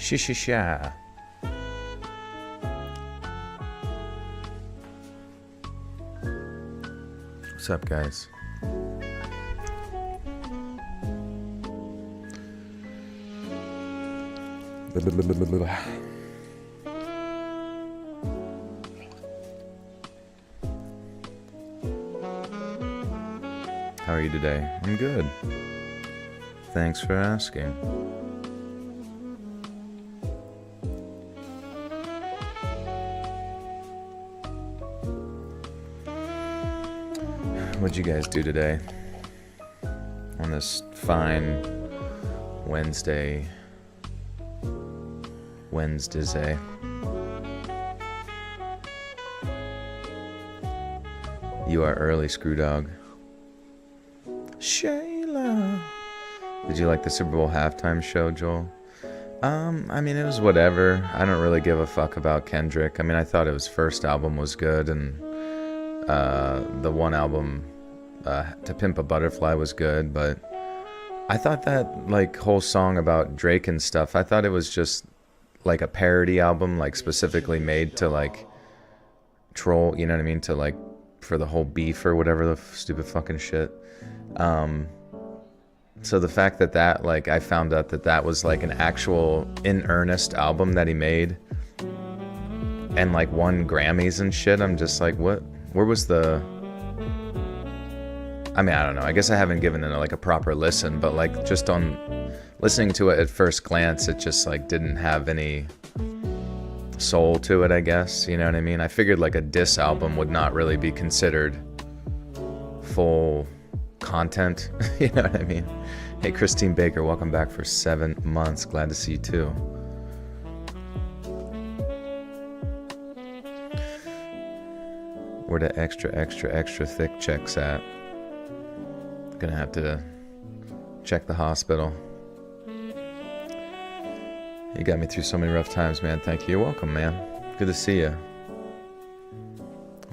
Shishisha. What's up, guys? How are you today? I'm good. Thanks for asking. What'd you guys do today? On this fine Wednesday. You are early, Screwdog. Shayla. Did you like the Super Bowl halftime show, Joel? I mean, it was whatever. I don't really give a fuck about Kendrick. I mean, I thought his first album was good, and the one album, To Pimp a Butterfly, was good, but I thought that, like, whole song about Drake and stuff, I thought it was just, like, a parody album, like, specifically made to, like, troll, you know what I mean, to, like, for the whole beef or whatever the stupid fucking shit. So the fact that like, I found out that was, like, an actual in earnest album that he made and, like, won Grammys and shit, I'm just like, what? Where was the... I mean, I don't know. I guess I haven't given it, like, a proper listen, but, like, just on listening to it at first glance, it just, like, didn't have any soul to it, I guess. You know what I mean? I figured, like, a diss album would not really be considered full content. You know what I mean? Hey, Christine Baker, welcome back for 7 months. Glad to see you too. Where the extra thick checks at? Gonna have to check the hospital. You got me through so many rough times, man. Thank you. You're welcome, man. Good to see you.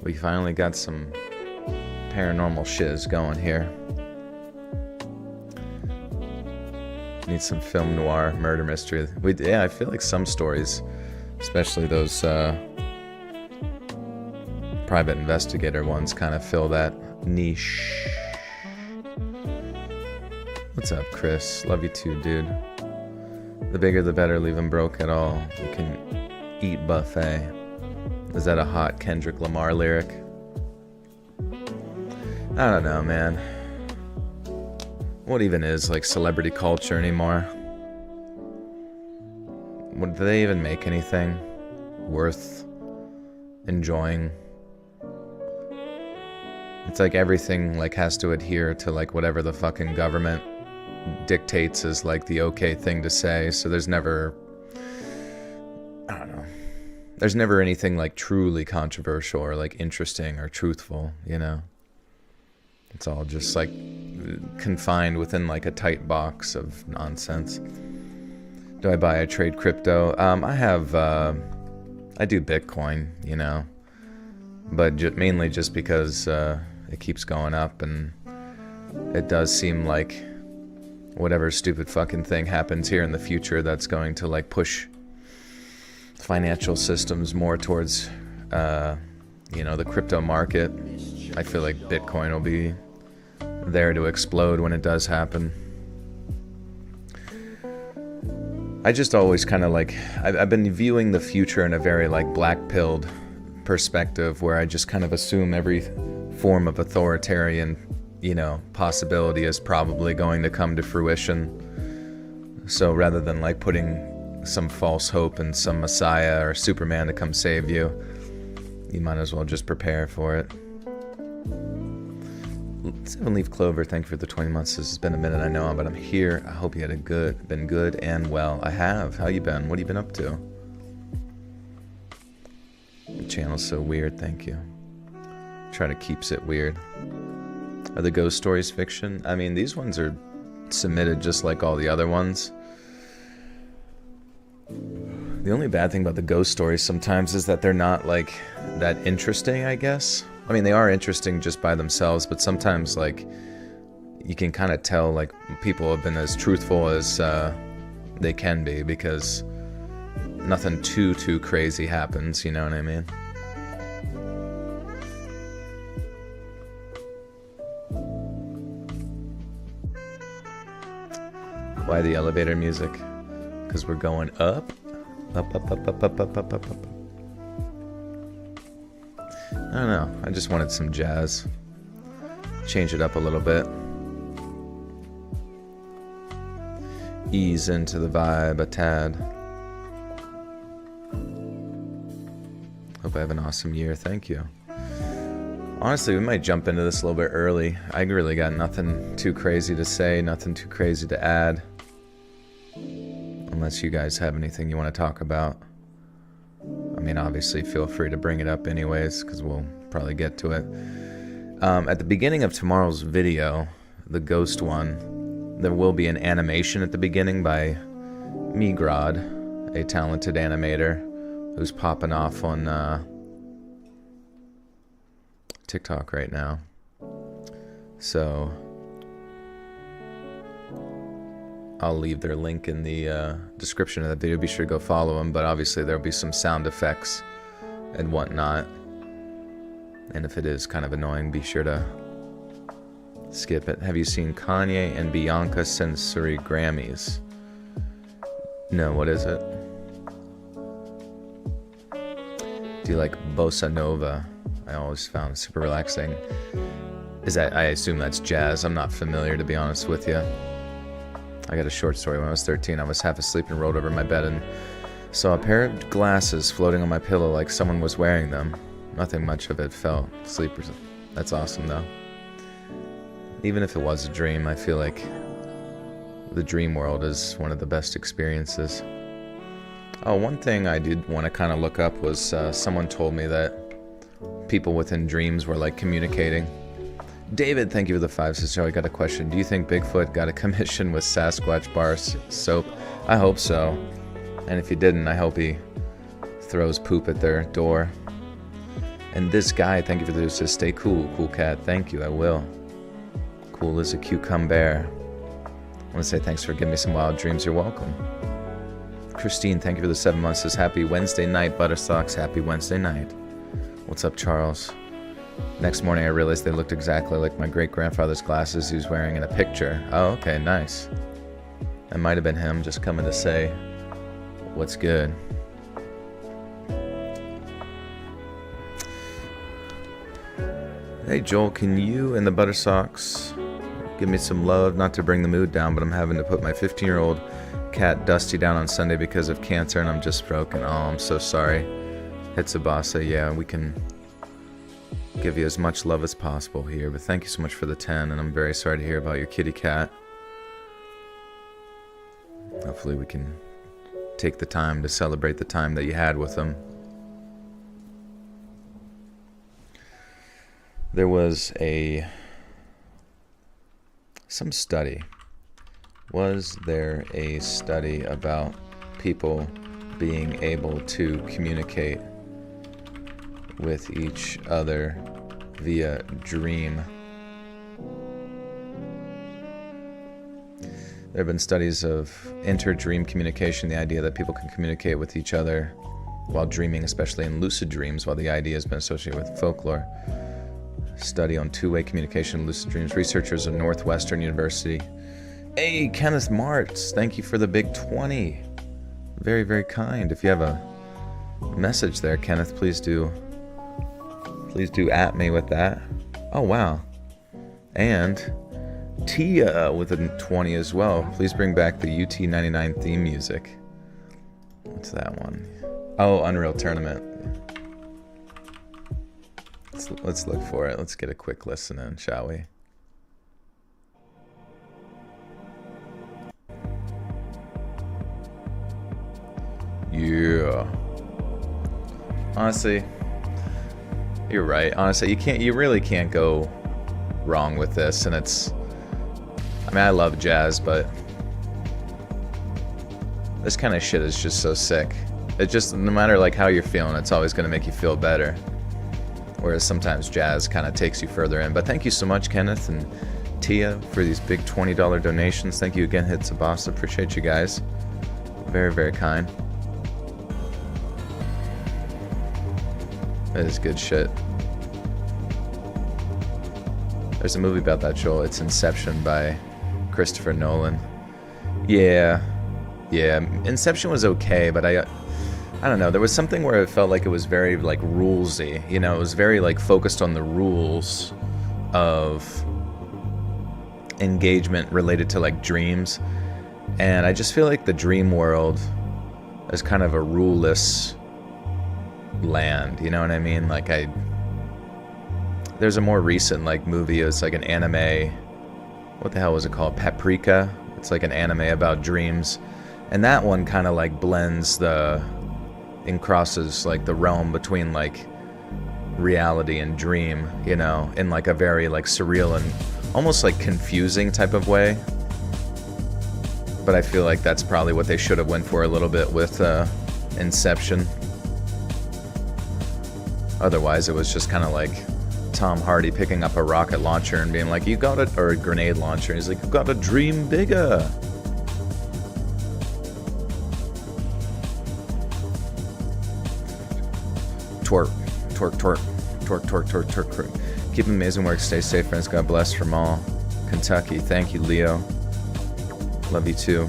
We finally got some paranormal shiz going here. Need some film noir murder mystery. Yeah, I feel like some stories, especially those private investigator ones, kind of fill that niche. What's up, Chris? Love you too, dude. The bigger the better, leave them broke at all. You can eat buffet. Is that a hot Kendrick Lamar lyric? I don't know, man. What even is, like, celebrity culture anymore? Do they even make anything worth enjoying? It's like everything, like, has to adhere to, like, whatever the fucking government dictates is, like, the okay thing to say. So there's never, I don't know, there's never anything, like, truly controversial or, like, interesting or truthful, you know? It's all just, like, confined within, like, a tight box of nonsense. Do I buy or trade crypto? I do Bitcoin, you know, but mainly just because it keeps going up, and it does seem like whatever stupid fucking thing happens here in the future that's going to, like, push financial systems more towards, you know, the crypto market. I feel like Bitcoin will be there to explode when it does happen. I just always kind of, like, I've been viewing the future in a very, like, black-pilled perspective, where I just kind of assume every form of authoritarian, you know, possibility is probably going to come to fruition. So rather than, like, putting some false hope in some messiah or Superman to come save you, you might as well just prepare for it. 7-Leaf Clover, thank you for the 20 months. This has been a minute, I know, but I'm here. I hope you had been good and well. I have. How you been? What have you been up to? The channel's so weird, thank you. Try to keeps it weird. Are the ghost stories fiction? I mean, these ones are submitted just like all the other ones. The only bad thing about the ghost stories sometimes is that they're not, like, that interesting, I guess. I mean, they are interesting just by themselves, but sometimes, like, you can kind of tell, like, people have been as truthful as they can be, because nothing too crazy happens, you know what I mean? Why the elevator music? Because we're going up. Up. I don't know. I just wanted some jazz. Change it up a little bit. Ease into the vibe a tad. Hope I have an awesome year. Thank you. Honestly, we might jump into this a little bit early. I really got nothing too crazy to say, nothing too crazy to add. Unless you guys have anything you want to talk about. I mean, obviously, feel free to bring it up anyways, because we'll probably get to it. At the beginning of tomorrow's video, the ghost one, there will be an animation at the beginning by Migrod, a talented animator who's popping off on TikTok right now. So I'll leave their link in the description of the video. Be sure to go follow them, but obviously there'll be some sound effects and whatnot. And if it is kind of annoying, be sure to skip it. Have you seen Kanye and Bianca Sensory Grammys? No, what is it? Do you like bossa nova? I always found it super relaxing. Is that, I assume that's jazz. I'm not familiar, to be honest with you. I got a short story. When I was 13, I was half asleep and rolled over my bed and saw a pair of glasses floating on my pillow like someone was wearing them. Nothing much of it felt sleepers. That's awesome, though. Even if it was a dream, I feel like the dream world is one of the best experiences. Oh, one thing I did want to kind of look up was someone told me that people within dreams were like communicating. David, thank you for the 5 sister. I got a question. Do you think Bigfoot got a commission with Sasquatch bar soap? I hope so. And if he didn't, I hope he throws poop at their door. And this guy, thank you for this, says stay cool, cool cat. Thank you, I will. Cool as a cucumber. I want to say thanks for giving me some wild dreams. You're welcome. Christine, thank you for the 7 months. Says happy Wednesday night, Buttersocks. Happy Wednesday night. What's up, Charles? Next morning, I realized they looked exactly like my great-grandfather's glasses he was wearing in a picture. Oh, okay, nice. That might have been him just coming to say, what's good? Hey, Joel, can you and the Buttersocks give me some love? Not to bring the mood down, but I'm having to put my 15-year-old cat Dusty down on Sunday because of cancer, and I'm just broken. Oh, I'm so sorry. Hitsabasa, yeah, we can give you as much love as possible here, but thank you so much for the 10, and I'm very sorry to hear about your kitty cat. Hopefully we can take the time to celebrate the time that you had with them. There was some study. Was there a study about people being able to communicate with each other via dream? There have been studies of inter-dream communication, the idea that people can communicate with each other while dreaming, especially in lucid dreams, while the idea has been associated with folklore. Study on two-way communication in lucid dreams. Researchers at Northwestern University. Hey, Kenneth Martz, thank you for the big 20. Very, very kind. If you have a message there, Kenneth, please do at me with that. Oh, wow. And Tia with a 20 as well. Please bring back the UT99 theme music. What's that one? Oh, Unreal Tournament. Let's look for it. Let's get a quick listen in, shall we? Yeah. Honestly, you're right. Honestly, you really can't go wrong with this, and it's, I mean, I love jazz, but this kind of shit is just so sick. It just, no matter like how you're feeling, it's always going to make you feel better. Whereas sometimes jazz kind of takes you further in. But thank you so much, Kenneth and Tia, for these big $20 donations. Thank you again, Hitsabasa. Appreciate you guys. Very, very kind. That is good shit. There's a movie about that, Joel. It's Inception by Christopher Nolan. Yeah. Inception was okay, but I don't know. There was something where it felt like it was very like rulesy. You know, it was very like focused on the rules of engagement related to like dreams. And I just feel like the dream world is kind of a ruleless land. You know what I mean? Like there's a more recent like movie. It's like an anime. What the hell was it called? Paprika. It's like an anime about dreams. And that one kind of like blends and crosses like the realm between like reality and dream, you know, in like a very like surreal and almost like confusing type of way. But I feel like that's probably what they should have went for a little bit with Inception. Otherwise, it was just kind of like Tom Hardy picking up a rocket launcher and being like, or a grenade launcher. He's like, you gotta dream bigger. Twerk. Keep amazing work. Stay safe, friends. God bless from all. Kentucky. Thank you, Leo. Love you too.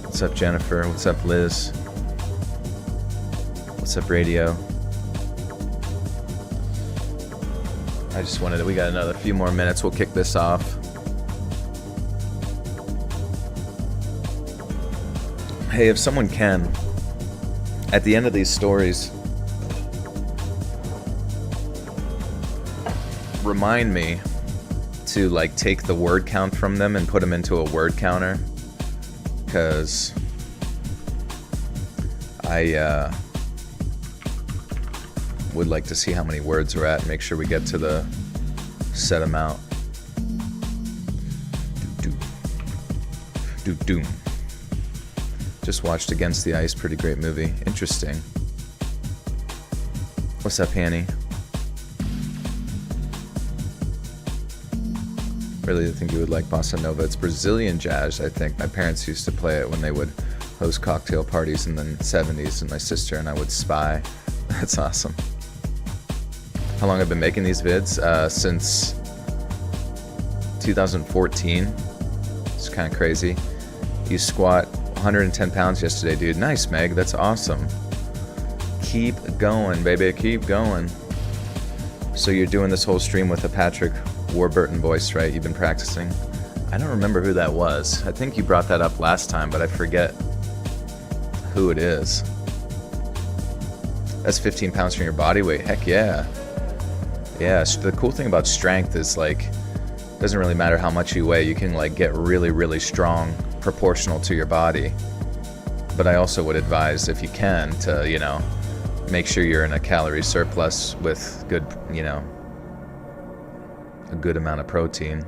What's up, Jennifer? What's up, Liz? What's up, Radio? I just wanted to, we got another few more minutes. We'll kick this off. Hey, if someone can, at the end of these stories, remind me to like take the word count from them and put them into a word counter, because I would like to see how many words we're at and make sure we get to the set amount. Doom. Just watched Against the Ice, pretty great movie. Interesting. What's up, Hanny? Really think you would like bossa nova. It's Brazilian jazz, I think. My parents used to play it when they would host cocktail parties in the 70s, and my sister and I would spy. That's awesome. How long I've been making these vids? Since 2014. It's kind of crazy. You squat 110 pounds yesterday, dude. Nice, Meg. That's awesome. Keep going, baby. Keep going. So you're doing this whole stream with a Patrick Warburton voice, right? You've been practicing. I don't remember who that was. I think you brought that up last time, but I forget who it is. That's 15 pounds from your body weight. Heck yeah. Yeah, the cool thing about strength is like, it doesn't really matter how much you weigh. You can like get really, really strong proportional to your body. But I also would advise, if you can, to, you know, make sure you're in a calorie surplus with good, you know, a good amount of protein.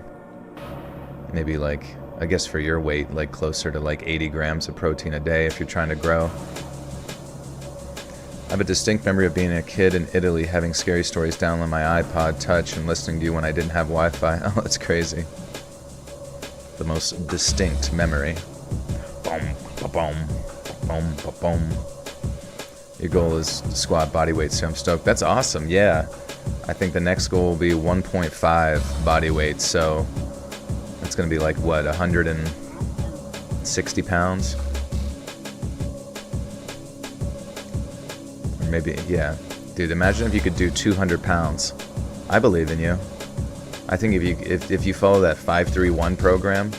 Maybe like, I guess for your weight, like closer to like 80 grams of protein a day if you're trying to grow. I have a distinct memory of being a kid in Italy, having scary stories down on my iPod Touch and listening to you when I didn't have Wi-Fi. Oh, that's crazy. The most distinct memory. Boom, ba-boom, boom, ba-boom. Your goal is squat body weight, so I'm stoked. That's awesome, yeah. I think the next goal will be 1.5 body weight, so that's going to be like, what, 160 pounds? Or maybe, yeah. Dude, imagine if you could do 200 pounds. I believe in you. I think if you follow that 531 program,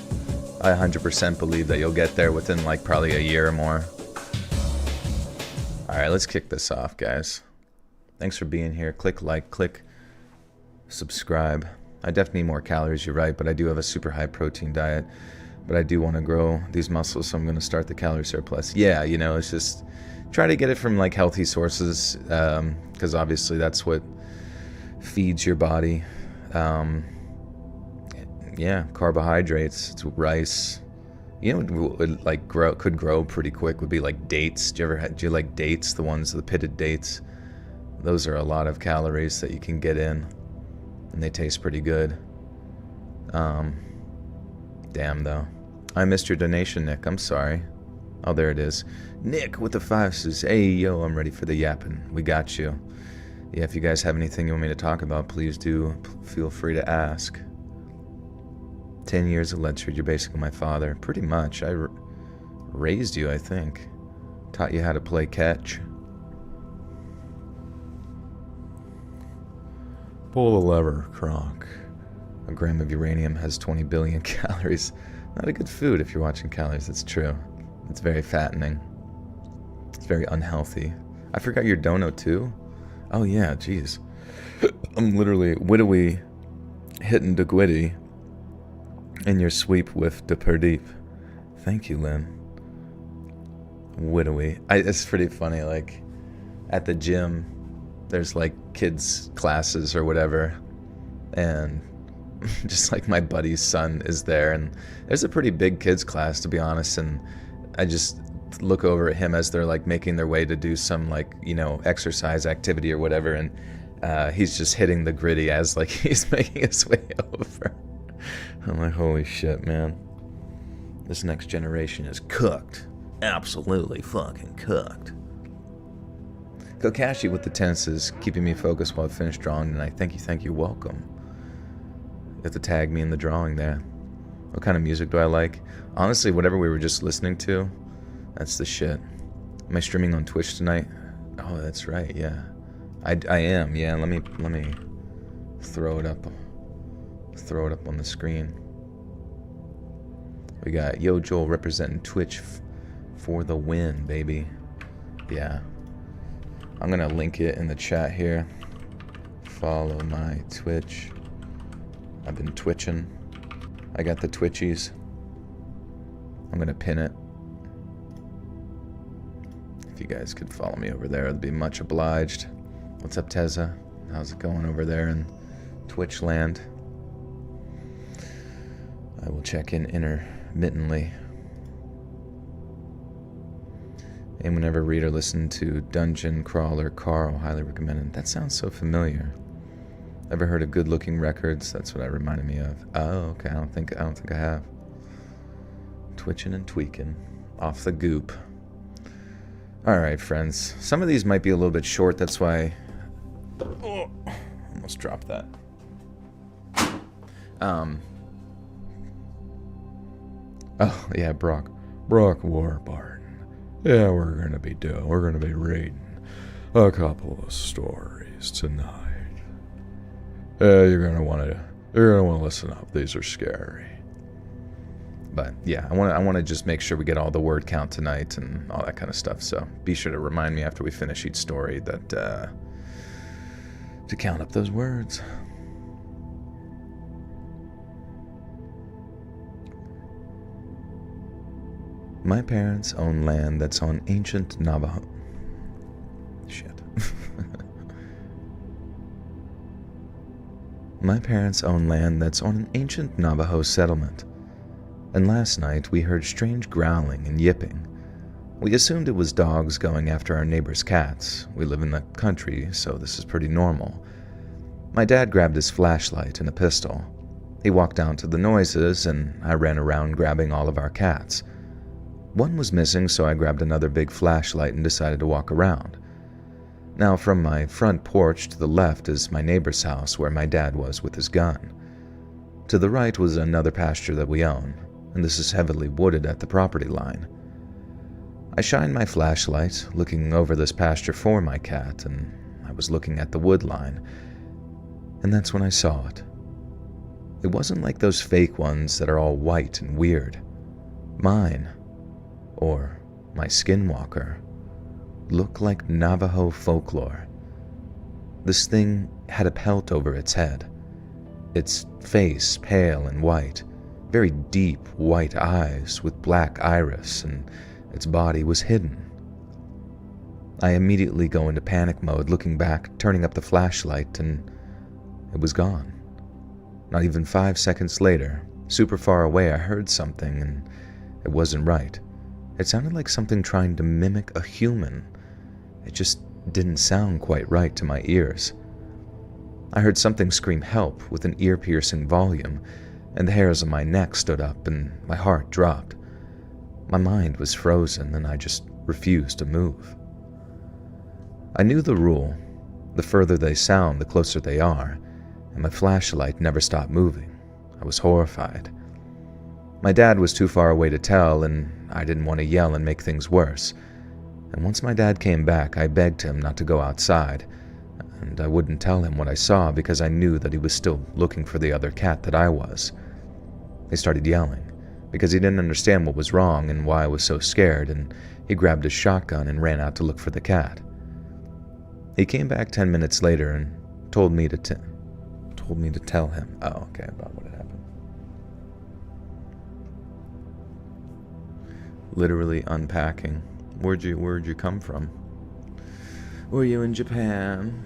I 100% believe that you'll get there within like probably a year or more. All right, let's kick this off, guys. Thanks for being here. Click like, click subscribe. I definitely need more calories, you're right, but I do have a super high protein diet. But I do want to grow these muscles, so I'm going to start the calorie surplus. Yeah, you know, it's just try to get it from like healthy sources, because obviously that's what feeds your body. Yeah, carbohydrates. It's rice. You know what would like could grow pretty quick would be like dates. Do you like dates? The pitted dates. Those are a lot of calories that you can get in, and they taste pretty good. Damn though. I missed your donation, Nick. I'm sorry. Oh, there it is. Nick with the 5 says, "Hey yo, I'm ready for the yappin'. We got you. Yeah, if you guys have anything you want me to talk about, please do feel free to ask. 10 years of Ledyard, you're basically my father. Pretty much. I raised you, I think. Taught you how to play catch. Pull the lever, Kronk. A gram of uranium has 20 billion calories. Not a good food if you're watching calories, it's true. It's very fattening. It's very unhealthy. I forgot your dono too? Oh yeah, jeez. I'm literally widowy hitting the gwitty in your sweep with the Perdeep. Thank you, Lynn. Widowy. It's pretty funny, like, at the gym, there's like kids classes or whatever, and just like my buddy's son is there, and there's a pretty big kids class, to be honest, and I just look over at him as they're like making their way to do some, like, you know, exercise activity or whatever, and he's just hitting the gritty as like he's making his way over. I'm like, holy shit, man. This next generation is cooked. Absolutely fucking cooked. Kokashi with the tenses, keeping me focused while I finish drawing tonight. Thank you, welcome. You have to tag me in the drawing there. What kind of music do I like? Honestly, whatever we were just listening to, that's the shit. Am I streaming on Twitch tonight? Oh, that's right, yeah. I am, yeah. Let me throw it up. Throw it up on the screen. We got Yo Joel representing Twitch for the win, baby. Yeah. I'm gonna link it in the chat here. Follow my Twitch. I've been twitching. I got the twitchies. I'm gonna pin it. If you guys could follow me over there, I'd be much obliged. What's up, Teza? How's it going over there in Twitch land? I will check in intermittently. Anyone ever read or listen to Dungeon Crawler Carl? Highly recommended. That sounds so familiar. Ever heard of Good Looking Records? That's what that reminded me of. Oh, okay. I don't think I have. Twitching and tweaking. Off the goop. Alright, friends. Some of these might be a little bit short, that's why... Oh, almost dropped that. Oh, yeah, Brock Warburton. Yeah, we're gonna be reading a couple of stories tonight. Yeah, you're gonna wanna listen up. These are scary. But yeah, I wanna just make sure we get all the word count tonight and all that kind of stuff. So be sure to remind me after we finish each story that to count up those words. My parents own land that's on ancient Navajo. Shit. My parents own land that's on an ancient Navajo settlement. And last night we heard strange growling and yipping. We assumed it was dogs going after our neighbor's cats. We live in the country, so this is pretty normal. My dad grabbed his flashlight and a pistol. He walked down to the noises, and I ran around grabbing all of our cats. One was missing, so I grabbed another big flashlight and decided to walk around. Now, from my front porch to the left is my neighbor's house where my dad was with his gun. To the right was another pasture that we own, and this is heavily wooded at the property line. I shined my flashlight, looking over this pasture for my cat, and I was looking at the wood line, and that's when I saw it. It wasn't like those fake ones that are all white and weird. Mine, or my skinwalker, looked like Navajo folklore. This thing had a pelt over its head, its face pale and white, very deep white eyes with black iris, and its body was hidden. I immediately go into panic mode, looking back, turning up the flashlight, and it was gone. Not even 5 seconds later, super far away, I heard something, and it wasn't right. It sounded like something trying to mimic a human. It just didn't sound quite right to my ears. I heard something scream help with an ear-piercing volume, and the hairs on my neck stood up and my heart dropped. My mind was frozen and I just refused to move. I knew the rule. The further they sound, the closer they are, and my flashlight never stopped moving. I was horrified. My dad was too far away to tell, and I didn't want to yell and make things worse. And once my dad came back, I begged him not to go outside, and I wouldn't tell him what I saw because I knew that he was still looking for the other cat that I was. He started yelling because he didn't understand what was wrong and why I was so scared, and he grabbed his shotgun and ran out to look for the cat. He came back 10 minutes later and told me to tell him. Oh, okay, about what had happened. Literally unpacking. Where'd you come from? Were you in Japan?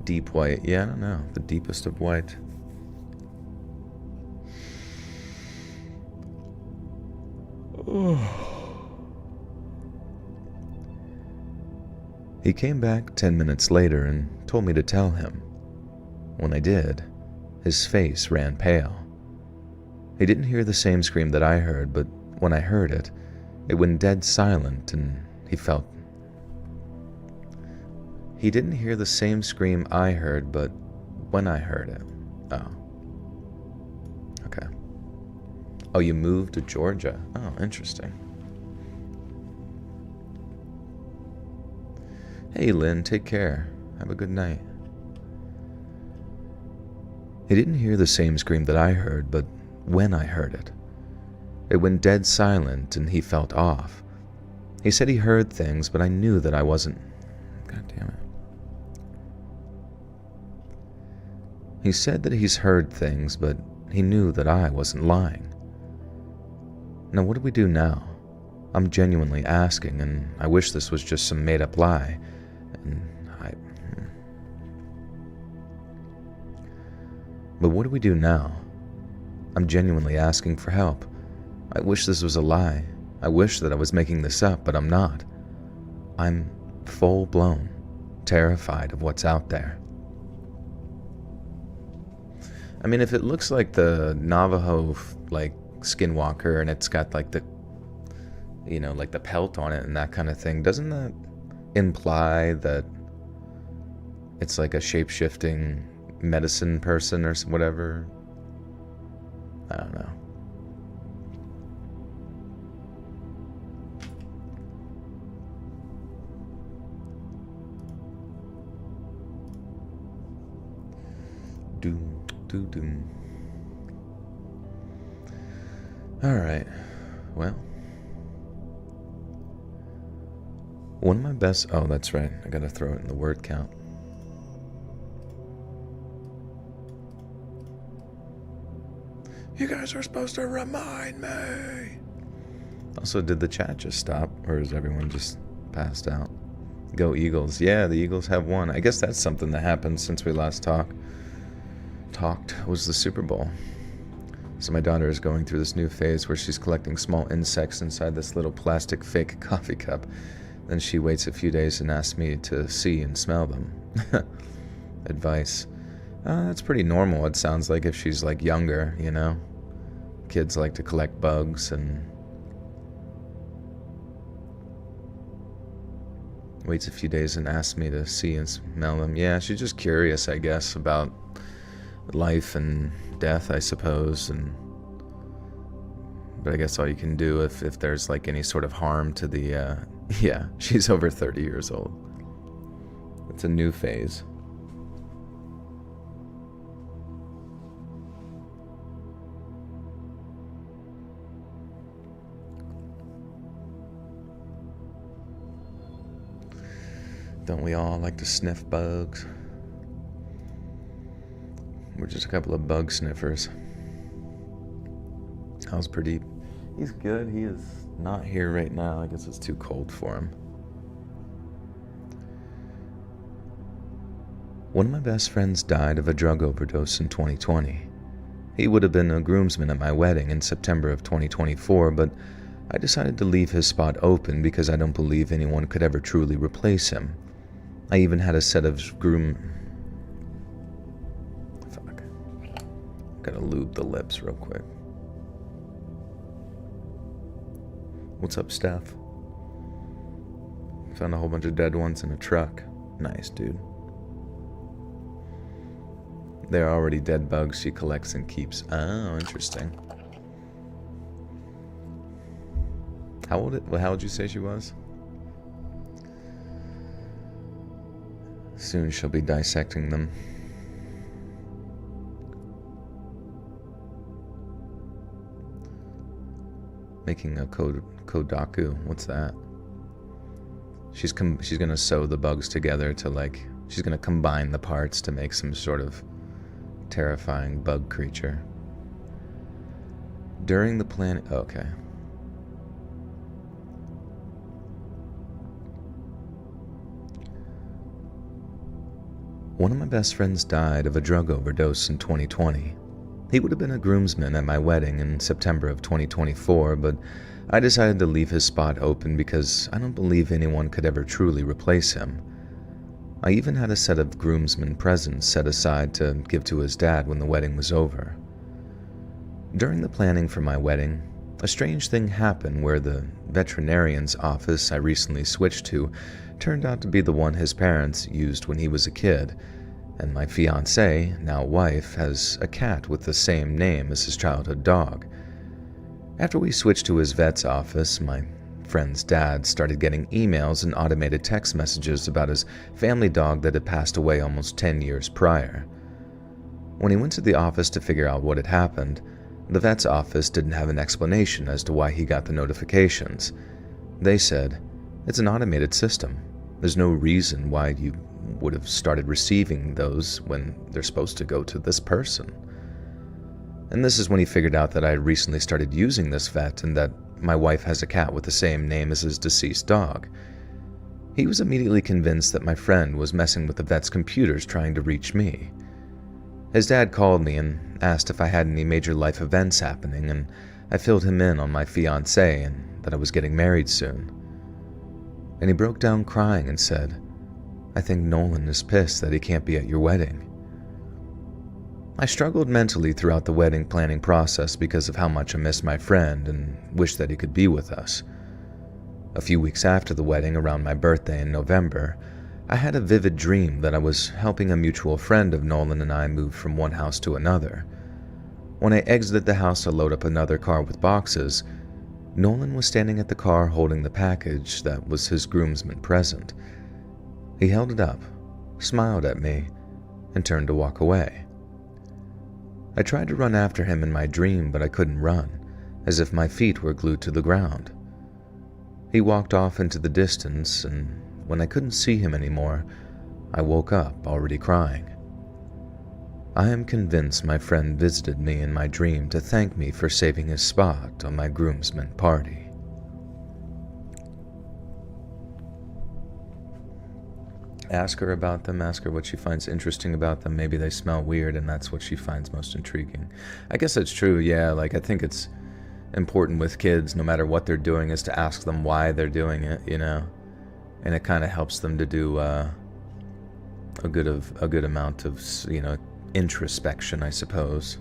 Deep white. Yeah, I don't know. The deepest of white. He came back 10 minutes later and told me to tell him. When I did, his face ran pale. He didn't hear the same scream that I heard, but when I heard it, it went dead silent and He didn't hear the same scream I heard, but when I heard it. Oh. Okay. Oh, you moved to Georgia. Oh, interesting. Hey, Lynn, take care. Have a good night. He didn't hear the same scream that I heard, but when I heard it, it went dead silent and he felt off. He said he heard things, but I knew that I wasn't. God damn it. He said that he's heard things, but he knew that I wasn't lying. Now, what do we do now? I'm genuinely asking, and I wish this was just some made-up lie. But what do we do now? I'm genuinely asking for help. I wish this was a lie. I wish that I was making this up, but I'm not. I'm full-blown terrified of what's out there. I mean, if it looks like the Navajo, skinwalker, and it's got, the pelt on it and that kind of thing, doesn't that imply that it's like a shape-shifting medicine person or whatever? I don't know. Doom. Alright, well. One of my best... Oh, that's right. I gotta throw it in the word count. You guys are supposed to remind me. Also, did the chat just stop? Or is everyone just passed out? Go Eagles. Yeah, the Eagles have won. I guess that's something that happened since we last talked was the Super Bowl. So my daughter is going through this new phase where she's collecting small insects inside this little plastic fake coffee cup. Then she waits a few days and asks me to see and smell them. Advice. That's pretty normal, it sounds like, if she's younger, Kids like to collect bugs and waits a few days and asks me to see and smell them. Yeah, she's just curious, I guess, about life and death, I suppose. But I guess all you can do if there's any sort of harm to the yeah, she's over 30 years old. It's a new phase. Don't we all like to sniff bugs? We're just a couple of bug sniffers. How's Pradeep? He's good. He is not here right now. I guess it's too cold for him. One of my best friends died of a drug overdose in 2020. He would have been a groomsman at my wedding in September of 2024, but I decided to leave his spot open because I don't believe anyone could ever truly replace him. I even had a set of Gotta lube the lips real quick. What's up, Steph? Found a whole bunch of dead ones in a truck. Nice, dude. They're already dead bugs she collects and keeps. Oh, interesting. How would you say she was? Soon she'll be dissecting them. Making a kodaku. What's that? She's gonna sew the bugs together to, like, she's gonna combine the parts to make some sort of terrifying bug creature. During the planning, okay. One of my best friends died of a drug overdose in 2020. He would have been a groomsman at my wedding in September of 2024, but I decided to leave his spot open because I don't believe anyone could ever truly replace him. I even had a set of groomsmen presents set aside to give to his dad when the wedding was over. During the planning for my wedding, a strange thing happened where the veterinarian's office I recently switched to turned out to be the one his parents used when he was a kid, and my fiancée, now wife, has a cat with the same name as his childhood dog. After we switched to his vet's office, my friend's dad started getting emails and automated text messages about his family dog that had passed away almost 10 years prior. When he went to the office to figure out what had happened, the vet's office didn't have an explanation as to why he got the notifications. They said, "It's an automated system. There's no reason why you would have started receiving those when they're supposed to go to this person." And this is when he figured out that I had recently started using this vet and that my wife has a cat with the same name as his deceased dog. He was immediately convinced that my friend was messing with the vet's computers trying to reach me. His dad called me and asked if I had any major life events happening, and I filled him in on my fiancée and that I was getting married soon. And he broke down crying and said, "I think Nolan is pissed that he can't be at your wedding." I struggled mentally throughout the wedding planning process because of how much I missed my friend and wished that he could be with us. A few weeks after the wedding, around my birthday in November, I had a vivid dream that I was helping a mutual friend of Nolan and I move from one house to another. When I exited the house to load up another car with boxes, Nolan was standing at the car holding the package that was his groomsman present. He held it up, smiled at me, and turned to walk away. I tried to run after him in my dream, but I couldn't run, as if my feet were glued to the ground. He walked off into the distance, and when I couldn't see him anymore, I woke up already crying. I am convinced my friend visited me in my dream to thank me for saving his spot on my groomsmen party. Ask her about them, ask her what she finds interesting about them. Maybe they smell weird and that's what she finds most intriguing. I guess that's true, yeah. Like, I think it's important with kids, no matter what they're doing, is to ask them why they're doing it, you know? And it kind of helps them to do a good amount of, you know, introspection, I suppose.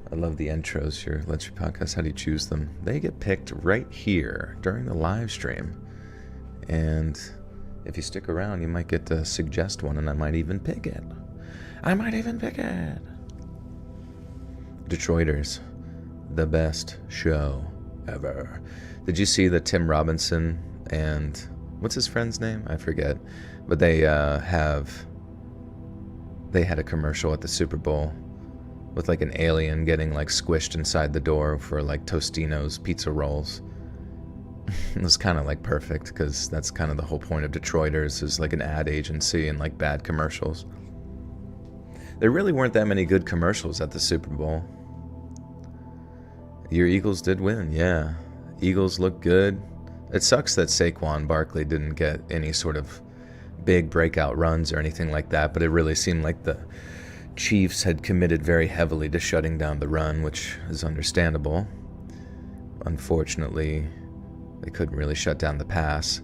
I love the intros here. Let's Your Podcast. How do you choose them? They get picked right here during the live stream. And if you stick around, you might get to suggest one, and I might even pick it. Detroiters, the best show ever. Did you see that Tim Robinson and what's his friend's name? I forget. But they had a commercial at the Super Bowl with like an alien getting like squished inside the door for like Tostino's pizza rolls. It was kind of like perfect, because that's kind of the whole point of Detroiters, is like an ad agency and like bad commercials. There really weren't that many good commercials at the Super Bowl. Your Eagles did win, yeah. Eagles look good. It sucks that Saquon Barkley didn't get any sort of big breakout runs or anything like that, but it really seemed like the Chiefs had committed very heavily to shutting down the run, which is understandable. Unfortunately, they couldn't really shut down the pass.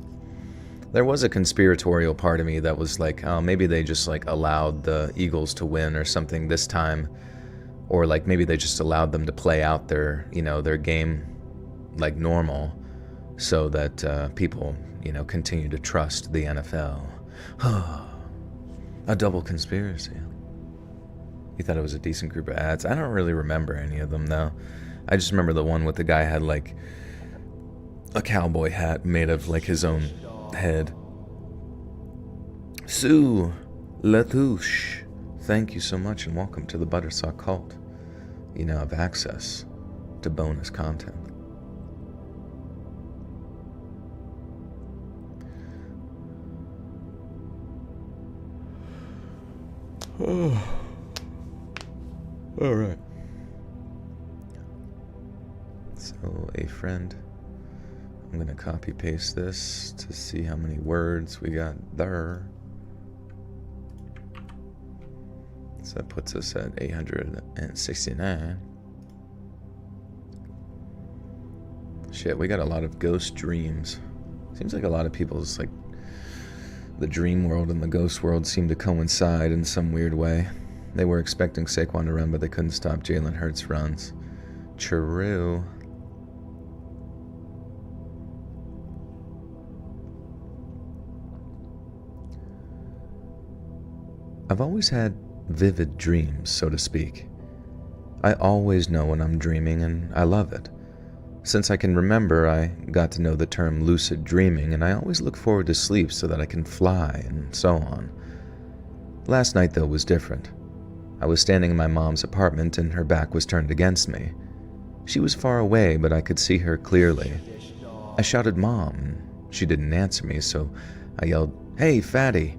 There was a conspiratorial part of me that was like, oh, maybe they just like allowed the Eagles to win or something this time, or like maybe they just allowed them to play out their, you know, their game like normal, so that people continue to trust the NFL. A double conspiracy. You thought it was a decent group of ads? I don't really remember any of them, though. I just remember the one with the guy had, like, a cowboy hat made of, like, his own head. Sue Latouche, thank you so much and welcome to the Buttersaw Cult. You now have access to bonus content. Oh. All right. So, a friend, I'm going to copy paste this to see how many words we got there. So that puts us at 869. Shit, we got a lot of ghost dreams. Seems like a lot of people's, like, the dream world and the ghost world seem to coincide in some weird way. They were expecting Saquon to run, but they couldn't stop Jalen Hurts' runs. True. I've always had vivid dreams, so to speak. I always know when I'm dreaming, and I love it. Since I can remember, I got to know the term lucid dreaming, and I always look forward to sleep so that I can fly, and so on. Last night, though, was different. I was standing in my mom's apartment, and her back was turned against me. She was far away, but I could see her clearly. I shouted, "Mom," and she didn't answer me, so I yelled, "Hey, fatty!"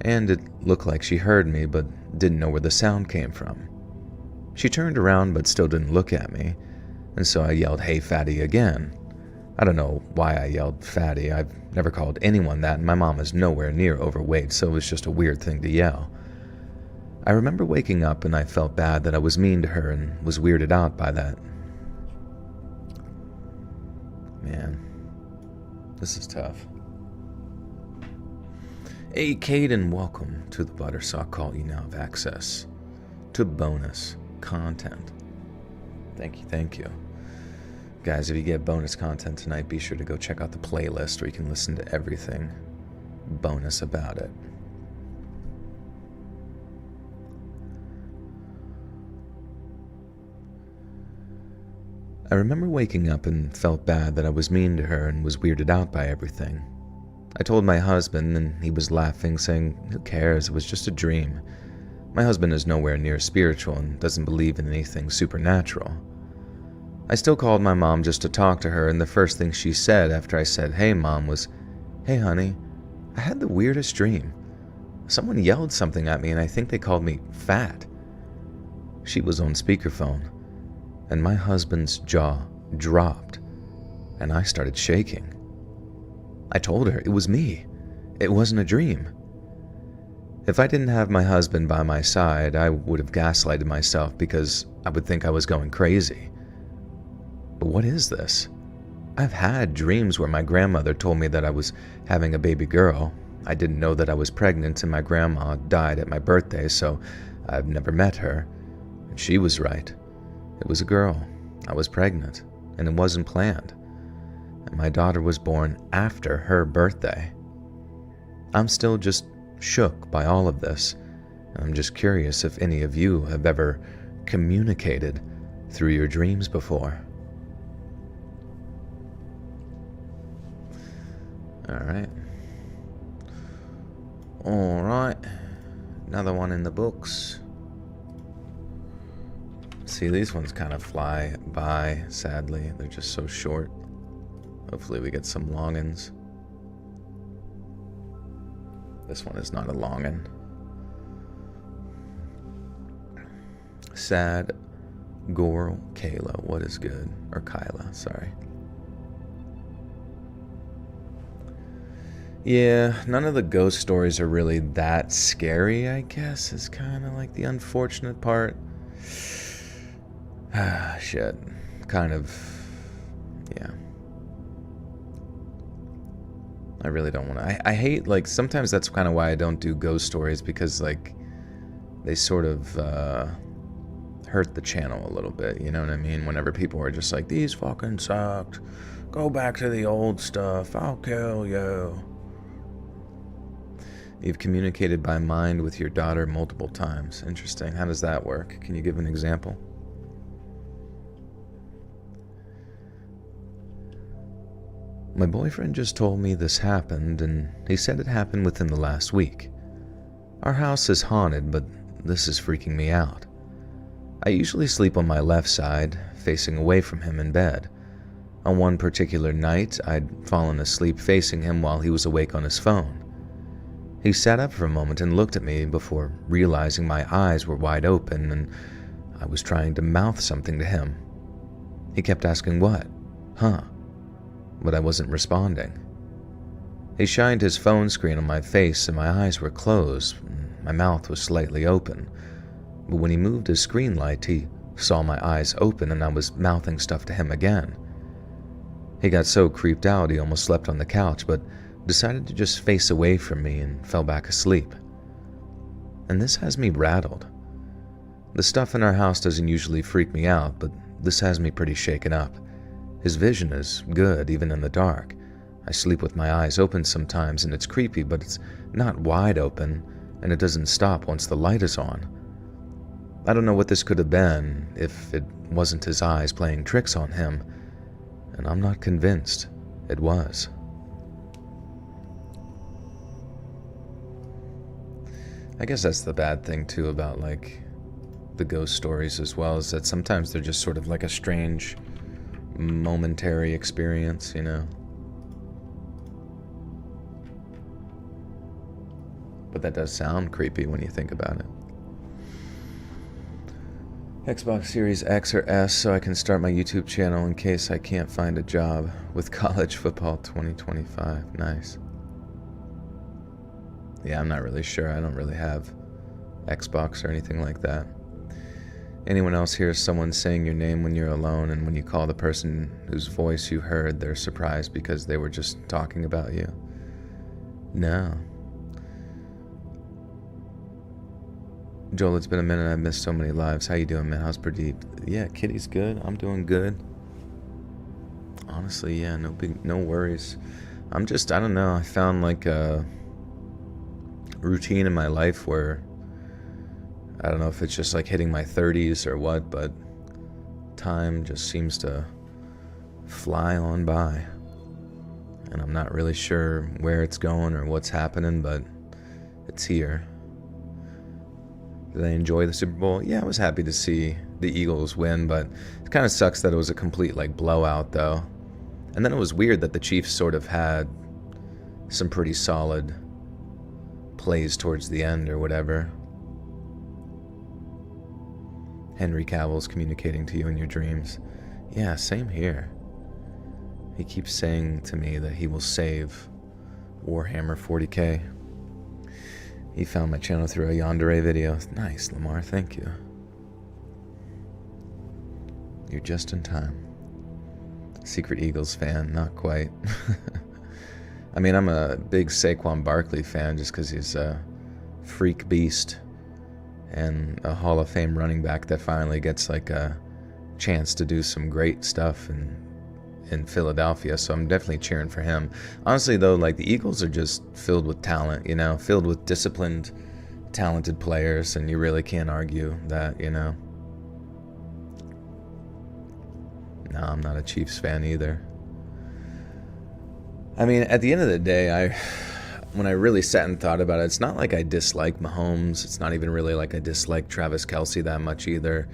And it looked like she heard me, but didn't know where the sound came from. She turned around, but still didn't look at me, and so I yelled, "Hey, fatty," again. I don't know why I yelled fatty. I've never called anyone that, and my mom is nowhere near overweight, so it was just a weird thing to yell. I remember waking up, and I felt bad that I was mean to her and was weirded out by that. Man, this is tough. Hey, Caden, welcome to the Buttersaw Cult. You now have access to bonus content. Thank you. Guys, if you get bonus content tonight, be sure to go check out the playlist where you can listen to everything bonus about it. I remember waking up and felt bad that I was mean to her and was weirded out by everything. I told my husband, and he was laughing, saying, "Who cares? It was just a dream." My husband is nowhere near spiritual and doesn't believe in anything supernatural. I still called my mom just to talk to her, and the first thing she said after I said, "Hey, Mom," was, "Hey, honey, I had the weirdest dream. Someone yelled something at me, and I think they called me fat." She was on speakerphone, and my husband's jaw dropped, and I started shaking. I told her it was me. It wasn't a dream. If I didn't have my husband by my side, I would have gaslighted myself because I would think I was going crazy. But what is this? I've had dreams where my grandmother told me that I was having a baby girl. I didn't know that I was pregnant, and my grandma died at my birthday, so I've never met her. And she was right. It was a girl. I was pregnant, and it wasn't planned. And my daughter was born after her birthday. I'm still just shook by all of this, and I'm just curious if any of you have ever communicated through your dreams before. Alright. Another one in the books. See, these ones kind of fly by, sadly. They're just so short. Hopefully we get some longins. This one is not a longin. Sad Goral Kayla, what is good? Or Kyla, sorry. Yeah, none of the ghost stories are really that scary, I guess, is kind of like the unfortunate part. Shit. Kind of, yeah. I really don't want to. I hate, like, sometimes that's kind of why I don't do ghost stories, because, like, they sort of hurt the channel a little bit, you know what I mean? Whenever people are just like, these fucking sucked, Go back to the old stuff. I'll kill you. You've communicated by mind with your daughter multiple times. Interesting. How does that work? Can you give an example? My boyfriend just told me this happened, and he said it happened within the last week. Our house is haunted, but this is freaking me out. I usually sleep on my left side, facing away from him in bed. On one particular night, I'd fallen asleep facing him while he was awake on his phone. He sat up for a moment and looked at me before realizing my eyes were wide open and I was trying to mouth something to him. He kept asking what? Huh? But I wasn't responding. He shined his phone screen on my face and my eyes were closed. My mouth was slightly open. But when he moved his screen light, he saw my eyes open and I was mouthing stuff to him again. He got so creeped out he almost slept on the couch, but decided to just face away from me and fell back asleep. And this has me rattled. The stuff in our house doesn't usually freak me out, but this has me pretty shaken up. His vision is good, even in the dark. I sleep with my eyes open sometimes and it's creepy, but it's not wide open, and it doesn't stop once the light is on. I don't know what this could have been if it wasn't his eyes playing tricks on him, and I'm not convinced it was. I guess that's the bad thing too about like the ghost stories as well, is that sometimes they're just sort of like a strange momentary experience, you know? But that does sound creepy when you think about it. Xbox Series X or S so I can start my YouTube channel in case I can't find a job with college football 2025. Nice. Yeah, I'm not really sure. I don't really have Xbox or anything like that. Anyone else hear someone saying your name when you're alone, and when you call the person whose voice you heard, they're surprised because they were just talking about you? No. Joel, it's been a minute. I've missed so many lives. How you doing, man? How's Pradeep? Yeah, Kitty's good. I'm doing good. Honestly, yeah, no worries. I don't know. I found like a routine in my life where I don't know if it's just like hitting my 30s or what, but time just seems to fly on by. And I'm not really sure where it's going or what's happening, but it's here. Did I enjoy the Super Bowl? Yeah, I was happy to see the Eagles win, but it kind of sucks that it was a complete like blowout though. And then it was weird that the Chiefs sort of had some pretty solid plays towards the end or whatever. Henry Cavill's communicating to you in your dreams. Yeah, same here. He keeps saying to me that he will save Warhammer 40k. He found my channel through a Yandere video. Nice, Lamar, thank you. You're just in time. Secret Eagles fan, not quite. I mean, I'm a big Saquon Barkley fan just because he's a freak beast and a Hall of Fame running back that finally gets like a chance to do some great stuff in Philadelphia, so I'm definitely cheering for him. Honestly though, like the Eagles are just filled with talent, you know, filled with disciplined, talented players, and you really can't argue that, you know. No, I'm not a Chiefs fan either. I mean, at the end of the day, when I really sat and thought about it, it's not like I dislike Mahomes. It's not even really like I dislike Travis Kelce that much either.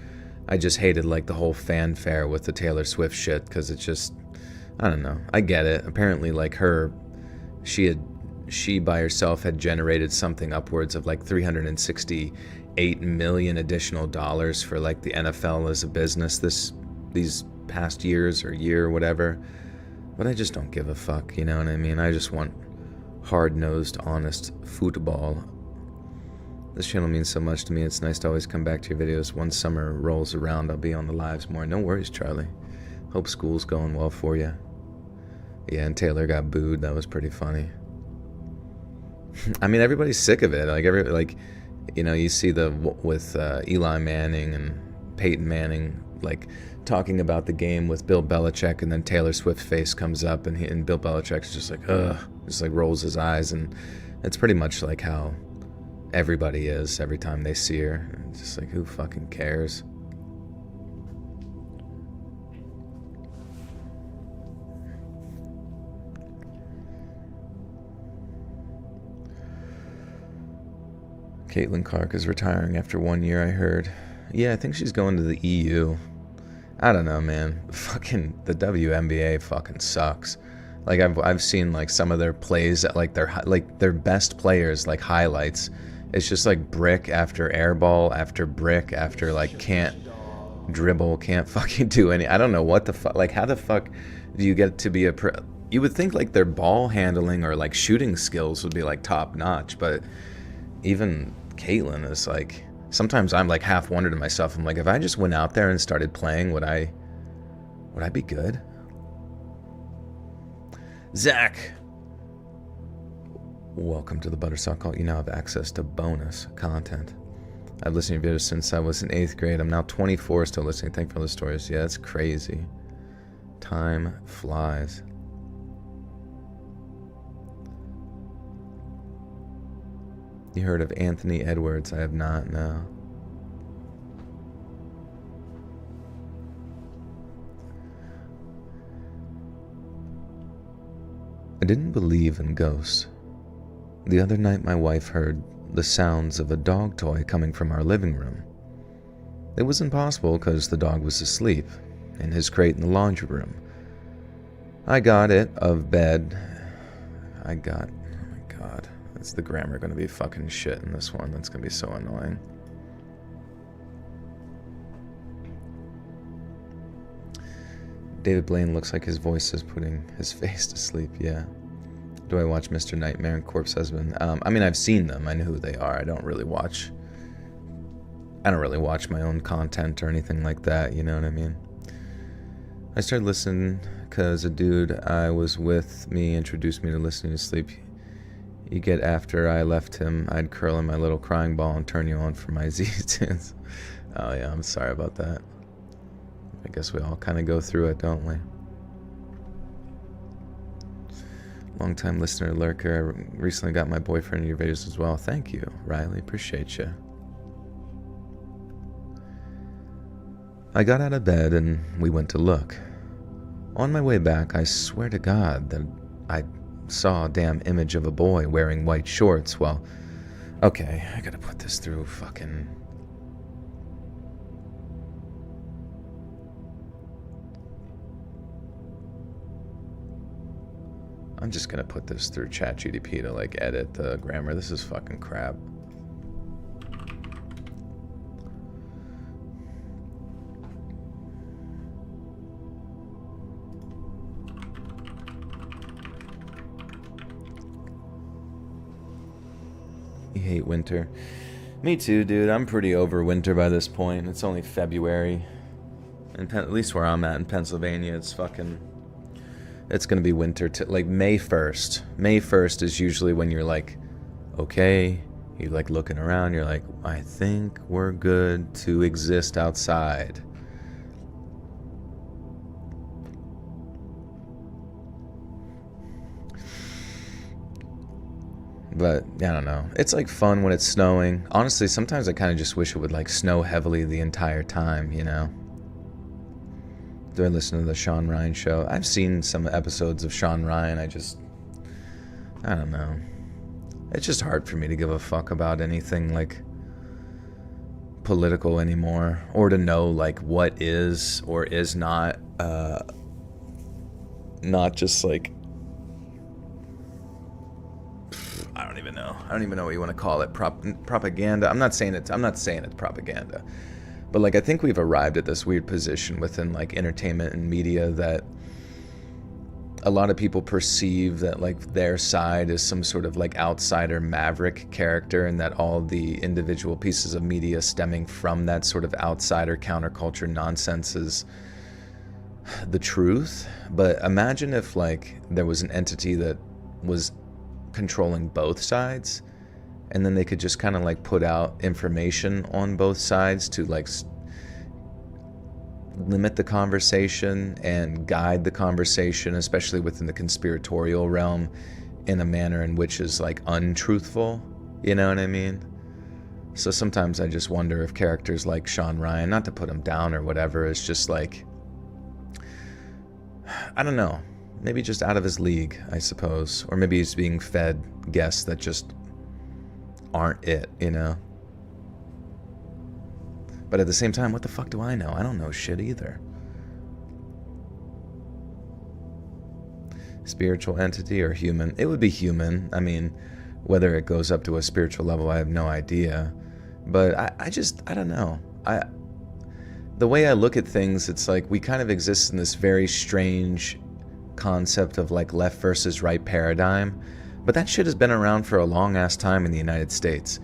I just hated like the whole fanfare with the Taylor Swift shit, because it's just, I don't know. I get it. Apparently like she by herself had generated something upwards of like $368 million additional dollars for like the NFL as a business these past years or year or whatever. But I just don't give a fuck, you know what I mean? I just want hard-nosed, honest football. This channel means so much to me. It's nice to always come back to your videos. Once summer rolls around, I'll be on the lives more. No worries, Charlie. Hope school's going well for you. Yeah, and Taylor got booed. That was pretty funny. I mean, everybody's sick of it. Like, you know, you see with Eli Manning and Peyton Manning, like talking about the game with Bill Belichick, and then Taylor Swift face comes up, and Bill Belichick's just like, ugh, just like rolls his eyes, and it's pretty much like how everybody is every time they see her. It's just like, who fucking cares? Caitlin Clark is retiring after 1 year, I heard. Yeah, I think she's going to the EU. I don't know, man. Fucking the WNBA fucking sucks. Like I've seen like some of their plays at like their best players like highlights. It's just like brick after air ball after brick after like can't dribble, can't fucking do any. I don't know what the fuck. Like how the fuck do you get to be a you would think like their ball handling or like shooting skills would be like top notch, but even Caitlin is like, sometimes I'm like half wonder to myself, I'm like, if I just went out there and started playing, would I be good? Zach, welcome to the Buttersock Cult. You now have access to bonus content. I've listened to your videos since I was in 8th grade. I'm now 24, still listening. Thank you for the stories. Yeah, it's crazy. Time flies. You heard of Anthony Edwards? I have not, no. I didn't believe in ghosts. The other night my wife heard the sounds of a dog toy coming from our living room. It was impossible because the dog was asleep in his crate in the laundry room. I got it of bed. Oh my god. Is the grammar going to be fucking shit in this one? That's going to be so annoying. David Blaine looks like his voice is putting his face to sleep, yeah. Do I watch Mr. Nightmare and Corpse Husband? I mean, I've seen them. I know who they are. I don't really watch my own content or anything like that, you know what I mean? I started listening because a dude I was with introduced me to listening to sleep. You get after I left him, I'd curl in my little crying ball and turn you on for my Z-tunes. Oh yeah, I'm sorry about that. I guess we all kind of go through it, don't we? Long-time listener, lurker. I recently got my boyfriend in your videos as well. Thank you, Riley. Appreciate you. I got out of bed and we went to look. On my way back, I swear to God that I saw a damn image of a boy wearing white shorts. Well, okay, I gotta put this through fucking... I'm just gonna put this through ChatGPT to like edit the grammar. This is fucking crap. You hate winter. Me too, dude. I'm pretty over winter by this point. It's only February. And at least where I'm at in Pennsylvania, it's gonna be winter like May 1st. May 1st is usually when you're like, okay, you're like looking around, you're like, I think we're good to exist outside. But, I don't know. It's like fun when it's snowing. Honestly, sometimes I kind of just wish it would like snow heavily the entire time, you know? Do I listen to the Sean Ryan show? I've seen some episodes of Sean Ryan. I don't know. It's just hard for me to give a fuck about anything like political anymore, or to know like what is or is not just like, I don't even know what you want to call it. Propaganda. I'm not saying it's propaganda. But like I think we've arrived at this weird position within like entertainment and media that a lot of people perceive that like their side is some sort of like outsider maverick character, and that all the individual pieces of media stemming from that sort of outsider counterculture nonsense is the truth. But imagine if like there was an entity that was controlling both sides, and then they could just kind of like put out information on both sides to like limit the conversation and guide the conversation, especially within the conspiratorial realm, in a manner in which is like untruthful, you know what I mean? So sometimes I just wonder if characters like Sean Ryan, not to put him down or whatever, is just like, I don't know, maybe just out of his league, I suppose. Or maybe he's being fed guests that just aren't it, you know? But at the same time, what the fuck do I know? I don't know shit either. Spiritual entity or human? It would be human. I mean, whether it goes up to a spiritual level, I have no idea. But I don't know. The way I look at things, it's like we kind of exist in this very strange concept of like left versus right paradigm. But that shit has been around for a long ass time in the United States.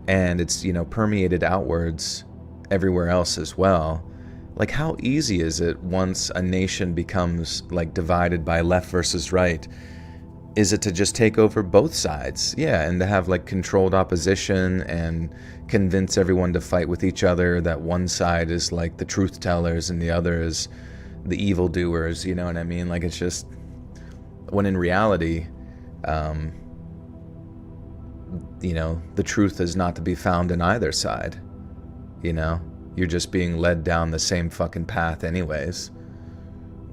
And it's, you know, permeated outwards everywhere else as well. Like, how easy is it once a nation becomes like divided by left versus right? Is it to just take over both sides? Yeah, and to have like controlled opposition and convince everyone to fight with each other, that one side is like the truth tellers and the other is the evildoers, you know what I mean? Like, it's just, when in reality, you know, the truth is not to be found in either side, you know? You're just being led down the same fucking path anyways.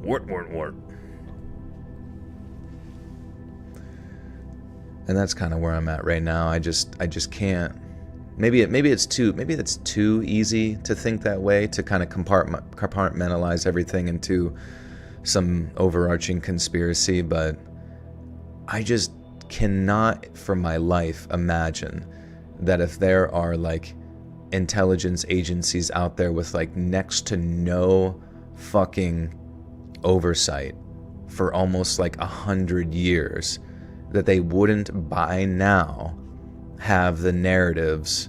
Wart. And that's kind of where I'm at right now. I just can't. Maybe it's too easy to think that way, to kind of compartmentalize everything into some overarching conspiracy, but I just cannot for my life imagine that if there are like intelligence agencies out there with like next to no fucking oversight for almost like 100 years, that they wouldn't by now have the narratives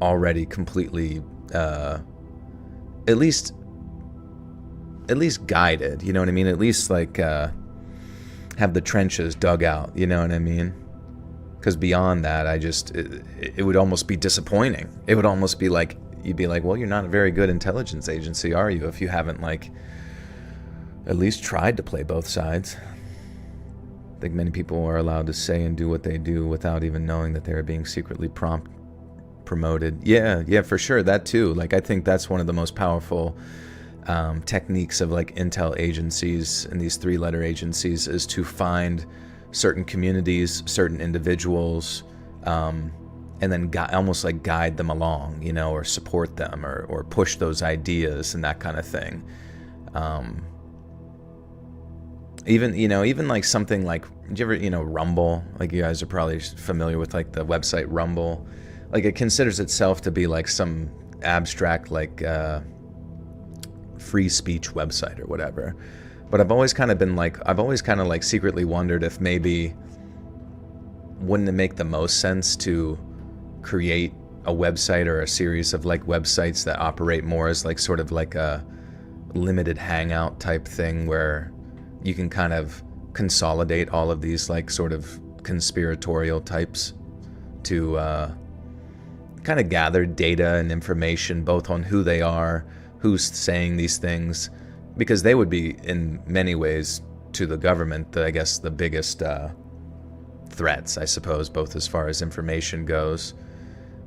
already completely at least guided, you know what I mean? At least like have the trenches dug out, you know what I mean? Because beyond that, it would almost be disappointing. It would almost be like, you'd be like, well, you're not a very good intelligence agency, are you? If you haven't like at least tried to play both sides. I think many people are allowed to say and do what they do without even knowing that they're being secretly promoted. Yeah, for sure, that too. Like, I think that's one of the most powerful techniques of like intel agencies and these three-letter agencies, is to find certain communities, certain individuals, and then almost like guide them along, you know, or support them, or push those ideas and that kind of thing. Even like something like, do you ever, Rumble? Like, you guys are probably familiar with like the website Rumble. Like, it considers itself to be like some abstract like free speech website or whatever. But I've always kind of secretly wondered if maybe wouldn't it make the most sense to create a website or a series of like websites that operate more as like sort of like a limited hangout type thing, where you can kind of consolidate all of these like sort of conspiratorial types to kind of gather data and information both on who they are, who's saying these things, because they would be in many ways to the government, I guess, the biggest threats, I suppose, both as far as information goes.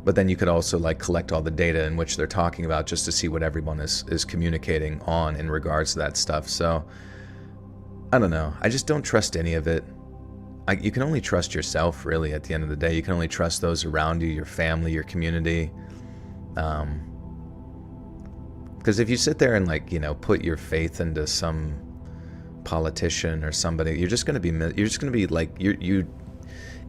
But then you could also like collect all the data in which they're talking about, just to see what everyone is communicating on in regards to that stuff. So I don't know. I just don't trust any of it. You can only trust yourself, really, at the end of the day. You can only trust those around you, your family, your community. Because if you sit there and like, put your faith into some politician or somebody, you're just going to be like,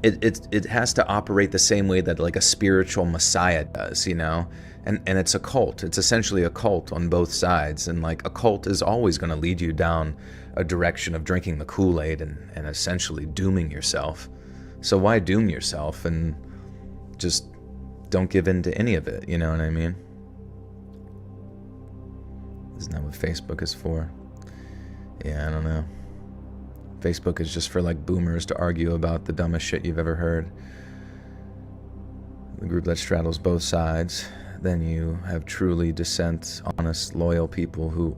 it has to operate the same way that like a spiritual messiah does, and it's a cult. It's essentially a cult on both sides. And like, a cult is always going to lead you down a direction of drinking the Kool-Aid and essentially dooming yourself. So why doom yourself and just don't give in to any of it? You know what I mean? Isn't that what Facebook is for? Yeah, I don't know. Facebook is just for like boomers to argue about the dumbest shit you've ever heard. The group that straddles both sides. then you have truly decent, honest, loyal people who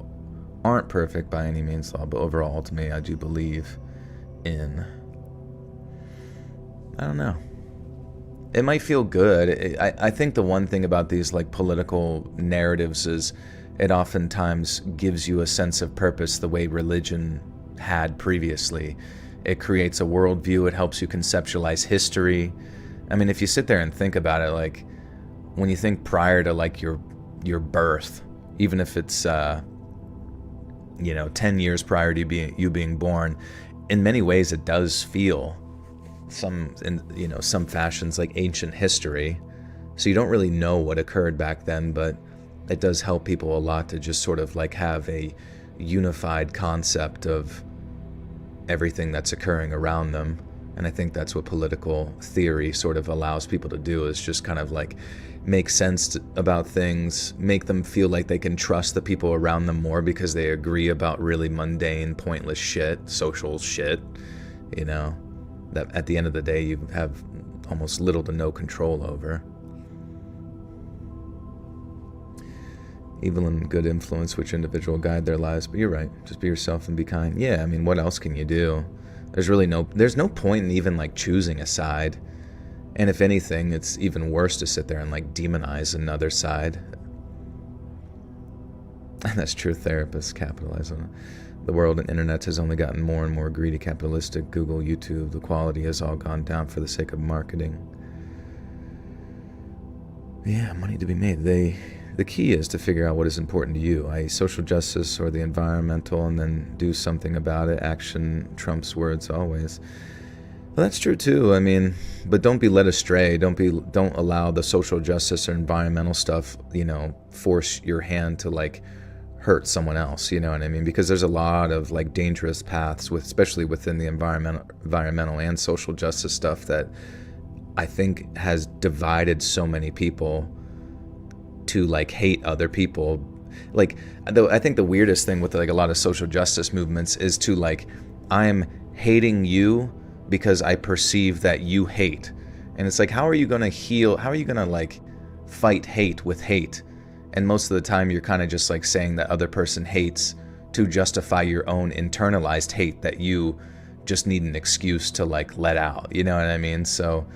aren't perfect by any means, but overall, ultimately, I do believe in, I don't know. It might feel good. I think the one thing about these like political narratives is it oftentimes gives you a sense of purpose the way religion had previously. It creates a worldview. It helps you conceptualize history. I mean, if you sit there and think about it, like when you think prior to like your birth, even if it's 10 years prior to you being born, in many ways it does feel some fashions like ancient history. So you don't really know what occurred back then, but it does help people a lot to just sort of like have a unified concept of everything that's occurring around them. And I think that's what political theory sort of allows people to do, is just kind of like make sense about things, make them feel like they can trust the people around them more because they agree about really mundane, pointless shit, social shit, that at the end of the day you have almost little to no control over. Evil and good influence which individual guide their lives, but you're right, just be yourself and be kind. Yeah, I mean, what else can you do? There's no point in even like choosing a side. And if anything, it's even worse to sit there and like demonize another side. And that's true, therapists capitalize on it. The world and internet has only gotten more and more greedy, capitalistic. Google, YouTube, the quality has all gone down for the sake of marketing. Yeah, money to be made. The key is to figure out what is important to you, i.e. social justice or the environmental, and then do something about it. Action trumps words always. Well, that's true too. I mean, but don't be led astray. Don't allow the social justice or environmental stuff, force your hand to like hurt someone else, you know what I mean? Because there's a lot of like dangerous paths especially within the environmental and social justice stuff that I think has divided so many people to like hate other people. Like, I think the weirdest thing with like a lot of social justice movements is to like, I'm hating you because I perceive that you hate. And it's like, how are you going to heal? How are you going to like fight hate with hate? And most of the time you're kind of just like saying that other person hates to justify your own internalized hate that you just need an excuse to like let out. You know what I mean? So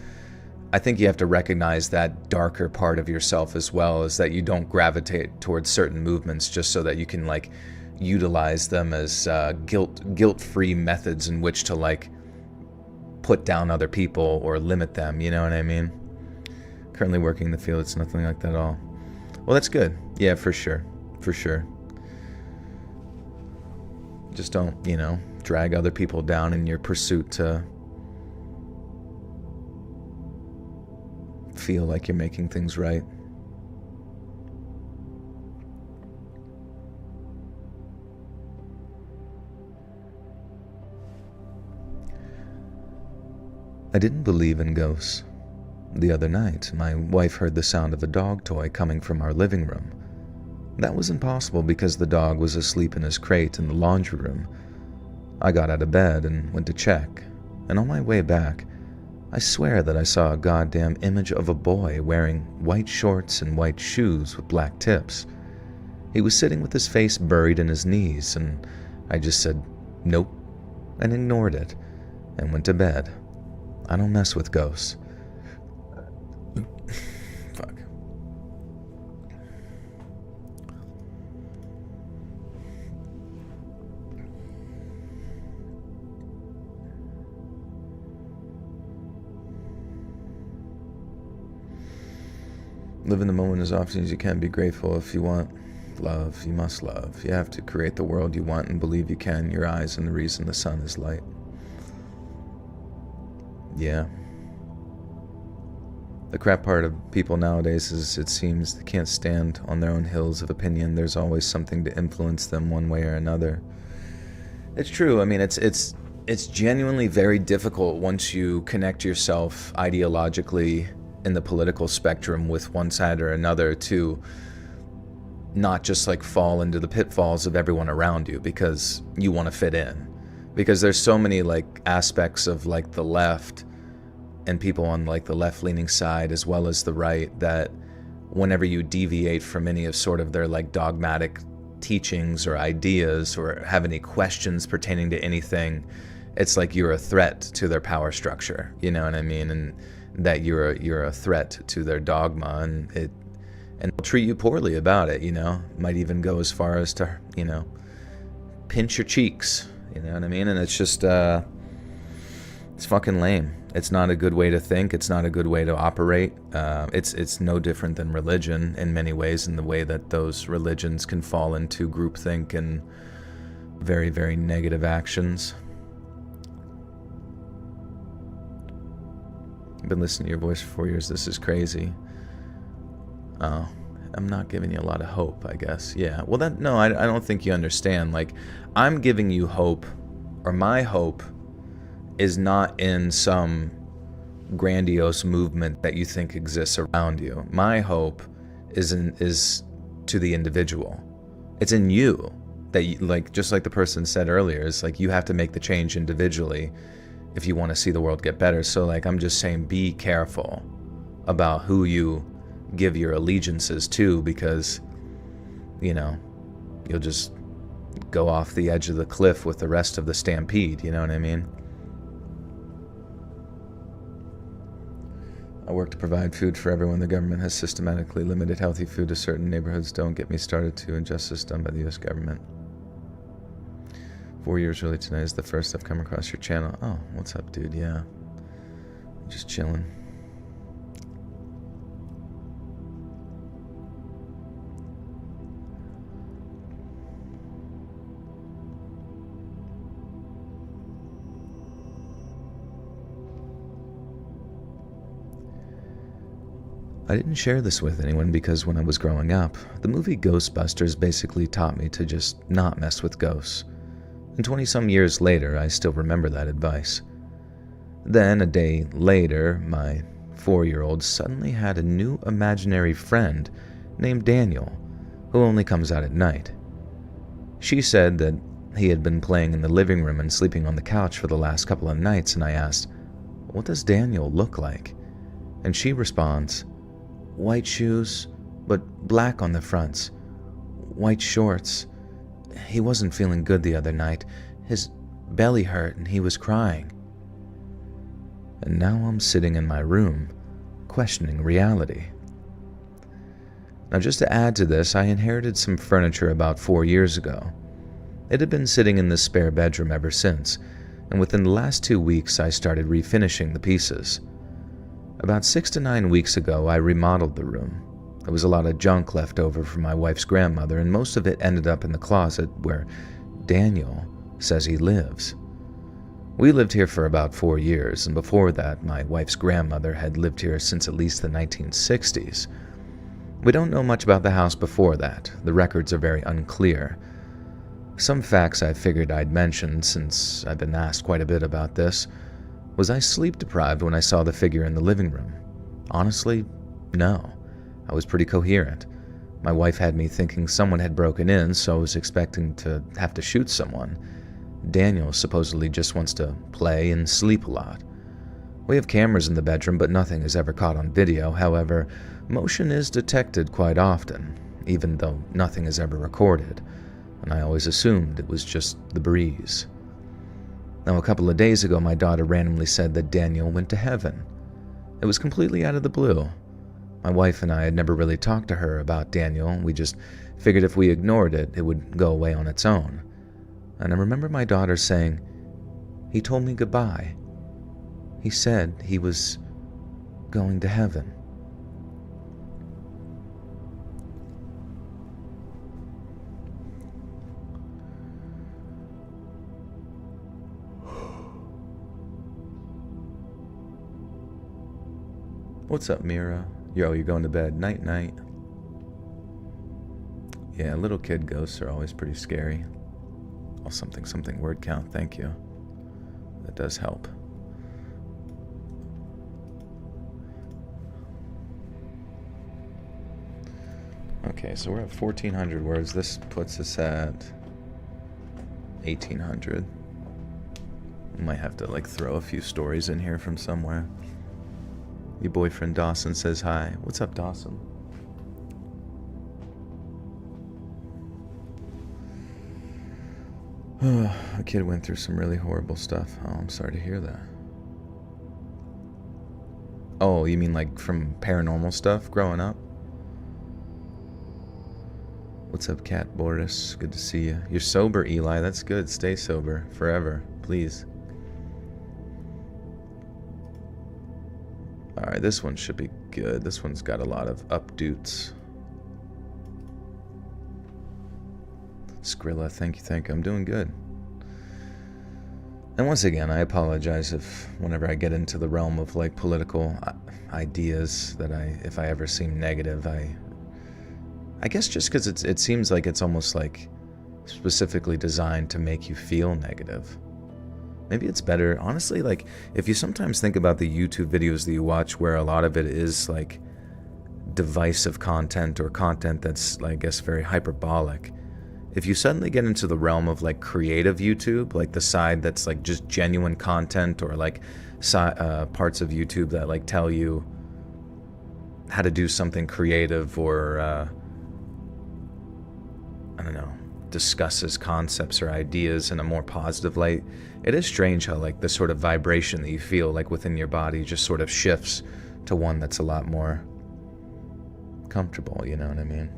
I think you have to recognize that darker part of yourself as well, is that you don't gravitate towards certain movements just so that you can like utilize them as guilt-free methods in which to like put down other people or limit them. You know what I mean? Currently working in the field, it's nothing like that at all. Well, that's good. Yeah, for sure. For sure. Just don't, drag other people down in your pursuit to feel like you're making things right. I didn't believe in ghosts. The other night, my wife heard the sound of a dog toy coming from our living room. That was impossible because the dog was asleep in his crate in the laundry room. I got out of bed and went to check, and on my way back, I swear that I saw a goddamn image of a boy wearing white shorts and white shoes with black tips. He was sitting with his face buried in his knees, and I just said, nope, and ignored it, and went to bed. I don't mess with ghosts. Fuck. Live in the moment as often as you can. Be grateful. If you want love, you must love. You have to create the world you want and believe you can. Your eyes and the reason the sun is light. Yeah. The crap part of people nowadays is it seems they can't stand on their own hills of opinion. There's always something to influence them one way or another. It's true. I mean, it's genuinely very difficult once you connect yourself ideologically in the political spectrum with one side or another to not just like fall into the pitfalls of everyone around you because you want to fit in. Because there's so many like aspects of like the left and people on like the left-leaning side as well as the right that whenever you deviate from any of sort of their like dogmatic teachings or ideas or have any questions pertaining to anything, it's like you're a threat to their power structure, you know what I mean? And that you're a threat to their dogma, and they'll treat you poorly about it, you know? Might even go as far as to, you know, pinch your cheeks, you know what I mean? And it's just it's fucking lame. It's not a good way to think. It's not a good way to operate. It's no different than religion in many ways, in the way that those religions can fall into groupthink and very, very negative actions. I've been listening to your voice for 4 years. This is crazy. Oh, I'm not giving you a lot of hope, I guess. Yeah. Well, I don't think you understand. Like, I'm giving you hope, or my hope is not in some grandiose movement that you think exists around you. My hope is to the individual. It's in you that you, like, just like the person said earlier, it's like you have to make the change individually if you want to see the world get better. So like, I'm just saying, be careful about who you give your allegiances to, because, you know, you'll just go off the edge of the cliff with the rest of the stampede, you know what I mean? I work to provide food for everyone. The government has systematically limited healthy food to certain neighborhoods. Don't get me started to injustice done by the U.S. government. 4 years early tonight is the first I've come across your channel. Oh, what's up, dude? Yeah. Just chilling. I didn't share this with anyone because when I was growing up, the movie Ghostbusters basically taught me to just not mess with ghosts. And 20-some years later, I still remember that advice. Then, a day later, my 4-year-old suddenly had a new imaginary friend named Daniel, who only comes out at night. She said that he had been playing in the living room and sleeping on the couch for the last couple of nights, and I asked, "What does Daniel look like?" And she responds, "White shoes, but black on the fronts. White shorts. He wasn't feeling good the other night. His belly hurt and he was crying." And now I'm sitting in my room, questioning reality. Now, just to add to this, I inherited some furniture about 4 years ago. It had been sitting in the spare bedroom ever since, and within the last 2 weeks I started refinishing the pieces. About 6 to 9 weeks ago, I remodeled the room. There was a lot of junk left over from my wife's grandmother, and most of it ended up in the closet where Daniel says he lives. We lived here for about 4 years, and before that, my wife's grandmother had lived here since at least the 1960s. We don't know much about the house before that. The records are very unclear. Some facts I figured I'd mention, since I've been asked quite a bit about this. Was I sleep deprived when I saw the figure in the living room? Honestly, no. I was pretty coherent. My wife had me thinking someone had broken in, so I was expecting to have to shoot someone. Daniel supposedly just wants to play and sleep a lot. We have cameras in the bedroom, but nothing is ever caught on video. However, motion is detected quite often, even though nothing is ever recorded, and I always assumed it was just the breeze. Now, a couple of days ago, my daughter randomly said that Daniel went to heaven. It was completely out of the blue. My wife and I had never really talked to her about Daniel. We just figured if we ignored it, it would go away on its own. And I remember my daughter saying, "He told me goodbye. He said he was going to heaven." What's up, Mira? Yo, you're going to bed. Night, night. Yeah, little kid ghosts are always pretty scary. Oh, something word count. Thank you. That does help. Okay, so we're at 1,400 words. This puts us at 1,800. Might have to like throw a few stories in here from somewhere. Your boyfriend Dawson says hi. What's up, Dawson? A kid went through some really horrible stuff. Oh, I'm sorry to hear that. Oh, you mean like from paranormal stuff growing up? What's up, Cat Boris? Good to see you. You're sober, Eli. That's good. Stay sober forever, please. Alright, this one should be good. This one's got a lot of updoots. Skrilla, thank you. I'm doing good. And once again, I apologize if whenever I get into the realm of like political ideas that if I ever seem negative, I guess just because it seems like it's almost like specifically designed to make you feel negative. Maybe it's better, honestly, like if you sometimes think about the YouTube videos that you watch where a lot of it is like divisive content or content that's, I guess, very hyperbolic. If you suddenly get into the realm of like creative YouTube, like the side that's like just genuine content, or like parts of YouTube that like tell you how to do something creative, or I don't know, discusses concepts or ideas in a more positive light, it is strange how like the sort of vibration that you feel like within your body just sort of shifts to one that's a lot more comfortable, you know what I mean?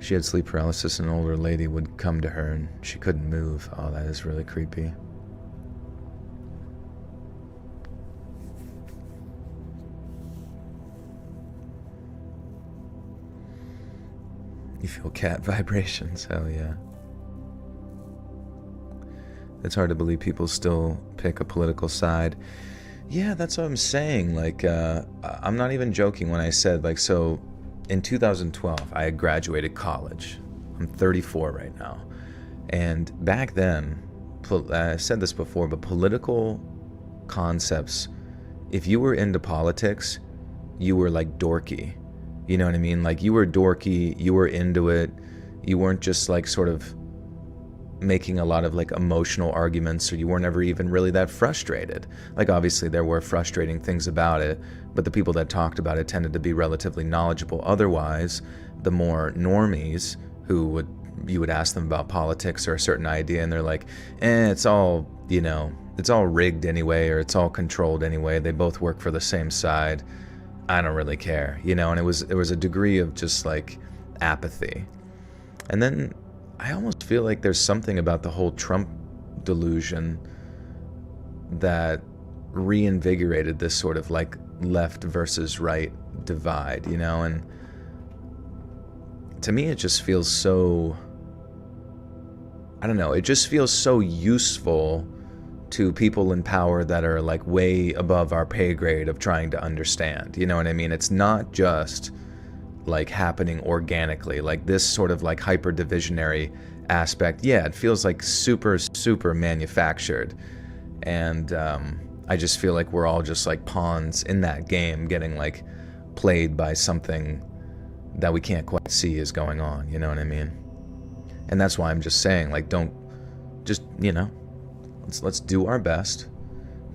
She had sleep paralysis, and an older lady would come to her and she couldn't move. Oh, that is really creepy. You feel cat vibrations, hell yeah. It's hard to believe people still pick a political side. Yeah, that's what I'm saying. Like, I'm not even joking when I said, like, so in 2012, I had graduated college. I'm 34 right now. And back then, I've said this before, but political concepts, if you were into politics, you were like dorky. You know what I mean? Like, you were dorky, you were into it. You weren't just like sort of making a lot of like emotional arguments, or you weren't ever even really that frustrated. Like, obviously there were frustrating things about it, but the people that talked about it tended to be relatively knowledgeable. Otherwise, the more normies who you would ask them about politics or a certain idea, and they're like, it's all, you know, it's all rigged anyway, or it's all controlled anyway. They both work for the same side. I don't really care, you know. And there was a degree of just like apathy. And then I almost feel like there's something about the whole Trump delusion that reinvigorated this sort of like left versus right divide, you know. And to me it just feels so, I don't know, it just feels so useful to people in power that are like way above our pay grade of trying to understand, you know what I mean? It's not just like happening organically, like this sort of like hyper divisionary aspect. Yeah, it feels like super manufactured. And I just feel like we're all just like pawns in that game, getting like played by something that we can't quite see is going on, you know what I mean? And that's why I'm just saying, like, don't just, you know, let's do our best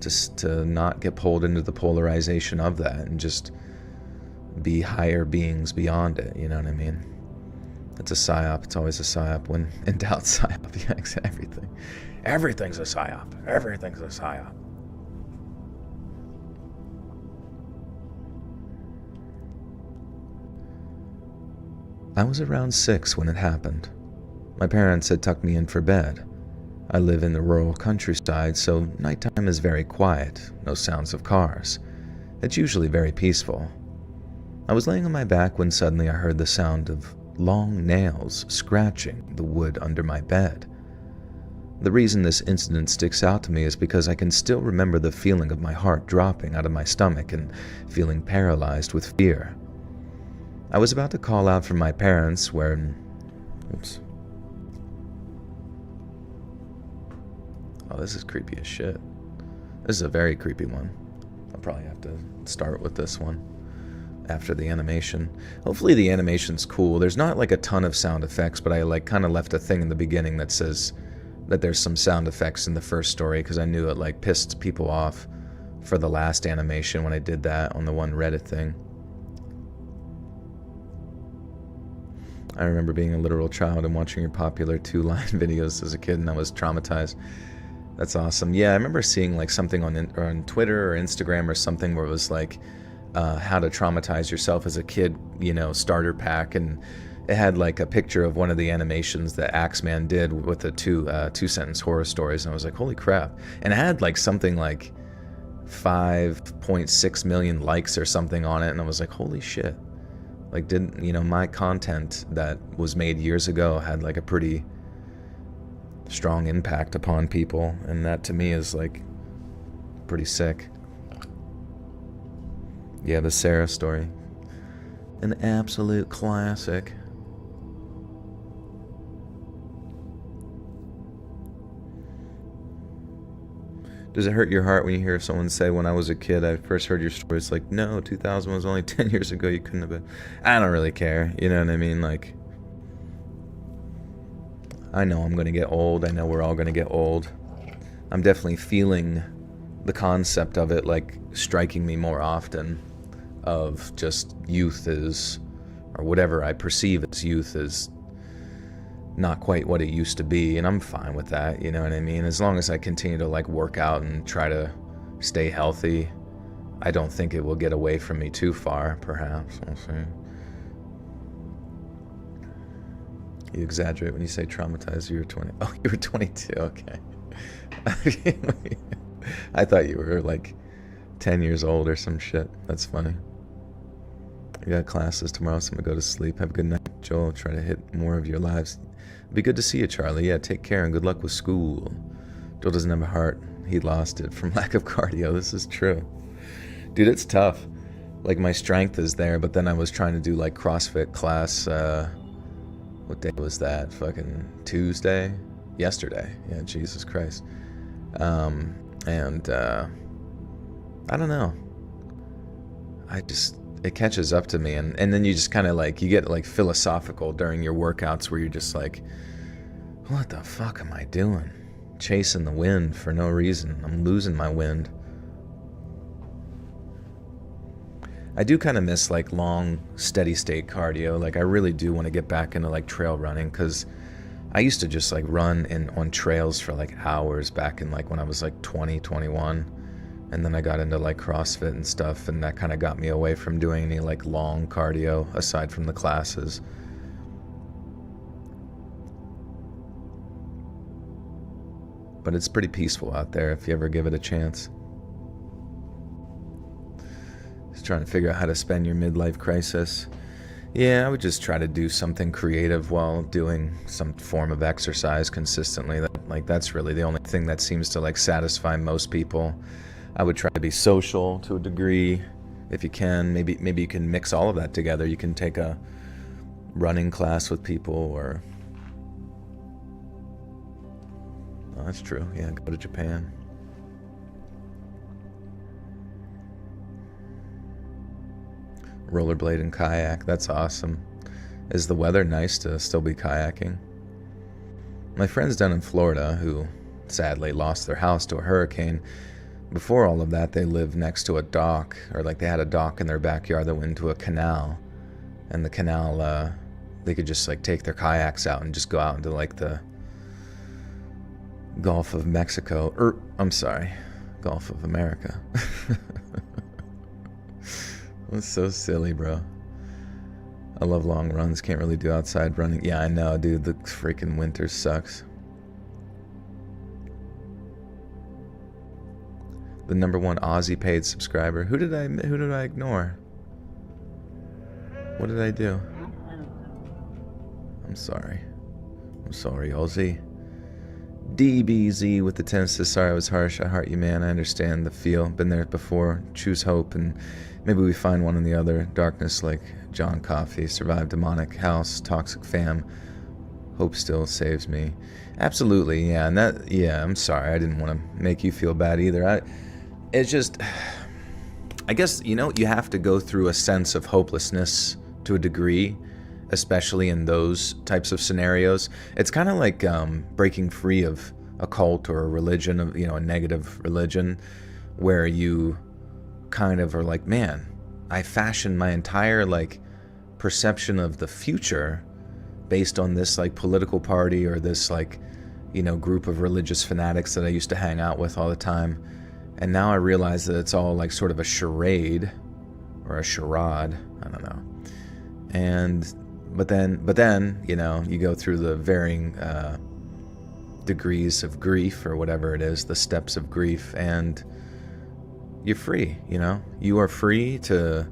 to not get pulled into the polarization of that, and just be higher beings beyond it, you know what I mean? It's a psyop. It's always a psyop. When in doubt, psyop. Yeah, everything. Everything's a psyop. Everything's a psyop. I was around 6 when it happened. My parents had tucked me in for bed. I live in the rural countryside, so nighttime is very quiet, no sounds of cars. It's usually very peaceful. I was laying on my back when suddenly I heard the sound of long nails scratching the wood under my bed. The reason this incident sticks out to me is because I can still remember the feeling of my heart dropping out of my stomach and feeling paralyzed with fear. I was about to call out for my parents when... Oops. Oh, this is creepy as shit. This is a very creepy one. I'll probably have to start with this one after the animation. Hopefully the animation's cool. There's not like a ton of sound effects, but I like kind of left a thing in the beginning that says that there's some sound effects in the first story, because I knew it like pissed people off for the last animation when I did that on the one Reddit thing. I remember being a literal child and watching your popular 2-line videos as a kid, and I was traumatized. That's awesome. Yeah, I remember seeing like something on Twitter or Instagram or something where it was like how to traumatize yourself as a kid, you know, starter pack, and it had like a picture of one of the animations that Axeman did with the two-sentence horror stories, and I was like, holy crap. And it had like something like 5.6 million likes or something on it, and I was like, holy shit. Like, didn't, you know, my content that was made years ago had like a pretty strong impact upon people, and that to me is like pretty sick. Yeah, the Sarah story, an absolute classic. Does it hurt your heart when you hear someone say, when I was a kid, I first heard your story? It's like, no, 2000 was only 10 years ago. You couldn't have been. I don't really care. You know what I mean? Like, I know I'm going to get old. I know we're all going to get old. I'm definitely feeling the concept of it, like, striking me more often, of just youth is, or whatever I perceive as youth is not quite what it used to be, and I'm fine with that, you know what I mean? As long as I continue to like work out and try to stay healthy, I don't think it will get away from me too far, perhaps. We'll see. You exaggerate when you say traumatized. You were 20. Oh, you were 22, okay. I thought you were like 10 years old or some shit. That's funny. I got classes tomorrow, so I'm gonna go to sleep. Have a good night, Joel. Try to hit more of your lives. It'd be good to see you, Charlie. Yeah, take care and good luck with school. Joel doesn't have a heart. He lost it from lack of cardio. This is true. Dude, it's tough. Like, my strength is there, but then I was trying to do like CrossFit class. What day was that? Fucking Tuesday? Yesterday. Yeah, Jesus Christ. And I don't know. It catches up to me, and then you just kind of like, you get like philosophical during your workouts where you're just like, what the fuck am I doing? Chasing the wind for no reason. I'm losing my wind. I do kind of miss like long, steady state cardio. Like, I really do want to get back into like trail running, because I used to just like run on trails for like hours back in like when I was like 20, 21. And then I got into like CrossFit and stuff, and that kind of got me away from doing any like long cardio aside from the classes. But it's pretty peaceful out there if you ever give it a chance. Just trying to figure out how to spend your midlife crisis. Yeah, I would just try to do something creative while doing some form of exercise consistently. That's really the only thing that seems to like satisfy most people. I would try to be social to a degree, if you can. Maybe you can mix all of that together. You can take a running class with people, or... Oh, that's true. Yeah, go to Japan. Rollerblade and kayak. That's awesome. Is the weather nice to still be kayaking? My friends down in Florida, who sadly lost their house to a hurricane, before all of that, they lived next to a dock, or like they had a dock in their backyard that went into a canal. And the canal, they could just like take their kayaks out and just go out into like the Gulf of Mexico. I'm sorry, Gulf of America. That's so silly, bro. I love long runs, can't really do outside running. Yeah, I know, dude, the freaking winter sucks. The #1 Aussie paid subscriber. Who did I ignore? What did I do? I'm sorry, Aussie. DBZ with the 10 says, sorry I was harsh. I heart you, man. I understand the feel. Been there before. Choose hope, and maybe we find one in the other. Darkness like John Coffey. Survive demonic house. Toxic fam. Hope still saves me. Absolutely, yeah. And that, yeah, I'm sorry. I didn't want to make you feel bad either. It's just, I guess, you know, you have to go through a sense of hopelessness to a degree, especially in those types of scenarios. It's kind of like breaking free of a cult or a religion, of, you know, a negative religion, where you kind of are like, man, I fashioned my entire like perception of the future based on this like political party or this like, group of religious fanatics that I used to hang out with all the time. And now I realize that it's all like sort of a charade or a charade. I don't know. But then, you go through the varying degrees of grief or whatever it is, the steps of grief, and you're free, You are free to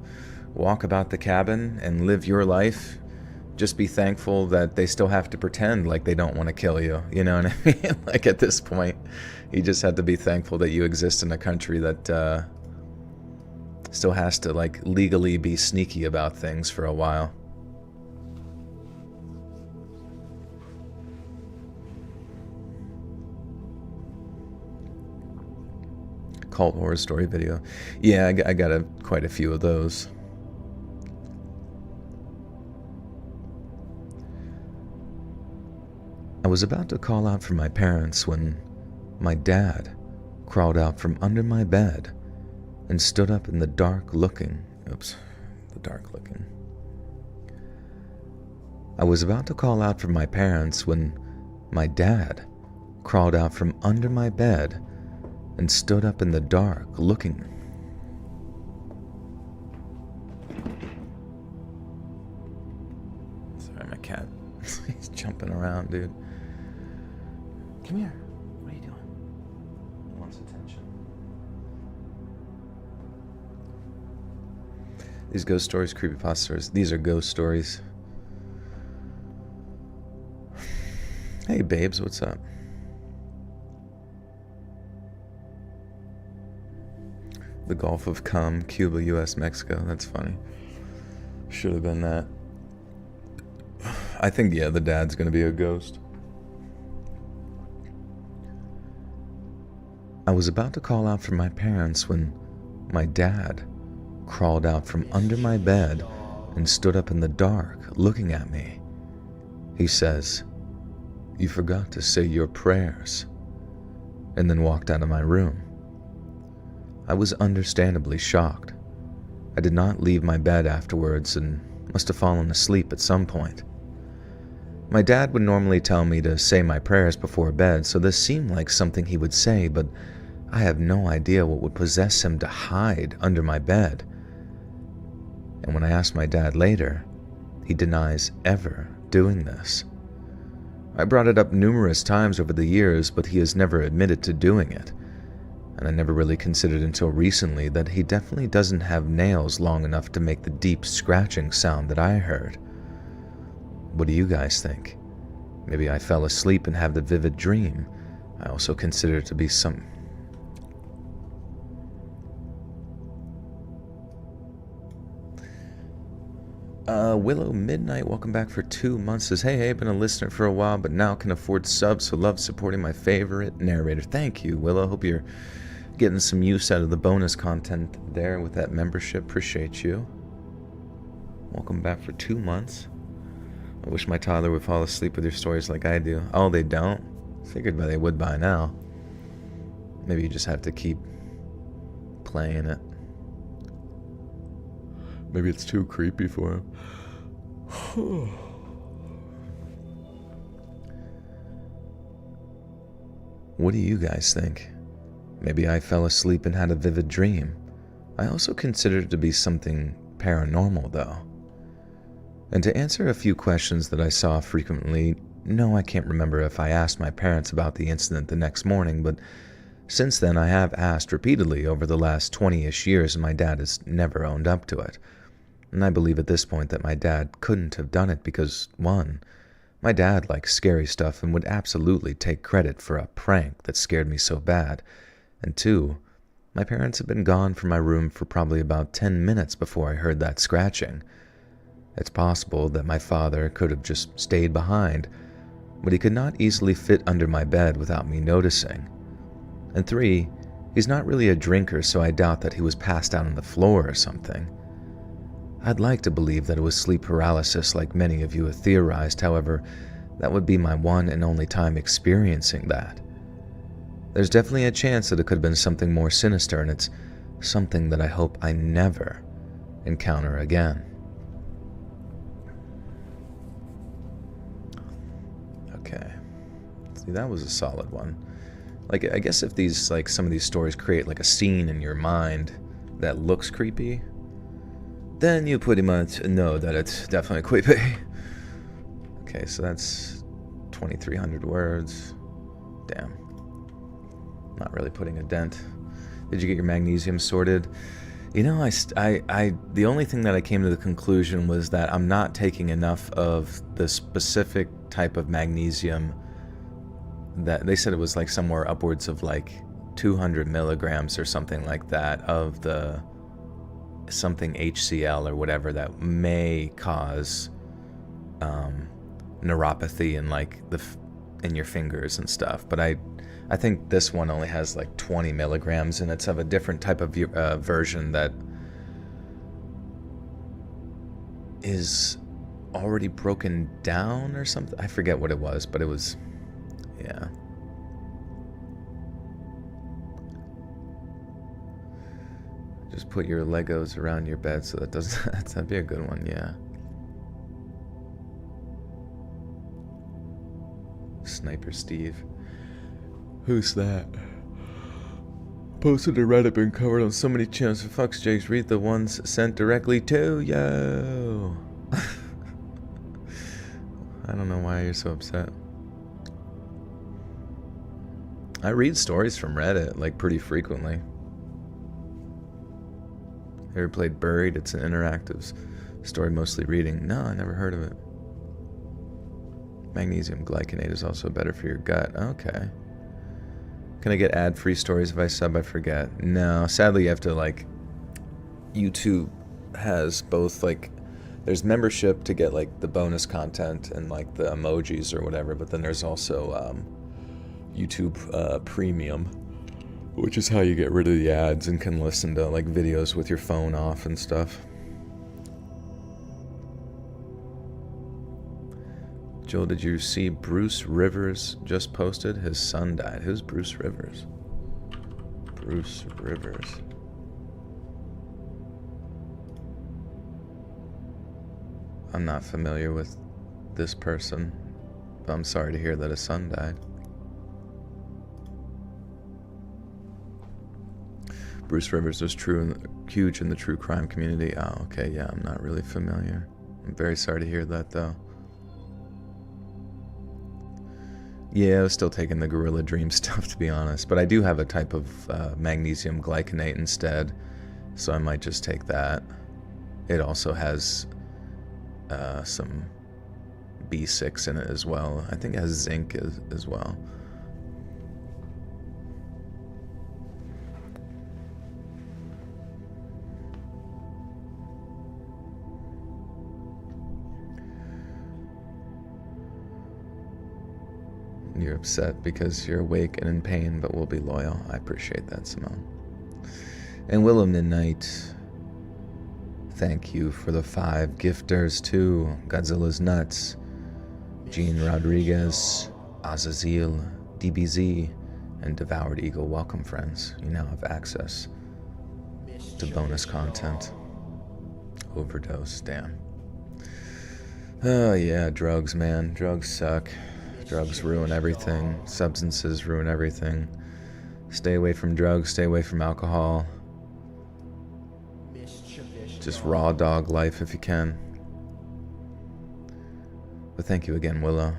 walk about the cabin and live your life. Just be thankful that they still have to pretend like they don't want to kill you. You know what I mean? Like at this point, you just have to be thankful that you exist in a country that still has to like legally be sneaky about things for a while. Cult horror story video. Yeah, I got quite a few of those. I was about to call out for my parents when my dad crawled out from under my bed and stood up in the dark looking. I was about to call out for my parents when my dad crawled out from under my bed and stood up in the dark looking. Sorry, my cat. He's jumping around, dude. Come here. What are you doing? He wants attention. These ghost stories, creepypastas, these are ghost stories. Hey, babes, what's up? The Gulf of Cum, Cuba, U.S., Mexico. That's funny. Should have been that. I think, yeah, the dad's gonna be a ghost. I was about to call out for my parents when my dad crawled out from under my bed and stood up in the dark looking at me. He says, "You forgot to say your prayers," and then walked out of my room. I was understandably shocked. I did not leave my bed afterwards and must have fallen asleep at some point. My dad would normally tell me to say my prayers before bed, so this seemed like something he would say, but I have no idea what would possess him to hide under my bed. And when I asked my dad later, he denies ever doing this. I brought it up numerous times over the years, but he has never admitted to doing it. And I never really considered until recently that he definitely doesn't have nails long enough to make the deep scratching sound that I heard. What do you guys think? Maybe I fell asleep and had the vivid dream. I also consider it to be some... Willow Midnight, welcome back for 2 months, says, hey, been a listener for a while, but now can afford subs, so love supporting my favorite narrator. Thank you, Willow. Hope you're getting some use out of the bonus content there with that membership. Appreciate you. Welcome back for 2 months. I wish my toddler would fall asleep with your stories like I do. Oh, they don't? Figured they would by now. Maybe you just have to keep playing it. Maybe it's too creepy for him. What do you guys think? Maybe I fell asleep and had a vivid dream. I also consider it to be something paranormal, though. And to answer a few questions that I saw frequently, no, I can't remember if I asked my parents about the incident the next morning, but since then I have asked repeatedly over the last 20-ish years, and my dad has never owned up to it. And I believe at this point that my dad couldn't have done it because, one, my dad likes scary stuff and would absolutely take credit for a prank that scared me so bad, and two, my parents had been gone from my room for probably about 10 minutes before I heard that scratching. It's possible that my father could have just stayed behind, but he could not easily fit under my bed without me noticing. And three, he's not really a drinker, so I doubt that he was passed out on the floor or something. I'd like to believe that it was sleep paralysis like many of you have theorized, however, that would be my one and only time experiencing that. There's definitely a chance that it could have been something more sinister, and it's something that I hope I never encounter again. See, that was a solid one. Like, I guess if these, like, some of these stories create, like, a scene in your mind that looks creepy, then you pretty much know that it's definitely creepy. Okay, so that's 2,300 words. Damn. Not really putting a dent. Did you get your magnesium sorted? You know, the only thing that I came to the conclusion was that I'm not taking enough of the specific type of magnesium that they said it was like somewhere upwards of like 200 milligrams or something like that of the something HCl or whatever that may cause neuropathy in like in your fingers and stuff. But I think this one only has like 20 milligrams, and it's of a different type of version that is already broken down or something. I forget what it was, but it was, yeah. Just put your Legos around your bed so that doesn't, that'd be a good one, yeah. Sniper Steve. Who's that? Posted to Reddit, been covered on so many channels. For fuck's sakes, read the ones sent directly to you. I don't know why you're so upset. I read stories from Reddit, like, pretty frequently. Ever played Buried? It's an interactive story, mostly reading. No, I never heard of it. Magnesium glycinate is also better for your gut. Okay. Can I get ad-free stories if I sub? I forget. No, sadly you have to, like, YouTube has both, like, there's membership to get, like, the bonus content and, like, the emojis or whatever, but then there's also YouTube Premium, which is how you get rid of the ads and can listen to, like, videos with your phone off and stuff. Joel, did you see Bruce Rivers just posted? His son died. Who's Bruce Rivers? Bruce Rivers. I'm not familiar with this person, but I'm sorry to hear that his son died. Bruce Rivers was huge in the true crime community. Oh, okay, yeah, I'm not really familiar. I'm very sorry to hear that, though. Yeah, I was still taking the Gorilla Dream stuff, to be honest. But I do have a type of magnesium glycinate instead, so I might just take that. It also has some B6 in it as well. I think it has zinc as well. You're upset because you're awake and in pain, but we'll be loyal. I appreciate that, Simone. And Willow Midnight, thank you for the 5 gifters too. Godzilla's Nuts, Gene Rodriguez, Azazel, DBZ, and Devoured Eagle. Welcome, friends. You now have access to bonus content. Overdose, damn. Oh yeah, drugs, man. Drugs suck. Drugs ruin everything. Substances ruin everything. Stay away from drugs. Stay away from alcohol. Just raw dog life if you can. But thank you again, Willow.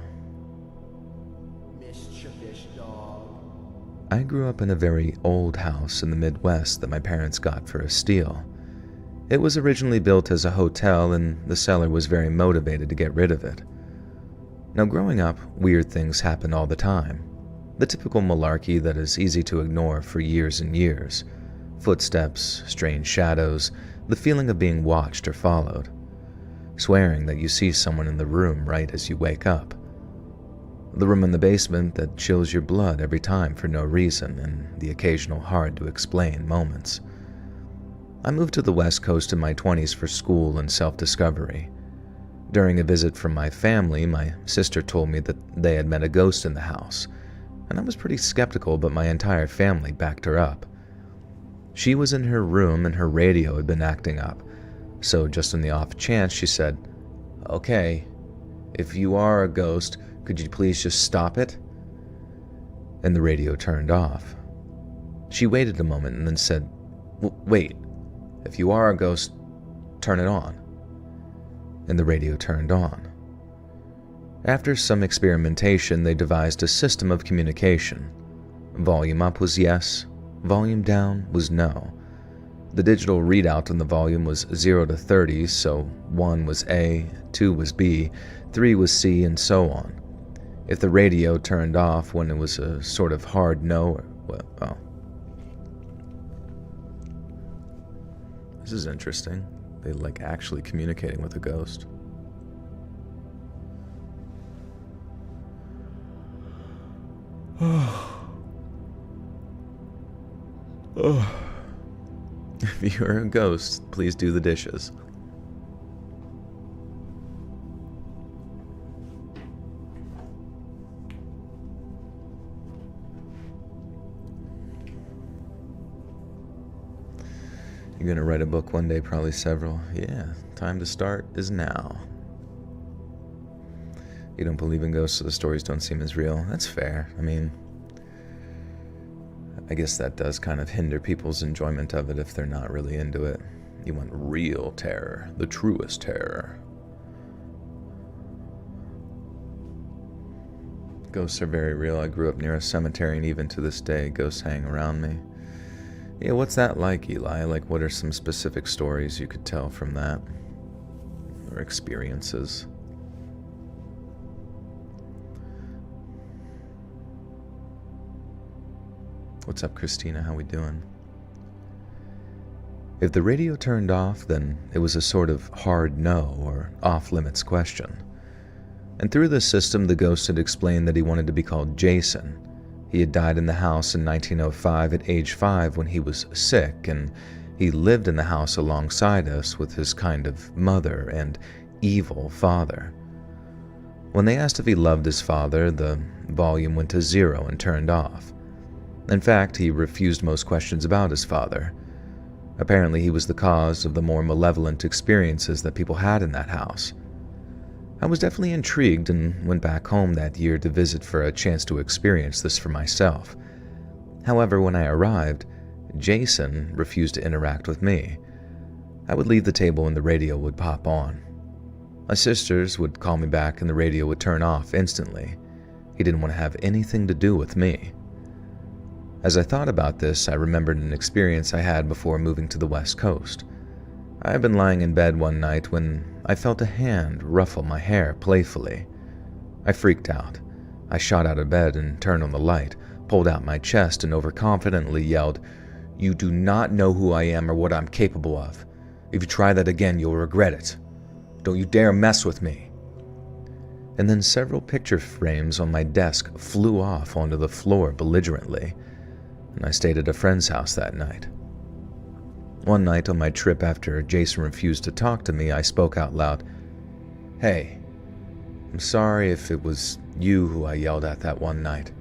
I grew up in a very old house in the Midwest that my parents got for a steal. It was originally built as a hotel, and the seller was very motivated to get rid of it. Now, growing up, weird things happen all the time. The typical malarkey that is easy to ignore for years and years. Footsteps, strange shadows, the feeling of being watched or followed. Swearing that you see someone in the room right as you wake up. The room in the basement that chills your blood every time for no reason, and the occasional hard-to-explain moments. I moved to the West Coast in my 20s for school and self-discovery. During a visit from my family, my sister told me that they had met a ghost in the house, and I was pretty skeptical, but my entire family backed her up. She was in her room and her radio had been acting up, so just on the off chance, she said, "Okay, if you are a ghost, could you please just stop it?" and the radio turned off. She waited a moment and then said, "Wait, if you are a ghost, turn it on." And the radio turned on. After some experimentation, they devised a system of communication. Volume up was yes, volume down was no. The digital readout on the volume was 0 to 30, so 1 was A, 2 was B, 3 was C, and so on. If the radio turned off when it was a sort of hard no, well, this is interesting. They like actually communicating with a ghost. If you're a ghost, please do the dishes. You're gonna write a book one day, probably several. Yeah, time to start is now. You don't believe in ghosts, so the stories don't seem as real. That's fair. I mean, I guess that does kind of hinder people's enjoyment of it if they're not really into it. You want real terror, the truest terror. Ghosts are very real. I grew up near a cemetery, and even to this day, ghosts hang around me. Yeah, what's that like, Eli? Like, what are some specific stories you could tell from that? Or experiences? What's up, Christina? How we doing? If the radio turned off, then it was a sort of hard no or off-limits question. And through this system, the ghost had explained that he wanted to be called Jason. He had died in the house in 1905 at age 5 when he was sick, and he lived in the house alongside us with his kind of mother and evil father. When they asked if he loved his father, the volume went to 0 and turned off. In fact, he refused most questions about his father. Apparently, he was the cause of the more malevolent experiences that people had in that house. I was definitely intrigued and went back home that year to visit for a chance to experience this for myself. However, when I arrived, Jason refused to interact with me. I would leave the table and the radio would pop on. My sisters would call me back and the radio would turn off instantly. He didn't want to have anything to do with me. As I thought about this, I remembered an experience I had before moving to the West Coast. I had been lying in bed one night when I felt a hand ruffle my hair playfully. I freaked out. I shot out of bed and turned on the light, pulled out my chest, and overconfidently yelled, "You do not know who I am or what I'm capable of. If you try that again, you'll regret it. Don't you dare mess with me." And then several picture frames on my desk flew off onto the floor belligerently, and I stayed at a friend's house that night. One night on my trip after Jason refused to talk to me, I spoke out loud, "Hey, I'm sorry if it was you who I yelled at that one night.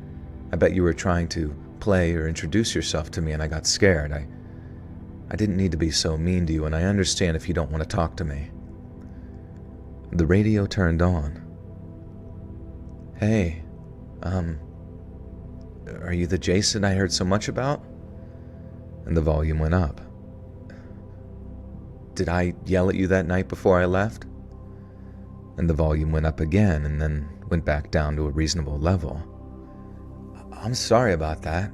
I bet you were trying to play or introduce yourself to me and I got scared. I didn't need to be so mean to you, and I understand if you don't want to talk to me." The radio turned on. "Hey, are you the Jason I heard so much about?" And the volume went up. "Did I yell at you that night before I left?" And the volume went up again and then went back down to a reasonable level. "I'm sorry about that.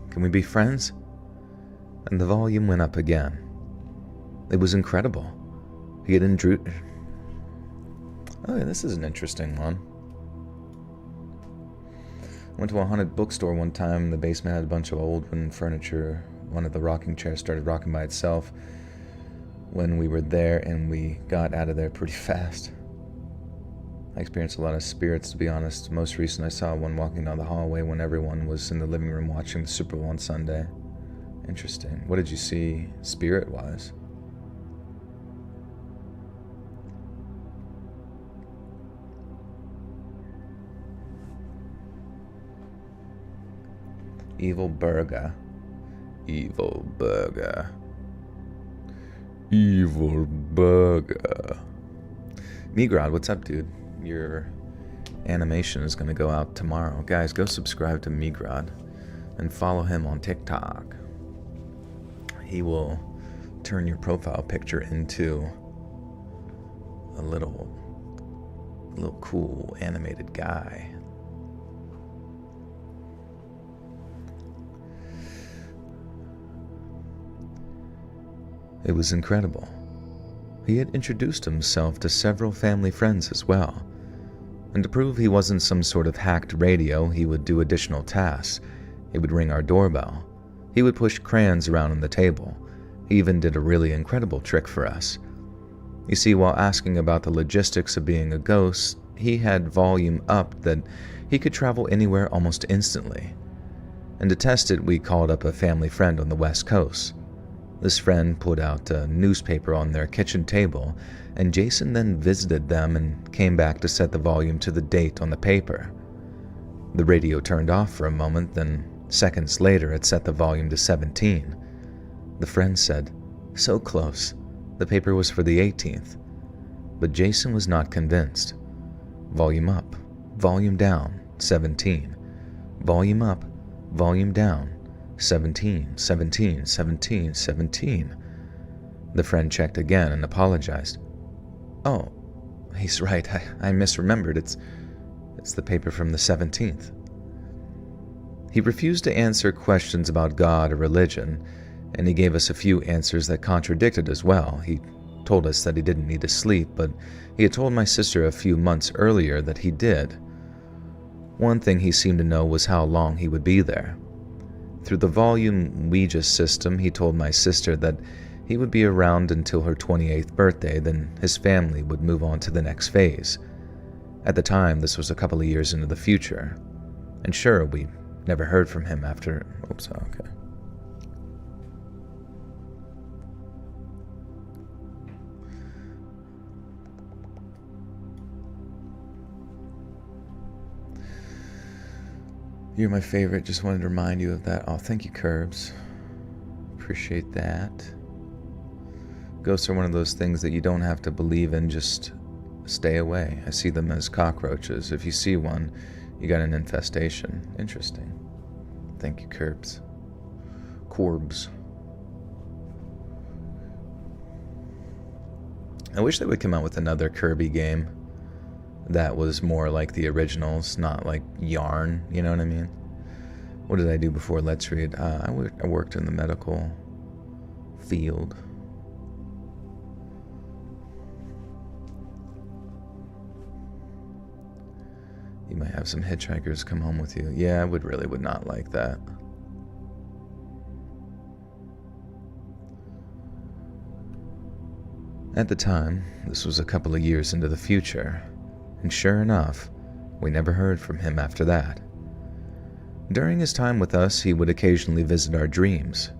Can we be friends?" And the volume went up again. It was incredible. He had Oh, yeah, this is an interesting one. Went to a haunted bookstore one time. The basement had a bunch of old wooden furniture. One of the rocking chairs started rocking by itself when we were there, and we got out of there pretty fast. I experienced a lot of spirits, to be honest. Most recent, I saw one walking down the hallway when everyone was in the living room watching the Super Bowl on Sunday. Interesting. What did you see spirit-wise? Evil burger. Evil burger. Evil burger. Migrod, what's up, dude? You're animation is going to go out tomorrow. Guys, go subscribe to Migrod and follow him on TikTok. He will turn your profile picture into a little cool animated guy. It was incredible. He had introduced himself to several family friends as well. And to prove he wasn't some sort of hacked radio, he would do additional tasks. He would ring our doorbell. He would push crayons around on the table. He even did a really incredible trick for us. You see, while asking about the logistics of being a ghost, he had volume up that he could travel anywhere almost instantly. And to test it, we called up a family friend on the West Coast. This friend put out a newspaper on their kitchen table, and Jason then visited them and came back to set the volume to the date on the paper. The radio turned off for a moment, then seconds later it set the volume to 17. The friend said, "So close. The paper was for the 18th. But Jason was not convinced. Volume up, volume down, 17. Volume up, volume down, 17, 17, 17, 17. The friend checked again and apologized. "Oh, he's right. I misremembered. It's the paper from the 17th. He refused to answer questions about God or religion, and he gave us a few answers that contradicted as well. He told us that he didn't need to sleep, but he had told my sister a few months earlier that he did. One thing he seemed to know was how long he would be there. Through the volume Ouija system, he told my sister that he would be around until her 28th birthday, then his family would move on to the next phase. At the time, this was a couple of years into the future. And sure, we never heard from him after... Oops, okay. You're my favorite. Just wanted to remind you of that. Oh, thank you, Curbs. Appreciate that. Ghosts are one of those things that you don't have to believe in, just stay away. I see them as cockroaches. If you see one, you got an infestation. Interesting. Thank you, Curbs. Corbs. I wish they would come out with another Kirby game that was more like the originals, not like Yarn, you know what I mean? What did I do before Let's Read? I worked in the medical field. You might have some hitchhikers come home with you. Yeah, I would not like that. At the time, this was a couple of years into the future, and sure enough, we never heard from him after that. During his time with us, he would occasionally visit our dreams.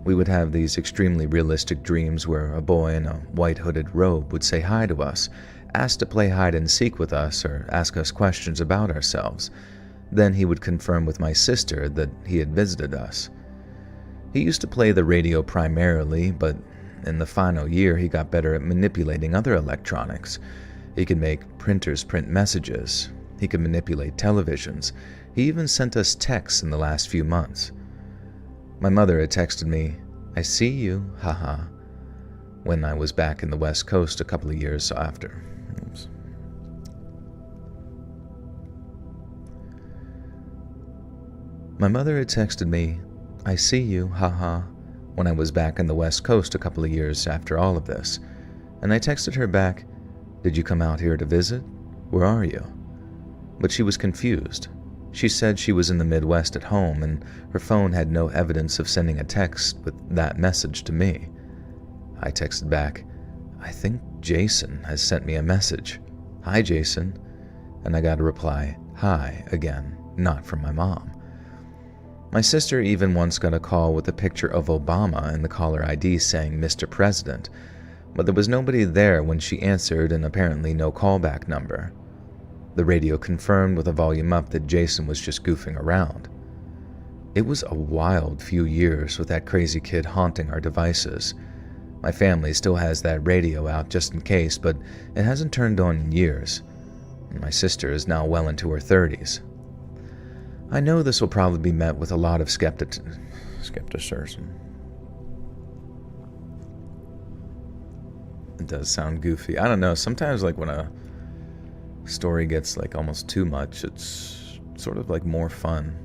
We would have these extremely realistic dreams where a boy in a white hooded robe would say hi to us, ask to play hide and seek with us, or ask us questions about ourselves. Then he would confirm with my sister that he had visited us. He used to play the radio primarily, but in the final year he got better at manipulating other electronics. He could make printers print messages. He could manipulate televisions. He even sent us texts in the last few months. My mother had texted me, "I see you, haha," when I was back in the West Coast a couple of years after. Oops. My mother had texted me, "I see you, haha," when I was back in the West Coast a couple of years after all of this, and I texted her back, "Did you come out here to visit? Where are you?" But she was confused. She said she was in the Midwest at home, and her phone had no evidence of sending a text with that message to me. I texted back, "I think Jason has sent me a message. Hi, Jason." And I got a reply, "Hi," again, not from my mom. My sister even once got a call with a picture of Obama in the caller ID saying Mr. President, but there was nobody there when she answered and apparently no callback number. The radio confirmed with a volume up that Jason was just goofing around. It was a wild few years with that crazy kid haunting our devices. My family still has that radio out just in case, but it hasn't turned on in years. and my sister is now well into her 30s. I know this will probably be met with a lot of skepticism. It does sound goofy. I don't know, sometimes like when a story gets like almost too much, it's sort of like more fun.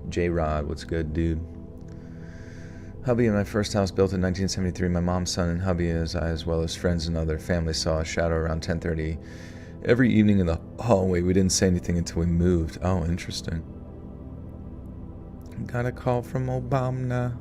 J-Rod, what's good, dude? Hubby in my first house built in 1973. My mom's son and hubby, as well as friends and other family, saw a shadow around 10:30 every evening in the hallway. We didn't say anything until we moved. Oh, interesting. Got a call from Obama.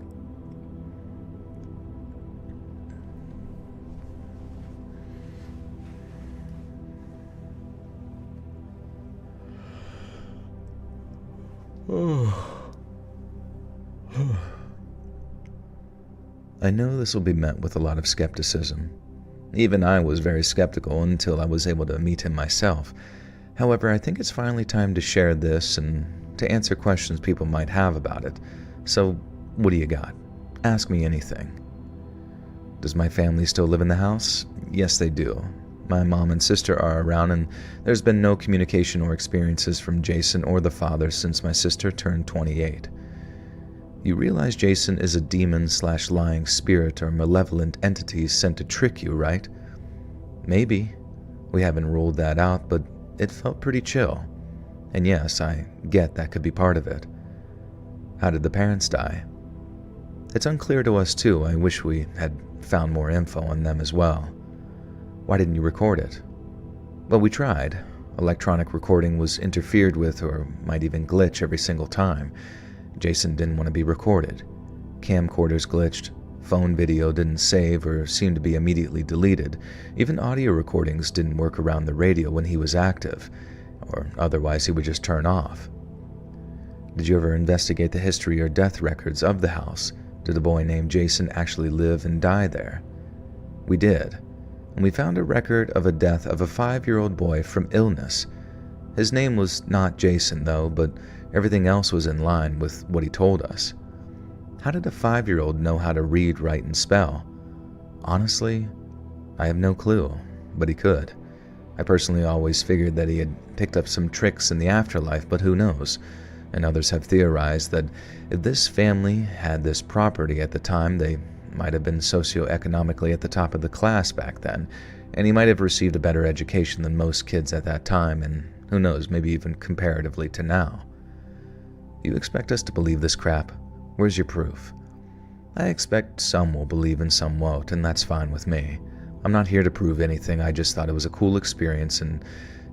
I know this will be met with a lot of skepticism. Even I was very skeptical until I was able to meet him myself. However, I think it's finally time to share this and to answer questions people might have about it. So, what do you got? Ask me anything. Does my family still live in the house? Yes, they do. My mom and sister are around, and there's been no communication or experiences from Jason or the father since my sister turned 28. You realize Jason is a demon/lying spirit or malevolent entity sent to trick you, right? Maybe. We haven't ruled that out, but it felt pretty chill. And yes, I get that could be part of it. How did the parents die? It's unclear to us too. I wish we had found more info on them as well. Why didn't you record it? Well, we tried. Electronic recording was interfered with or might even glitch every single time. Jason didn't want to be recorded. Camcorders glitched, phone video didn't save or seemed to be immediately deleted. Even audio recordings didn't work around the radio when he was active, or otherwise he would just turn off. Did you ever investigate the history or death records of the house? Did a boy named Jason actually live and die there? We did, and we found a record of a death of a 5-year-old boy from illness. His name was not Jason though, but everything else was in line with what he told us. How did a 5-year-old know how to read, write, and spell? Honestly, I have no clue, but he could. I personally always figured that he had picked up some tricks in the afterlife, but who knows? And others have theorized that if this family had this property at the time, they might have been socioeconomically at the top of the class back then, and he might have received a better education than most kids at that time, and who knows, maybe even comparatively to now. You expect us to believe this crap? Where's your proof? I expect some will believe and some won't, and that's fine with me. I'm not here to prove anything, I just thought it was a cool experience and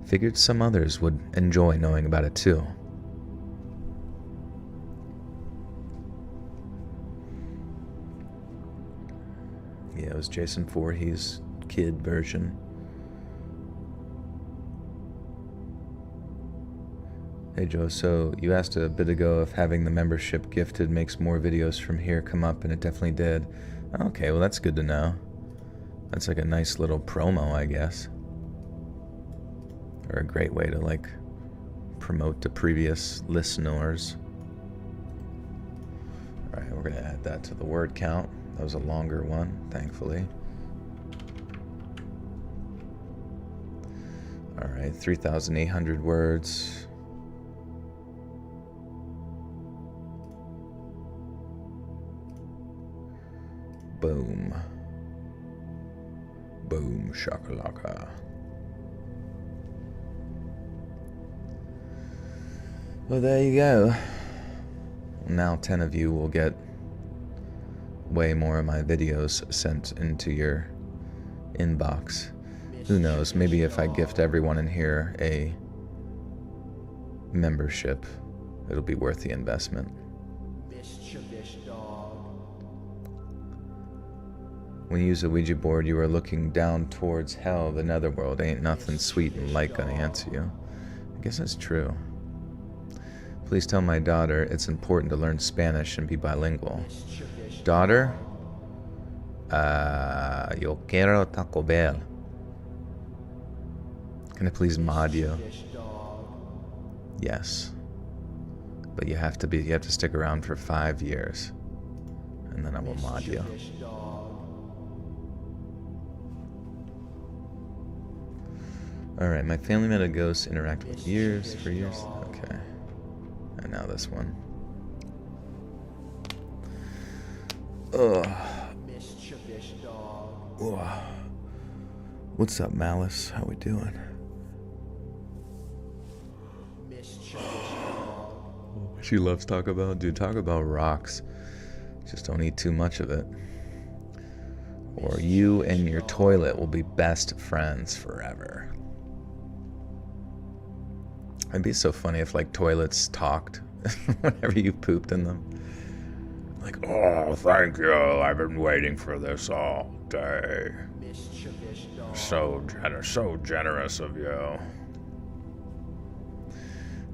figured some others would enjoy knowing about it too. Yeah, it was Jason Voorhees' kid version. Hey Joe, so you asked a bit ago if having the membership gifted makes more videos from here come up, and it definitely did. Okay, well that's good to know. That's like a nice little promo, I guess. Or a great way to like promote to previous listeners. Alright, we're gonna add that to the word count. That was a longer one, thankfully. Alright, 3,800 words. Boom. Boom shakalaka. Well, there you go. Now 10 of you will get way more of my videos sent into your inbox. Who knows, maybe if I gift everyone in here a membership, it'll be worth the investment. When you use a Ouija board, you are looking down towards hell, the netherworld. Ain't nothing sweet and light gonna answer you. I guess that's true. Please tell my daughter it's important to learn Spanish and be bilingual. Daughter? Yo quiero Taco Bell. Can I please mod you? Yes. But you have to stick around for 5 years. And then I will mod you. Alright, my family met a ghost, interacted with for years. Okay. And now this one. Ugh. Ugh. What's up, Malice? How we doing? She loves Taco Bell. Dude, Taco Bell rocks. Just don't eat too much of it. Or you and your toilet will be best friends forever. It'd be so funny if, like, toilets talked whenever you pooped in them. Like, oh, thank you. I've been waiting for this all day. So generous of you.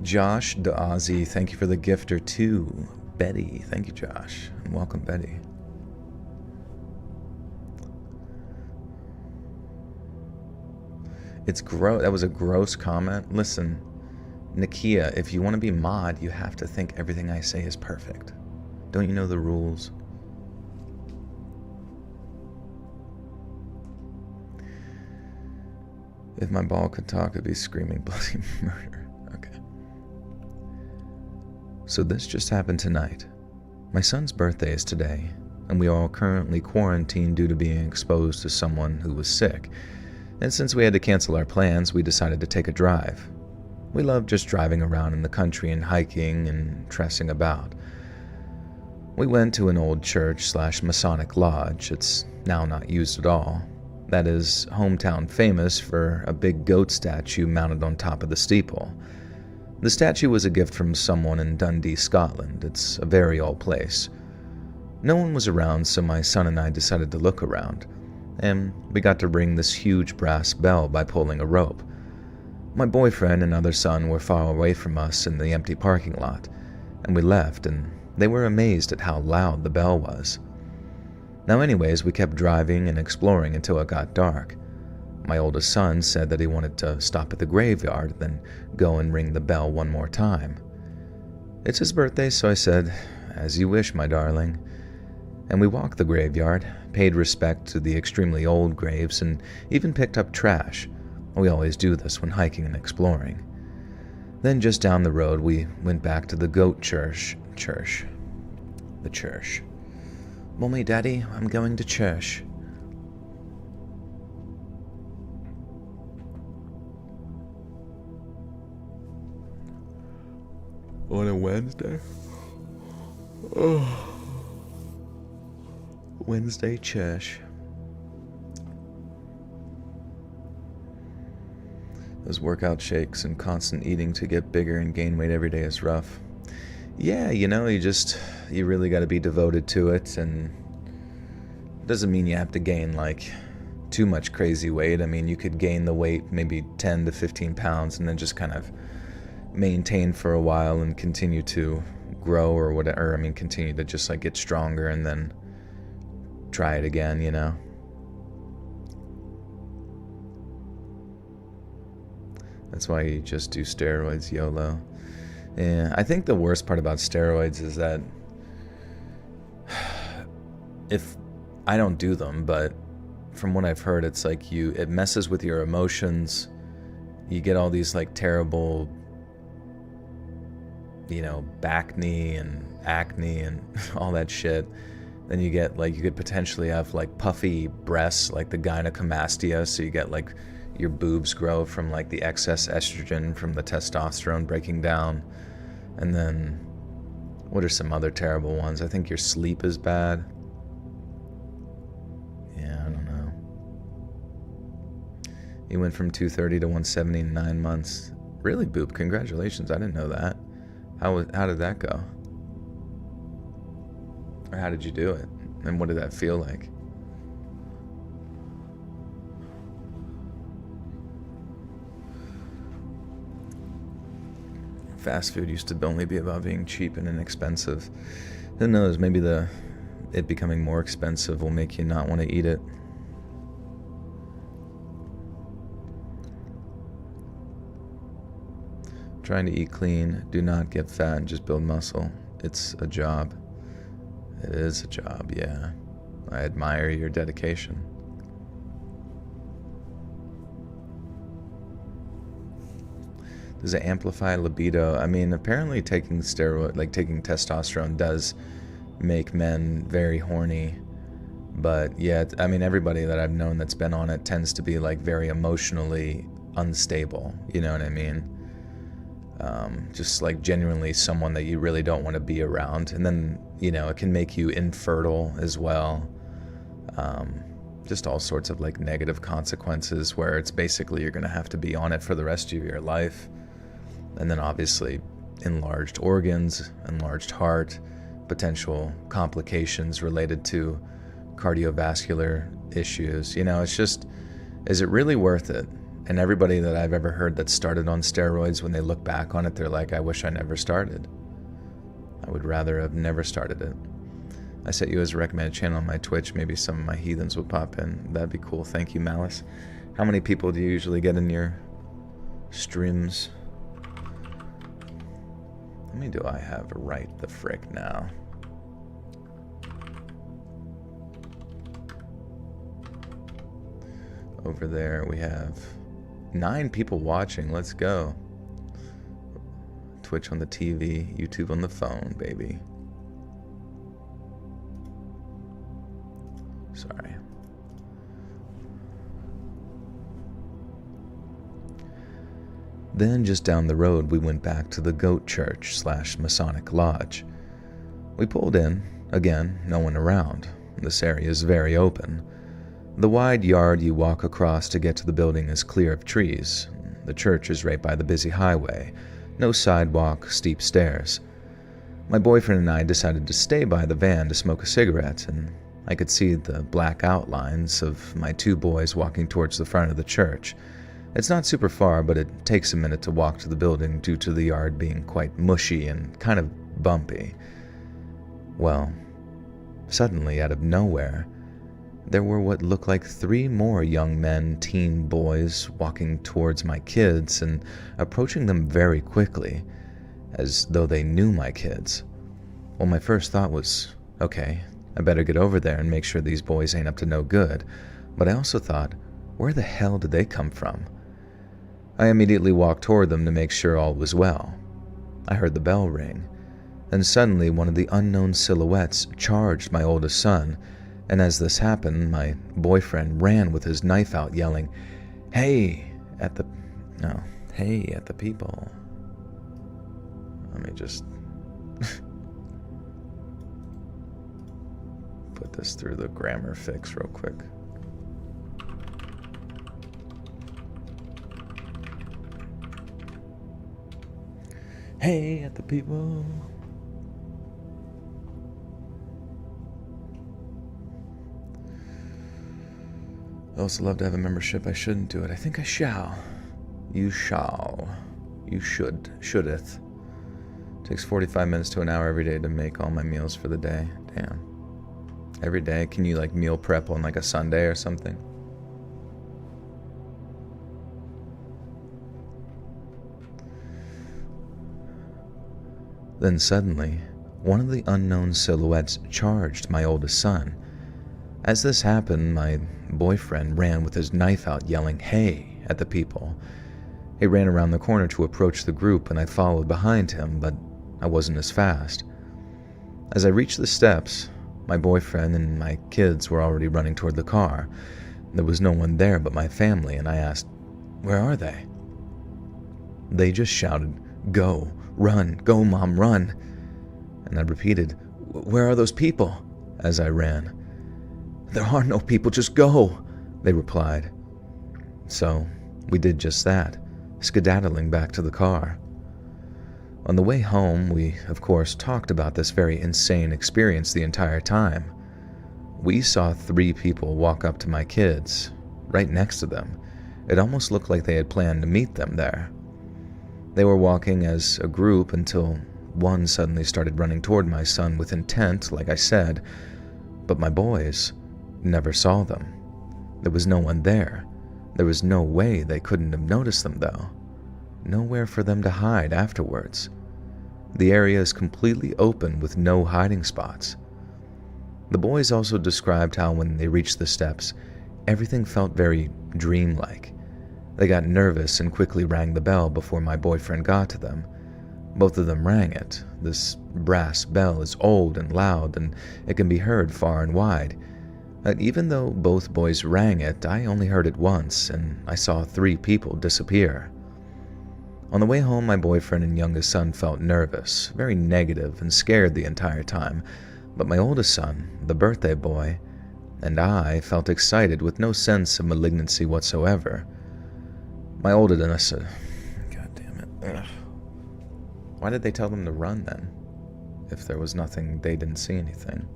Josh DeOzzy, thank you for the gifter too. Betty, thank you, Josh. And welcome, Betty. It's gross. That was a gross comment. Listen, Nakia, if you want to be mod, you have to think everything I say is perfect. Don't you know the rules? If my ball could talk, it'd be screaming bloody murder. Okay. So this just happened tonight. My son's birthday is today, and we are currently quarantined due to being exposed to someone who was sick. And since we had to cancel our plans, we decided to take a drive. We love just driving around in the country and hiking and tressing about. We went to an old church/Masonic lodge. It's now not used at all. That is hometown famous for a big goat statue mounted on top of the steeple. The statue was a gift from someone in Dundee, Scotland. It's a very old place. No one was around, so my son and I decided to look around, and we got to ring this huge brass bell by pulling a rope. My boyfriend and other son were far away from us in the empty parking lot, and we left, and they were amazed at how loud the bell was. Now anyways, we kept driving and exploring until it got dark. My oldest son said that he wanted to stop at the graveyard, then go and ring the bell one more time. It's his birthday, so I said, "As you wish, my darling." And we walked the graveyard, paid respect to the extremely old graves, and even picked up trash. We always do this when hiking and exploring. Then just down the road, we went back to the goat church. The church. "Mommy, Daddy, I'm going to church." On a Wednesday? Oh. Wednesday church. Those workout shakes and constant eating to get bigger and gain weight every day is rough. Yeah, you really got to be devoted to it, and it doesn't mean you have to gain like too much crazy weight. I mean, you could gain the weight maybe 10 to 15 pounds and then just kind of maintain for a while and continue to grow or whatever. I mean, continue to just like get stronger and then try it again, you know? That's why you just do steroids, YOLO. Yeah, I think the worst part about steroids is that if I don't do them, but from what I've heard, it's like it messes with your emotions. You get all these like terrible, back knee and acne and all that shit. Then you could potentially have like puffy breasts, like the gynecomastia. So you get like your boobs grow from like the excess estrogen from the testosterone breaking down. And then what are some other terrible ones? I think your sleep is bad. Yeah, I don't know. You went from 230 to 170 in 9 months. Really, Boop? Congratulations. I didn't know that. How did that go? Or how did you do it? And what did that feel like? Fast food used to only be about being cheap and inexpensive. Who knows, maybe it becoming more expensive will make you not want to eat it. Trying to eat clean, do not get fat and just build muscle. It's a job. It is a job, yeah. I admire your dedication. Does it amplify libido? I mean, apparently taking testosterone does make men very horny. But yeah, I mean, everybody that I've known that's been on it tends to be like very emotionally unstable. You know what I mean? Just like genuinely someone that you really don't want to be around. And then, you know, it can make you infertile as well. Just all sorts of like negative consequences where it's basically you're going to have to be on it for the rest of your life. And then obviously enlarged organs, enlarged heart, potential complications related to cardiovascular issues. You know, it's just, is it really worth it? And everybody that I've ever heard that started on steroids, when they look back on it, they're like, I wish I never started. I would rather have never started it. I set you as a recommended channel on my Twitch. Maybe some of my heathens will pop in. That'd be cool. Thank you, Malice. How many people do you usually get in your streams? How many do I have right the frick now? Over there we have 9 people watching. Let's go. Twitch on the TV, YouTube on the phone, baby. Sorry. Then just down the road we went back to the Goat Church / Masonic Lodge. We pulled in. Again, no one around. This area is very open. The wide yard you walk across to get to the building is clear of trees. The church is right by the busy highway. No sidewalk, steep stairs. My boyfriend and I decided to stay by the van to smoke a cigarette, and I could see the black outlines of my 2 boys walking towards the front of the church. It's not super far, but it takes a minute to walk to the building due to the yard being quite mushy and kind of bumpy. Well, suddenly, out of nowhere, there were what looked like 3 more young men, teen boys, walking towards my kids and approaching them very quickly, as though they knew my kids. Well, my first thought was, okay, I better get over there and make sure these boys ain't up to no good. But I also thought, where the hell did they come from? I immediately walked toward them to make sure all was well. I heard the bell ring. Then suddenly one of the unknown silhouettes charged my oldest son, and as this happened, my boyfriend ran with his knife out, yelling, hey at the people. Let me just put this through the grammar fix real quick. Hey at the people. I also love to have a membership. I shouldn't do it. I think I shall. You shall. You shouldeth. Takes 45 minutes to an hour every day to make all my meals for the day. Damn. Every day? Can you like meal prep on like a Sunday or something? Then suddenly, one of the unknown silhouettes charged my oldest son. As this happened, my boyfriend ran with his knife out, yelling, hey at the people. He ran around the corner to approach the group, and I followed behind him, but I wasn't as fast. As I reached the steps, my boyfriend and my kids were already running toward the car. There was no one there but my family, and I asked, where are they? They just shouted, go, run, go mom, run. And I repeated, where are those people? As I ran. There are no people, just go, they replied. So we did just that, skedaddling back to the car. On the way home, we, of course, talked about this very insane experience the entire time. We saw 3 people walk up to my kids, right next to them. It almost looked like they had planned to meet them there. They were walking as a group until one suddenly started running toward my son with intent, like I said, but my boys never saw them. There was no one there. There was no way they couldn't have noticed them, though. Nowhere for them to hide afterwards. The area is completely open with no hiding spots. The boys also described how when they reached the steps, everything felt very dreamlike. They got nervous and quickly rang the bell before my boyfriend got to them. Both of them rang it. This brass bell is old and loud, and it can be heard far and wide. But even though both boys rang it, I only heard it once, and I saw 3 people disappear. On the way home, my boyfriend and youngest son felt nervous, very negative, and scared the entire time. But my oldest son, the birthday boy, and I felt excited with no sense of malignancy whatsoever. My oldest... God damn it. Ugh. Why did they tell them to run then? If there was nothing, they didn't see anything.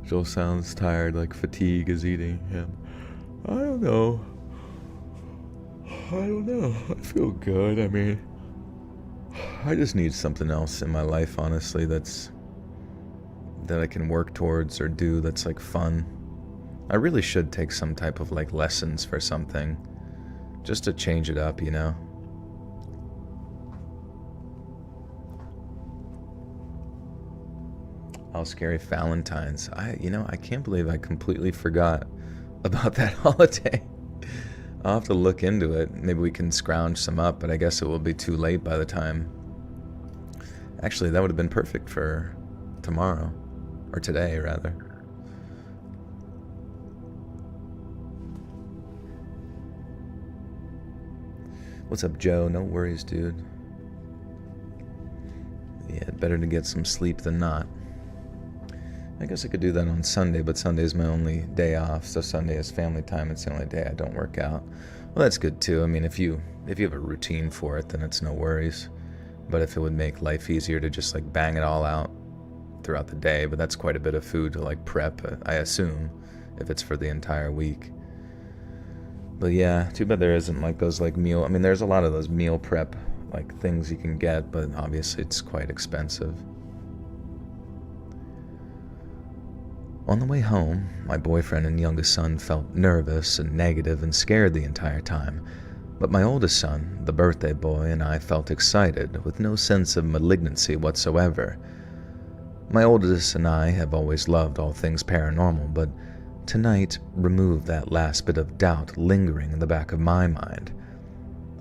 Joel sounds tired, like fatigue is eating him. I don't know. I feel good. I mean, I just need something else in my life, honestly, that I can work towards or do that's like fun. I really should take some type of like lessons for something, just to change it up, you know? Oh, scary Valentine's. I can't believe I completely forgot about that holiday. I'll have to look into it. Maybe we can scrounge some up, but I guess it will be too late by the time. Actually, that would have been perfect for tomorrow. Or today, rather. What's up, Joe? No worries, dude. Yeah, better to get some sleep than not. I guess I could do that on Sunday, but Sunday is my only day off, so Sunday is family time. It's the only day I don't work out. Well, that's good too. I mean, if you have a routine for it, then it's no worries. But if it would make life easier to just like bang it all out throughout the day, but that's quite a bit of food to like prep, I assume, if it's for the entire week. But yeah, too bad there isn't like those like meal. I mean, there's a lot of those meal prep like things you can get, but obviously it's quite expensive. On the way home, my boyfriend and youngest son felt nervous and negative and scared the entire time, but my oldest son, the birthday boy, and I felt excited with no sense of malignancy whatsoever. My oldest and I have always loved all things paranormal, but tonight removed that last bit of doubt lingering in the back of my mind.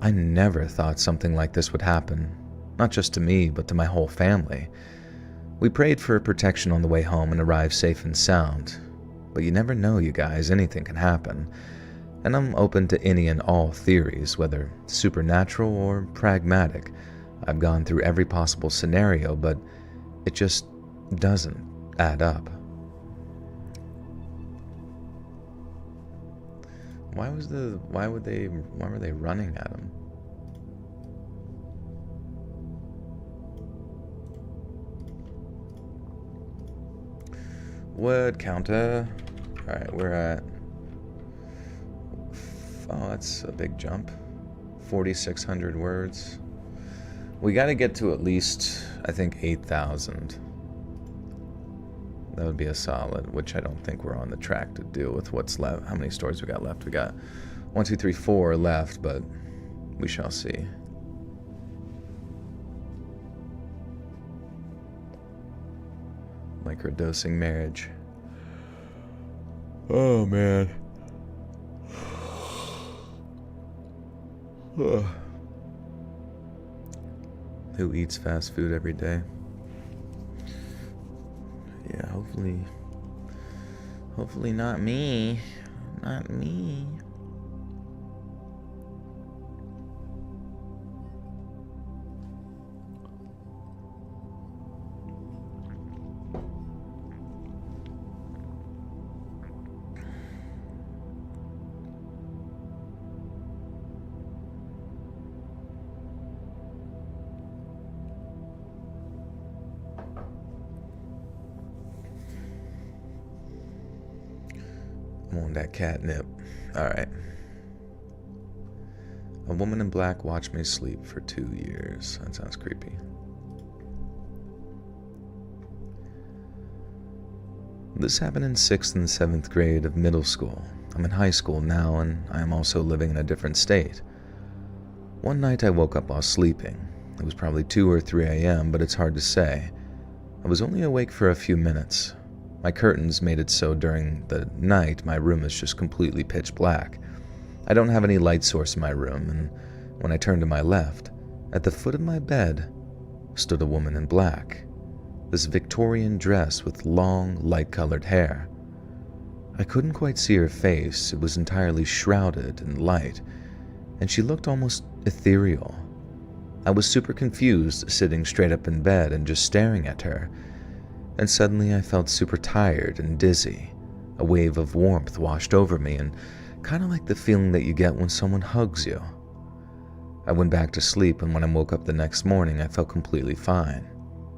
I never thought something like this would happen, not just to me, but to my whole family. We prayed for protection on the way home and arrived safe and sound. But you never know, you guys, anything can happen. And I'm open to any and all theories, whether supernatural or pragmatic. I've gone through every possible scenario, but it just doesn't add up. Why were they running at him? Word counter. Alright, we're at... Oh, that's a big jump. 4,600 words. We gotta get to at least, I think, 8,000. That would be a solid, which I don't think we're on the track to do with what's left. How many stories we got left? We got 1, 2, 3, 4 left, but we shall see. Microdosing marriage. Oh, man. Who eats fast food every day? Yeah, hopefully not me. Not me. I'm on that catnip. Alright. A woman in black watched me sleep for 2 years. That sounds creepy. This happened in 6th and 7th grade of middle school. I'm in high school now, and I am also living in a different state. One night I woke up while sleeping. It was probably 2 or 3 a.m., but it's hard to say. I was only awake for a few minutes. My curtains made it so during the night my room is just completely pitch black. I don't have any light source in my room, and when I turned to my left, at the foot of my bed, stood a woman in black. This Victorian dress with long, light-colored hair. I couldn't quite see her face, it was entirely shrouded in light, and she looked almost ethereal. I was super confused, sitting straight up in bed and just staring at her, and suddenly I felt super tired and dizzy. A wave of warmth washed over me, and kind of like the feeling that you get when someone hugs you. I went back to sleep, and when I woke up the next morning, I felt completely fine.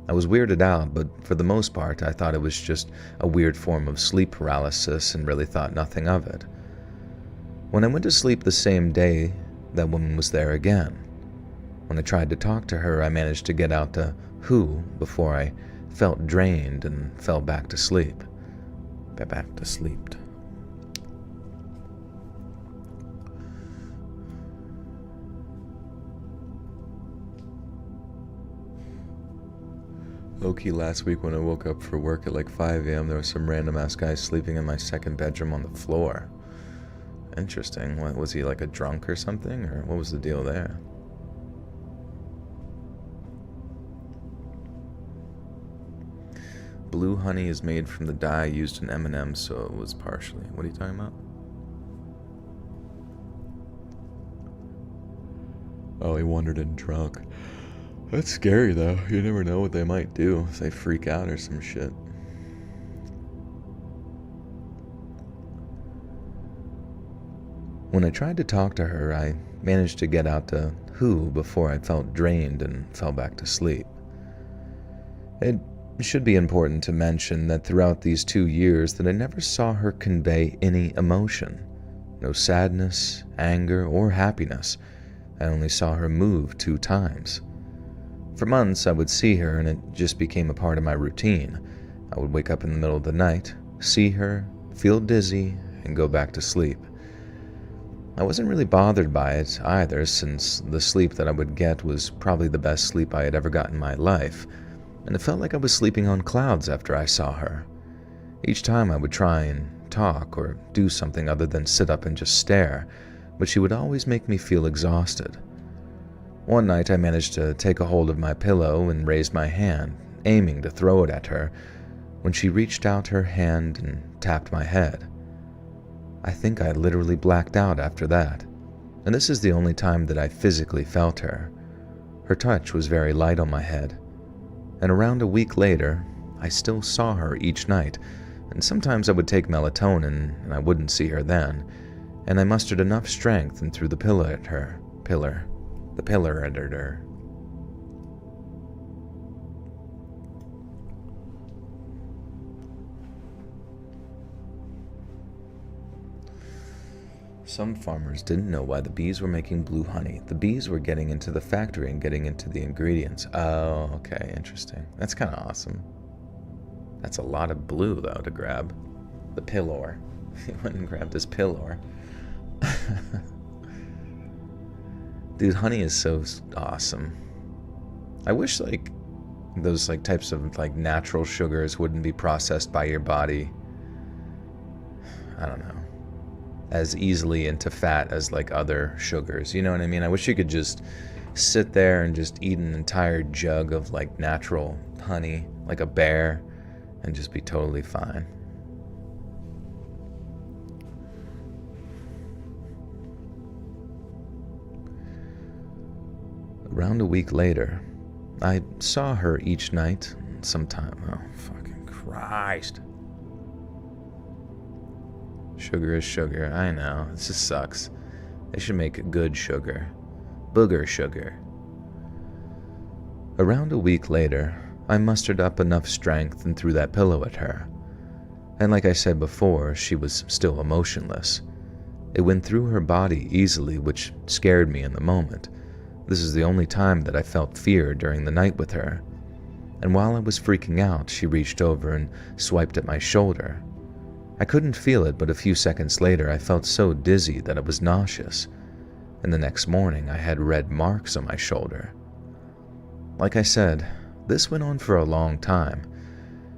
I was weirded out, but for the most part, I thought it was just a weird form of sleep paralysis and really thought nothing of it. When I went to sleep the same day, that woman was there again. When I tried to talk to her, I managed to get out to who before I felt drained and fell back to sleep. Back to sleep. Low-key, last week when I woke up for work at like 5 a.m., there was some random-ass guy sleeping in my second bedroom on the floor. Interesting. What, was he like a drunk or something? Or what was the deal there? Blue honey is made from the dye used in M&M's, so it was partially... What are you talking about? Oh, he wandered in drunk. That's scary, though. You never know what they might do if they freak out or some shit. When I tried to talk to her, I managed to get out to who before I felt drained and fell back to sleep. It should be important to mention that throughout these 2 years that I never saw her convey any emotion. No sadness, anger, or happiness. I only saw her move 2 times. For months, I would see her, and it just became a part of my routine. I would wake up in the middle of the night, see her, feel dizzy, and go back to sleep. I wasn't really bothered by it either, since the sleep that I would get was probably the best sleep I had ever gotten in my life, and it felt like I was sleeping on clouds after I saw her. Each time I would try and talk or do something other than sit up and just stare, but she would always make me feel exhausted. One night I managed to take a hold of my pillow and raise my hand, aiming to throw it at her, when she reached out her hand and tapped my head. I think I literally blacked out after that, and this is the only time that I physically felt her. Her touch was very light on my head, and around a week later, I still saw her each night, and sometimes I would take melatonin and I wouldn't see her then, and I mustered enough strength and threw the pillow at her. The pillar at her. Some farmers didn't know why the bees were making blue honey. The bees were getting into the factory and getting into the ingredients. Oh, okay, interesting. That's kind of awesome. That's a lot of blue, though, to grab. The pillar. He went and grabbed his pillar. Dude, honey is so awesome. I wish, like, those, like, types of, like, natural sugars wouldn't be processed by your body, I don't know, as easily into fat as, like, other sugars. You know what I mean? I wish you could just sit there and just eat an entire jug of, like, natural honey, like a bear, and just be totally fine. Around a week later, I saw her each night, sometime. Oh, fucking Christ. Sugar is sugar, I know, this just sucks. They should make good sugar. Booger sugar. Around a week later, I mustered up enough strength and threw that pillow at her. And like I said before, she was still emotionless. It went through her body easily, which scared me in the moment. This is the only time that I felt fear during the night with her. And while I was freaking out, she reached over and swiped at my shoulder. I couldn't feel it, but a few seconds later I felt so dizzy that I was nauseous. And the next morning I had red marks on my shoulder. Like I said, this went on for a long time,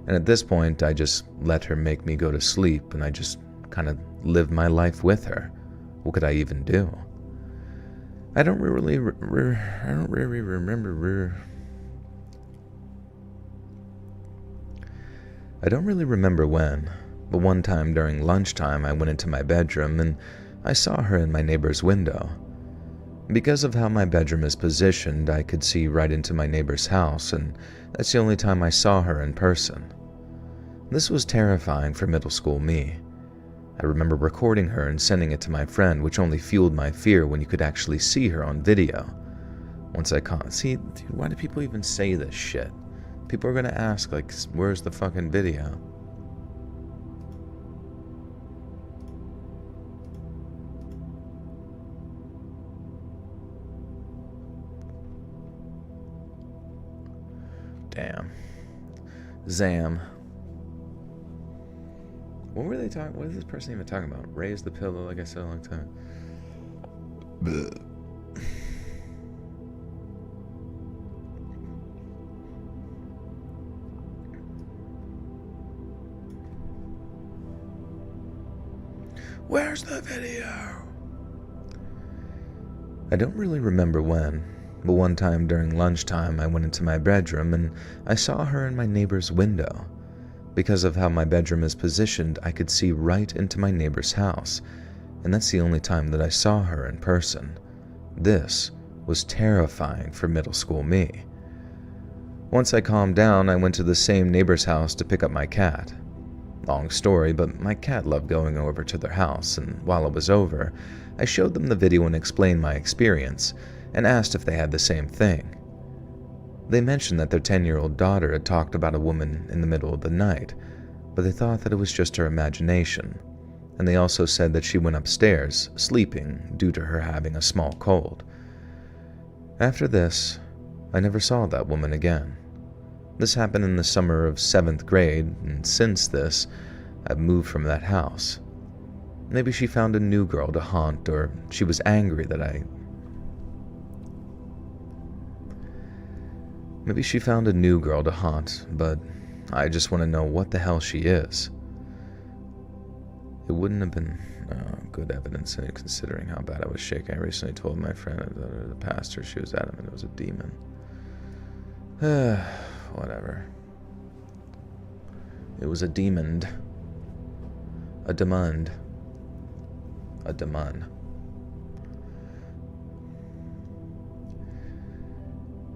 And at this point, I just let her make me go to sleep, and I just kind of lived my life with her. What could I even do? I don't really remember when, but one time during lunchtime I went into my bedroom and I saw her in my neighbor's window. Because of how my bedroom is positioned, I could see right into my neighbor's house, and that's the only time I saw her in person. This was terrifying for middle school me. I remember recording her and sending it to my friend, which only fueled my fear when you could actually see her on video. Once I caught, see, dude, why do people even say this shit? People are gonna ask, like, where's the fucking video? Damn. Zam. What were they talking? What is this person even talking about? Raise the pillow, like I said a long time. Bleh. Where's the video? I don't really remember when, but one time during lunchtime I went into my bedroom and I saw her in my neighbor's window. Because of how my bedroom is positioned, I could see right into my neighbor's house, and that's the only time that I saw her in person. This was terrifying for middle school me. Once I calmed down, I went to the same neighbor's house to pick up my cat. Long story, but my cat loved going over to their house, and while I was over, I showed them the video and explained my experience, and asked if they had the same thing. They mentioned that their 10-year-old daughter had talked about a woman in the middle of the night, but they thought that it was just her imagination, and they also said that she went upstairs, sleeping, due to her having a small cold. After this, I never saw that woman again. This happened in the summer of 7th grade, and since this, I've moved from that house. Maybe she found a new girl to haunt, or she was angry that Maybe she found a new girl to haunt, but I just want to know what the hell she is. It wouldn't have been good evidence considering how bad I was shaking. I recently told my friend, the pastor, she was adamant it was a demon. Whatever. It was a demon. A demon. A demon.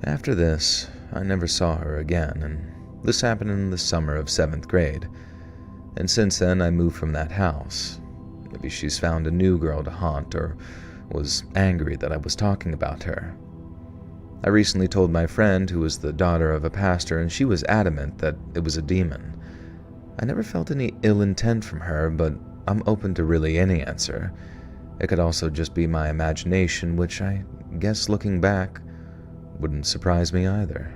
After this, I never saw her again, and this happened in the summer of 7th grade. And since then, I moved from that house. Maybe she's found a new girl to haunt, or was angry that I was talking about her. I recently told my friend, who was the daughter of a pastor, and she was adamant that it was a demon. I never felt any ill intent from her, but I'm open to really any answer. It could also just be my imagination, which I guess looking back wouldn't surprise me either.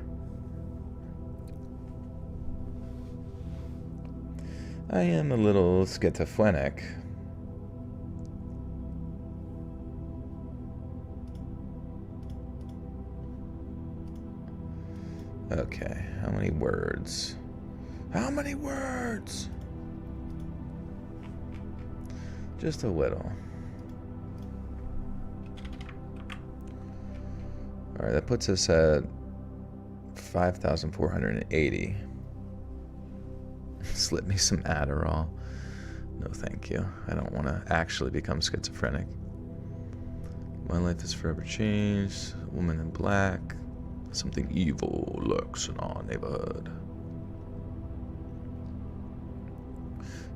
I am a little schizophrenic. Okay, how many words? How many words? Just a little. Alright, that puts us at 5,480. Slip me some Adderall. No, thank you. I don't want to actually become schizophrenic. My life is forever changed. Woman in black. Something evil lurks in our neighborhood.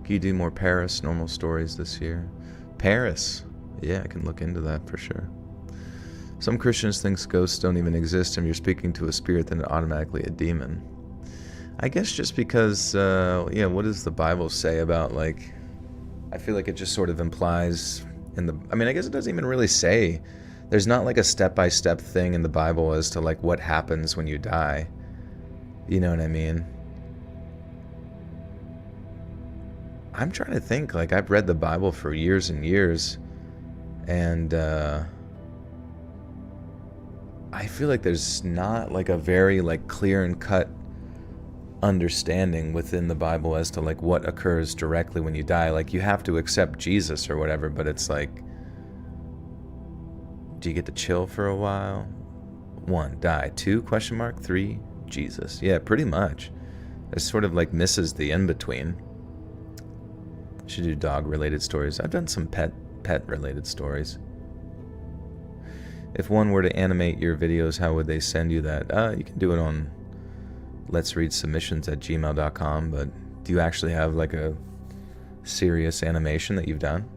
Can you do more Paris normal stories this year? Paris? Yeah, I can look into that for sure. Some Christians think ghosts don't even exist, and you're speaking to a spirit, then automatically a demon. I guess just because, what does the Bible say about, like, I feel like it just sort of implies I guess it doesn't even really say. There's not like a step-by-step thing in the Bible as to like what happens when you die. You know what I mean? I'm trying to think, like, I've read the Bible for years and years, and I feel like there's not like a very like clear and cut understanding within the Bible as to like what occurs directly when you die. Like you have to accept Jesus or whatever, but it's like, do you get to chill for a while? 1, die. 2, question mark. 3, Jesus. Yeah, pretty much. It sort of like misses the in-between. Should do dog-related stories. I've done some pet-related stories. If one were to animate your videos, how would they send you that? You can do it on letsreadsubmissions@gmail.com, but do you actually have like a serious animation that you've done?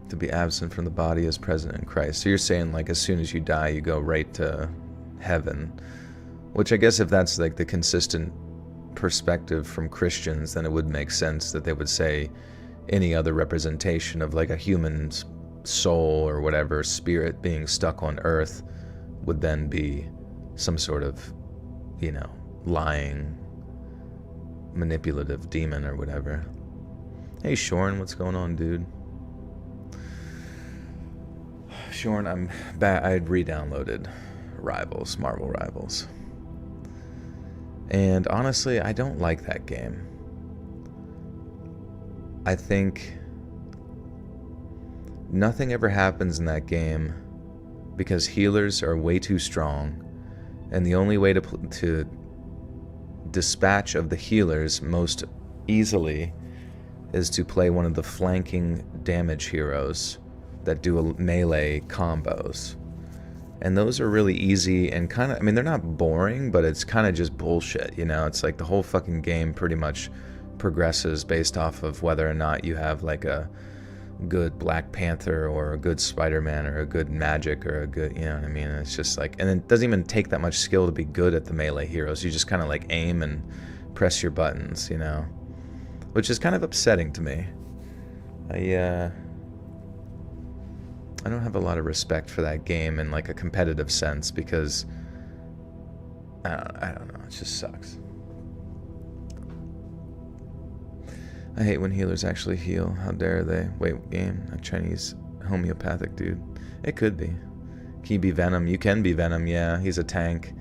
To be absent from the body as present in Christ. So you're saying like as soon as you die, you go right to heaven. Which I guess if that's like the consistent perspective from Christians, then it would make sense that they would say any other representation of like a human's soul or whatever, spirit being stuck on earth would then be some sort of, you know, lying, manipulative demon or whatever. Hey Shorn, what's going on, dude? Shorn, I'm back. I had re-downloaded Rivals, Marvel Rivals. And honestly, I don't like that game. I think nothing ever happens in that game because healers are way too strong, and the only way to dispatch of the healers most easily is to play one of the flanking damage heroes that do melee combos. And those are really easy and kind of, I mean, they're not boring, but it's kind of just bullshit, you know? It's like the whole fucking game pretty much progresses based off of whether or not you have like a good Black Panther or a good Spider-Man or a good Magic or a good, you know what I mean? It's just like, and it doesn't even take that much skill to be good at the melee heroes. You just kind of like aim and press your buttons, you know? Which is kind of upsetting to me. I don't have a lot of respect for that game in like a competitive sense because I don't know, it just sucks. I hate when healers actually heal. How dare they? Wait, game? A Chinese homeopathic dude? It could be. Can you be Venom? You can be Venom, yeah. He's a tank.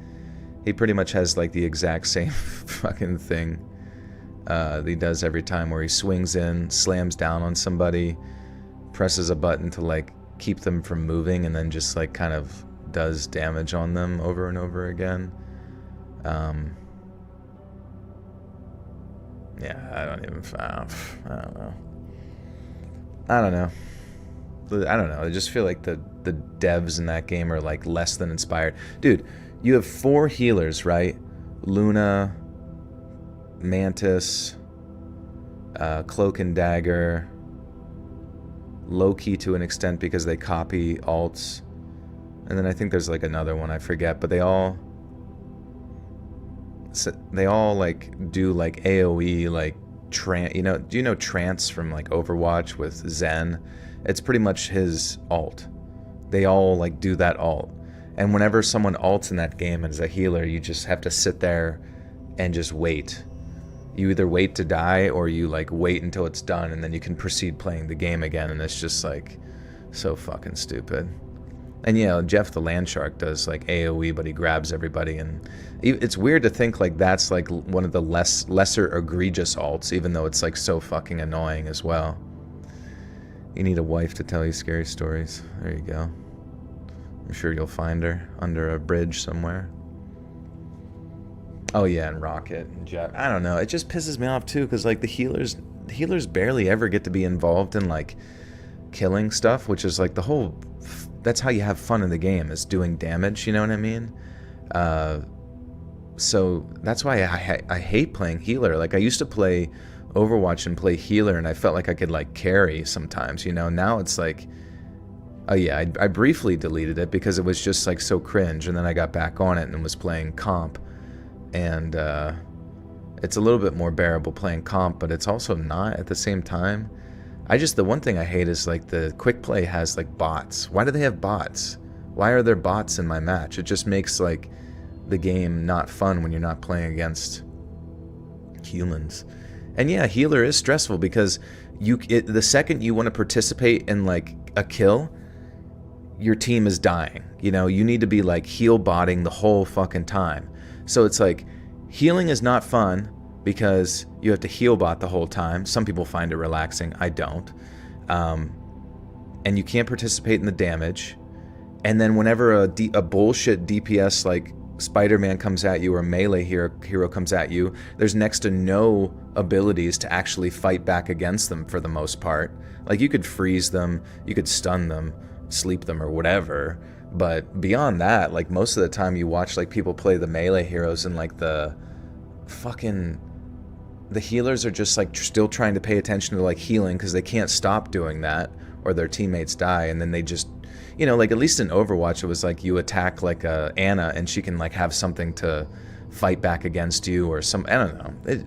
He pretty much has like the exact same fucking thing that he does every time, where he swings in, slams down on somebody, presses a button to like keep them from moving, and then just like kind of does damage on them over and over again. Yeah, I don't know. I don't know. I just feel like the devs in that game are like less than inspired. Dude, you have 4 healers, right? Luna, Mantis, Cloak and Dagger, Loki to an extent because they copy alts, and then I think there's like another one I forget, but they all like do like AoE like trance. You know, do you know trance from like Overwatch with Zen? It's pretty much his alt. They all like do that alt, and whenever someone alts in that game as a healer, you just have to sit there and just wait. You either wait to die or you like wait until it's done, and then you can proceed playing the game again, and it's just like so fucking stupid. And yeah, Jeff the Landshark does like AoE, but he grabs everybody, and it's weird to think like that's like one of the lesser egregious alts, even though it's like so fucking annoying as well. You need a wife to tell you scary stories. There you go. I'm sure you'll find her under a bridge somewhere. Oh yeah, and Rocket and Jet. I don't know. It just pisses me off too, because like the healers barely ever get to be involved in like killing stuff, which is like the whole. That's how you have fun in the game, is doing damage. You know what I mean? So that's why I hate playing healer. Like I used to play Overwatch and play healer, and I felt like I could like carry sometimes. You know, now it's like. Oh yeah, I briefly deleted it because it was just like so cringe, and then I got back on it and was playing comp. And it's a little bit more bearable playing comp, but it's also not at the same time. The one thing I hate is like the quick play has like bots. Why do they have bots? Why are there bots in my match? It just makes like the game not fun when you're not playing against humans. And yeah, healer is stressful because the second you want to participate in like a kill, your team is dying. You know, you need to be like heal botting the whole fucking time. So it's like healing is not fun because you have to heal bot the whole time. Some people find it relaxing. I don't. And you can't participate in the damage. And then whenever a bullshit DPS like Spider-Man comes at you or melee hero comes at you, there's next to no abilities to actually fight back against them for the most part. Like you could freeze them, you could stun them, sleep them or whatever, but beyond that, like most of the time you watch like people play the melee heroes and like the healers are just like still trying to pay attention to like healing because they can't stop doing that or their teammates die, and then they just, you know, like at least in Overwatch it was like you attack like Anna and she can like have something to fight back against you, or some, I don't know,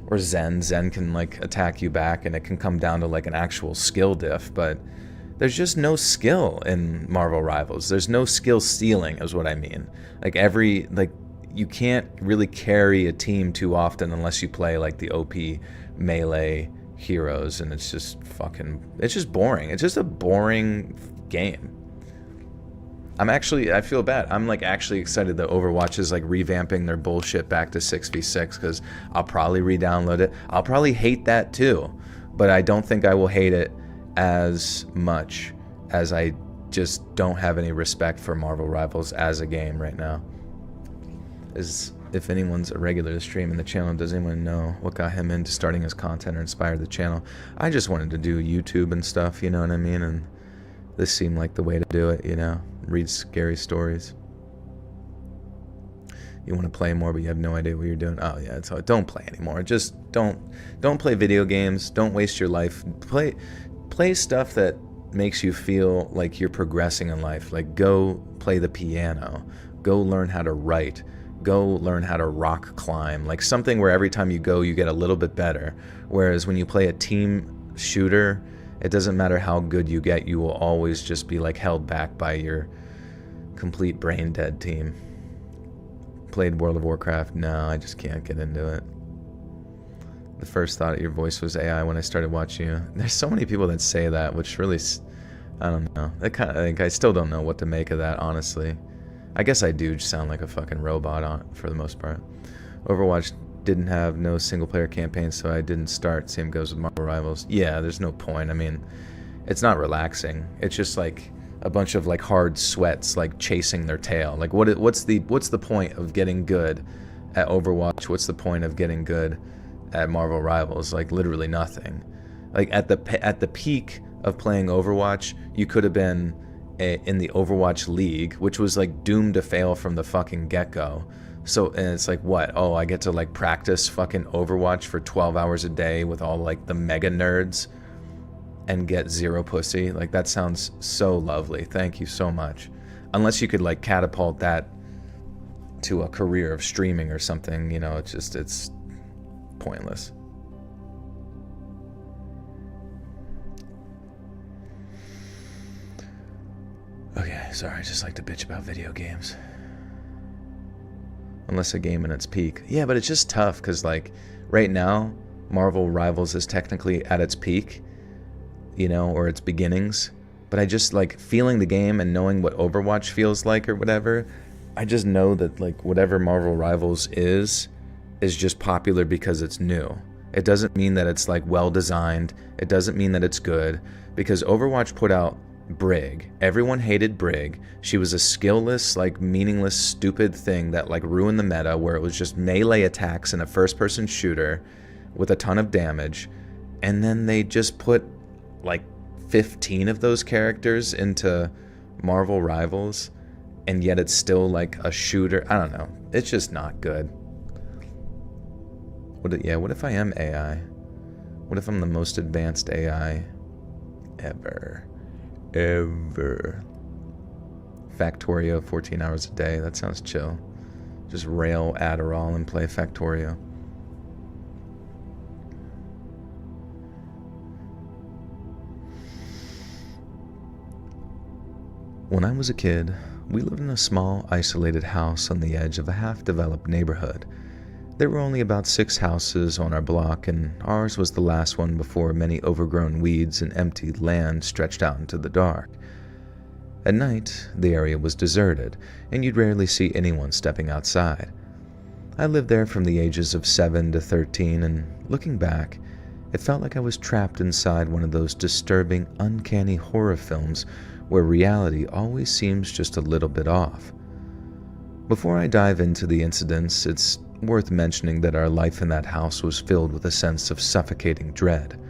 or Zen can like attack you back, and it can come down to like an actual skill diff. But there's just no skill in Marvel Rivals. There's no skill ceiling is what I mean. Like you can't really carry a team too often unless you play like the OP melee heroes, and it's just boring. It's just a boring game. I feel bad. I'm like actually excited that Overwatch is like revamping their bullshit back to 6v6, because I'll probably re-download it. I'll probably hate that too, but I don't think I will hate it as much as I just don't have any respect for Marvel Rivals as a game right now. If anyone's a regular to stream in the channel, does anyone know what got him into starting his content or inspired the channel? I just wanted to do YouTube and stuff, you know what I mean? And this seemed like the way to do it, you know? Read scary stories. You want to play more, but you have no idea what you're doing. Oh yeah, don't play anymore. Just don't play video games. Don't waste your life. Play stuff that makes you feel like you're progressing in life. Like go play the piano. Go learn how to write. Go learn how to rock climb. Like something where every time you go, you get a little bit better. Whereas when you play a team shooter, it doesn't matter how good you get, you will always just be like held back by your complete brain dead team. Played World of Warcraft? No, I just can't get into it. The first thought of your voice was AI when I started watching you. There's so many people that say that, which really, I don't know. I still don't know what to make of that, honestly. I guess I do sound like a fucking robot for the most part. Overwatch didn't have no single player campaign, so I didn't start. Same goes with Marvel Rivals. Yeah, there's no point. I mean, it's not relaxing. It's just like a bunch of like hard sweats like chasing their tail. Like what's the point of getting good at Overwatch? What's the point of getting good at Marvel Rivals? Like literally nothing. Like at the peak of playing Overwatch, you could have been in the Overwatch League, which was like doomed to fail from the fucking get-go. So, and it's like, what? Oh, I get to like practice fucking Overwatch for 12 hours a day with all like the mega nerds and get zero pussy. Like that sounds so lovely. Thank you so much. Unless you could like catapult that to a career of streaming or something, you know, it's pointless. Okay, sorry, I just like to bitch about video games. Unless a game in its peak. Yeah, but it's just tough because like right now, Marvel Rivals is technically at its peak, you know, or its beginnings. But I just like feeling the game and knowing what Overwatch feels like or whatever. I just know that like whatever Marvel Rivals is just popular because it's new. It doesn't mean that it's like well designed. It doesn't mean that it's good, because Overwatch put out Brig. Everyone hated Brig. She was a skillless, like meaningless, stupid thing that like ruined the meta, where it was just melee attacks in a first-person shooter with a ton of damage. And then they just put like 15 of those characters into Marvel Rivals, and yet it's still like a shooter. I don't know. It's just not good. What if I am AI? What if I'm the most advanced AI ever? Factorio 14 hours a day. That sounds chill. Just rail Adderall and play Factorio. When I was a kid, we lived in a small, isolated house on the edge of a half-developed neighborhood. There were only about 6 houses on our block, and ours was the last one before many overgrown weeds and empty land stretched out into the dark. At night, the area was deserted, and you'd rarely see anyone stepping outside. I lived there from the ages of 7 to 13, and looking back, it felt like I was trapped inside one of those disturbing, uncanny horror films where reality always seems just a little bit off. Before I dive into the incidents, it's worth mentioning that our life in that house was filled with a sense of suffocating dread.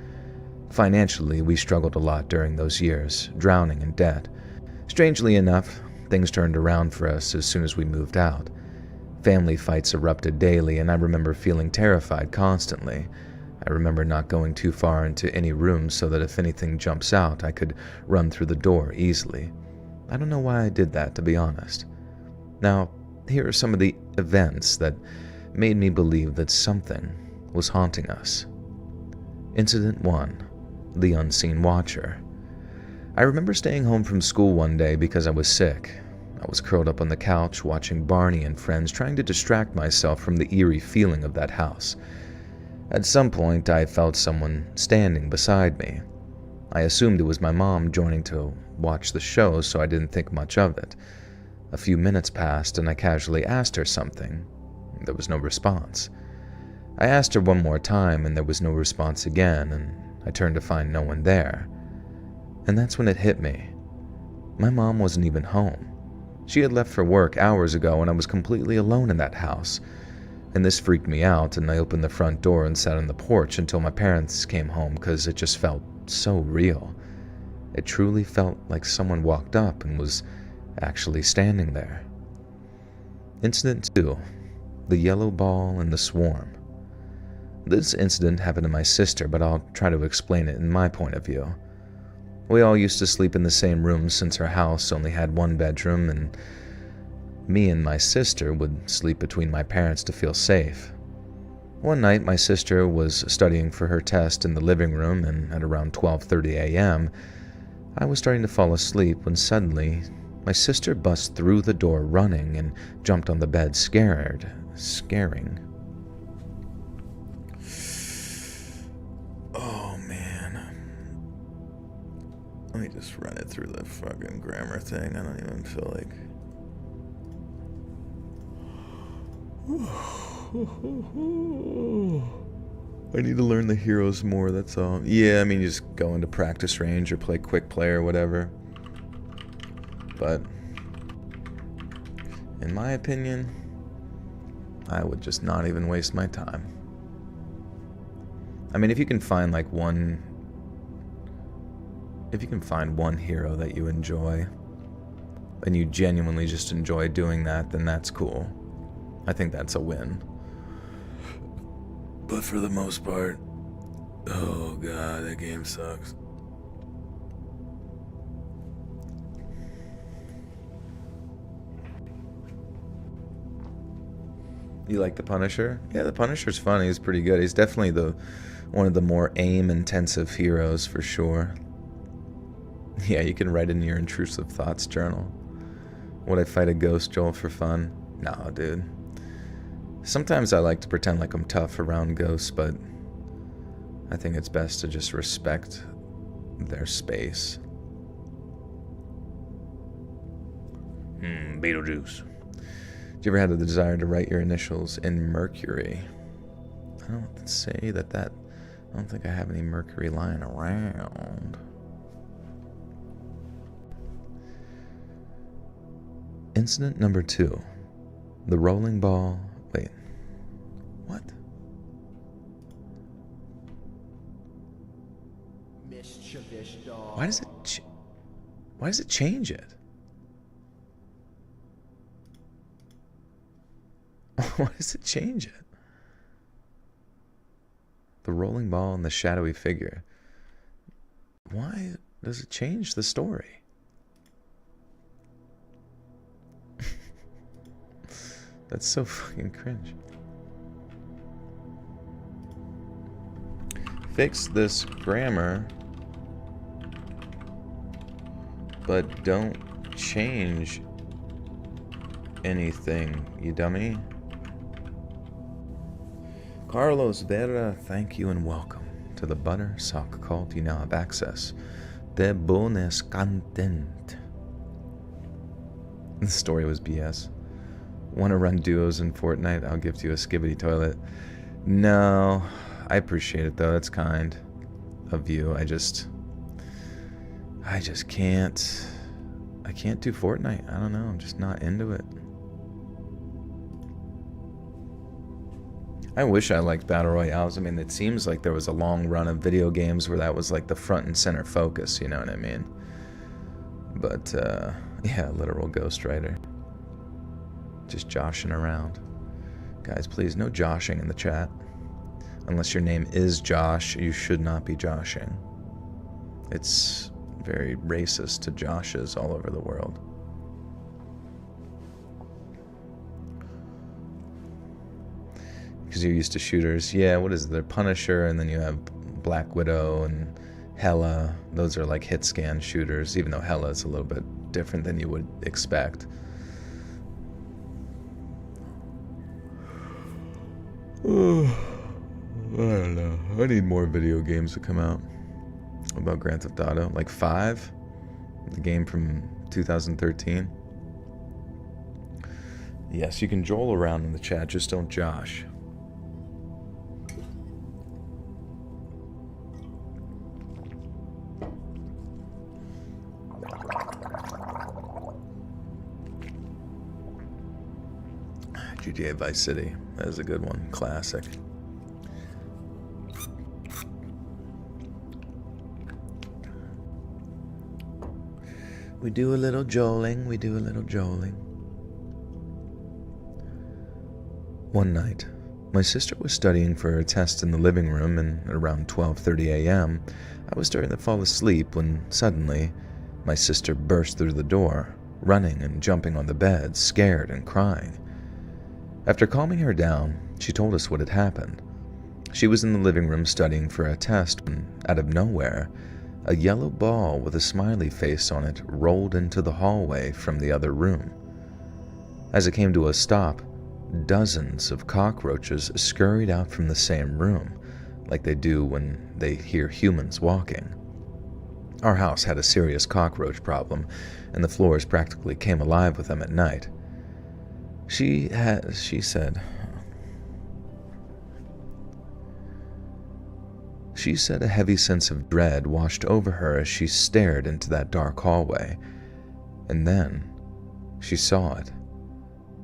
Financially, we struggled a lot during those years, drowning in debt. Strangely enough, things turned around for us as soon as we moved out. Family fights erupted daily, and I remember feeling terrified constantly. I remember not going too far into any rooms so that if anything jumps out, I could run through the door easily. I don't know why I did that, to be honest. Now, here are some of the events that made me believe that something was haunting us. Incident 1. The Unseen Watcher. I remember staying home from school one day because I was sick. I was curled up on the couch watching Barney and Friends, trying to distract myself from the eerie feeling of that house. At some point, I felt someone standing beside me. I assumed it was my mom joining to watch the show, so I didn't think much of it. A few minutes passed, and I casually asked her something. There was no response. I asked her one more time, and there was no response again, and I turned to find no one there. And that's when it hit me. My mom wasn't even home. She had left for work hours ago, and I was completely alone in that house. And this freaked me out, and I opened the front door and sat on the porch until my parents came home because it just felt so real. It truly felt like someone walked up and was actually standing there. Incident 2. The Yellow Ball and the Swarm. This incident happened to my sister, but I'll try to explain it in my point of view. We all used to sleep in the same room since our house only had one bedroom, and me and my sister would sleep between my parents to feel safe. One night, my sister was studying for her test in the living room, and at around 12:30 a.m., I was starting to fall asleep when suddenly my sister bust through the door running and jumped on the bed scaring. Oh man. Let me just run it through the fucking grammar thing. I don't even feel like... I need to learn the heroes more, that's all. Yeah, I mean, you just go into practice range or play quick play or whatever. But in my opinion, I would just not even waste my time. I mean, if you can find one hero that you enjoy, and you genuinely just enjoy doing that, then that's cool. I think that's a win. But for the most part, oh god, that game sucks. You like the Punisher? Yeah, the Punisher's funny. He's pretty good. He's definitely one of the more aim-intensive heroes for sure. Yeah, you can write in your intrusive thoughts journal. Would I fight a ghost, Joel, for fun? No, dude. Sometimes I like to pretend like I'm tough around ghosts, but I think it's best to just respect their space. Beetlejuice. Do you ever have the desire to write your initials in Mercury? I don't say that. I don't think I have any Mercury lying around. Incident number 2. The rolling ball. Wait. What? Why does it change it? Why does it change it? The rolling ball and the shadowy figure. Why does it change the story? That's so fucking cringe. Fix this grammar, but don't change anything, you dummy. Carlos Vera, thank you and welcome to the Butter Sock Cult. You now have access. De bonus content. The story was BS. Want to run duos in Fortnite? I'll gift you a skibbity toilet. No, I appreciate it though. That's kind of you. I just can't. I can't do Fortnite. I don't know. I'm just not into it. I wish I liked battle royales. I mean, it seems like there was a long run of video games where that was like the front and center focus. You know what I mean? But yeah, literal ghostwriter. Just joshing around. Guys, please, no joshing in the chat. Unless your name is Josh, you should not be joshing. It's very racist to Joshes all over the world. Because you're used to shooters. Yeah, what is it? They're Punisher, and then you have Black Widow and Hella. Those are like hit scan shooters, even though Hella is a little bit different than you would expect. I don't know. I need more video games to come out. What about Grand Theft Auto? Like 5? The game from 2013? Yes, you can joel around in the chat, just don't josh. GTA Vice City. That is a good one. Classic. We do a little joling. We do a little joling. One night, my sister was studying for her test in the living room, and at around 12:30 a.m., I was starting to fall asleep when suddenly my sister burst through the door, running and jumping on the bed, scared and crying. After calming her down, she told us what had happened. She was in the living room studying for a test when, out of nowhere, a yellow ball with a smiley face on it rolled into the hallway from the other room. As it came to a stop, dozens of cockroaches scurried out from the same room, like they do when they hear humans walking. Our house had a serious cockroach problem, and the floors practically came alive with them at night. She said a heavy sense of dread washed over her as she stared into that dark hallway. And then she saw it.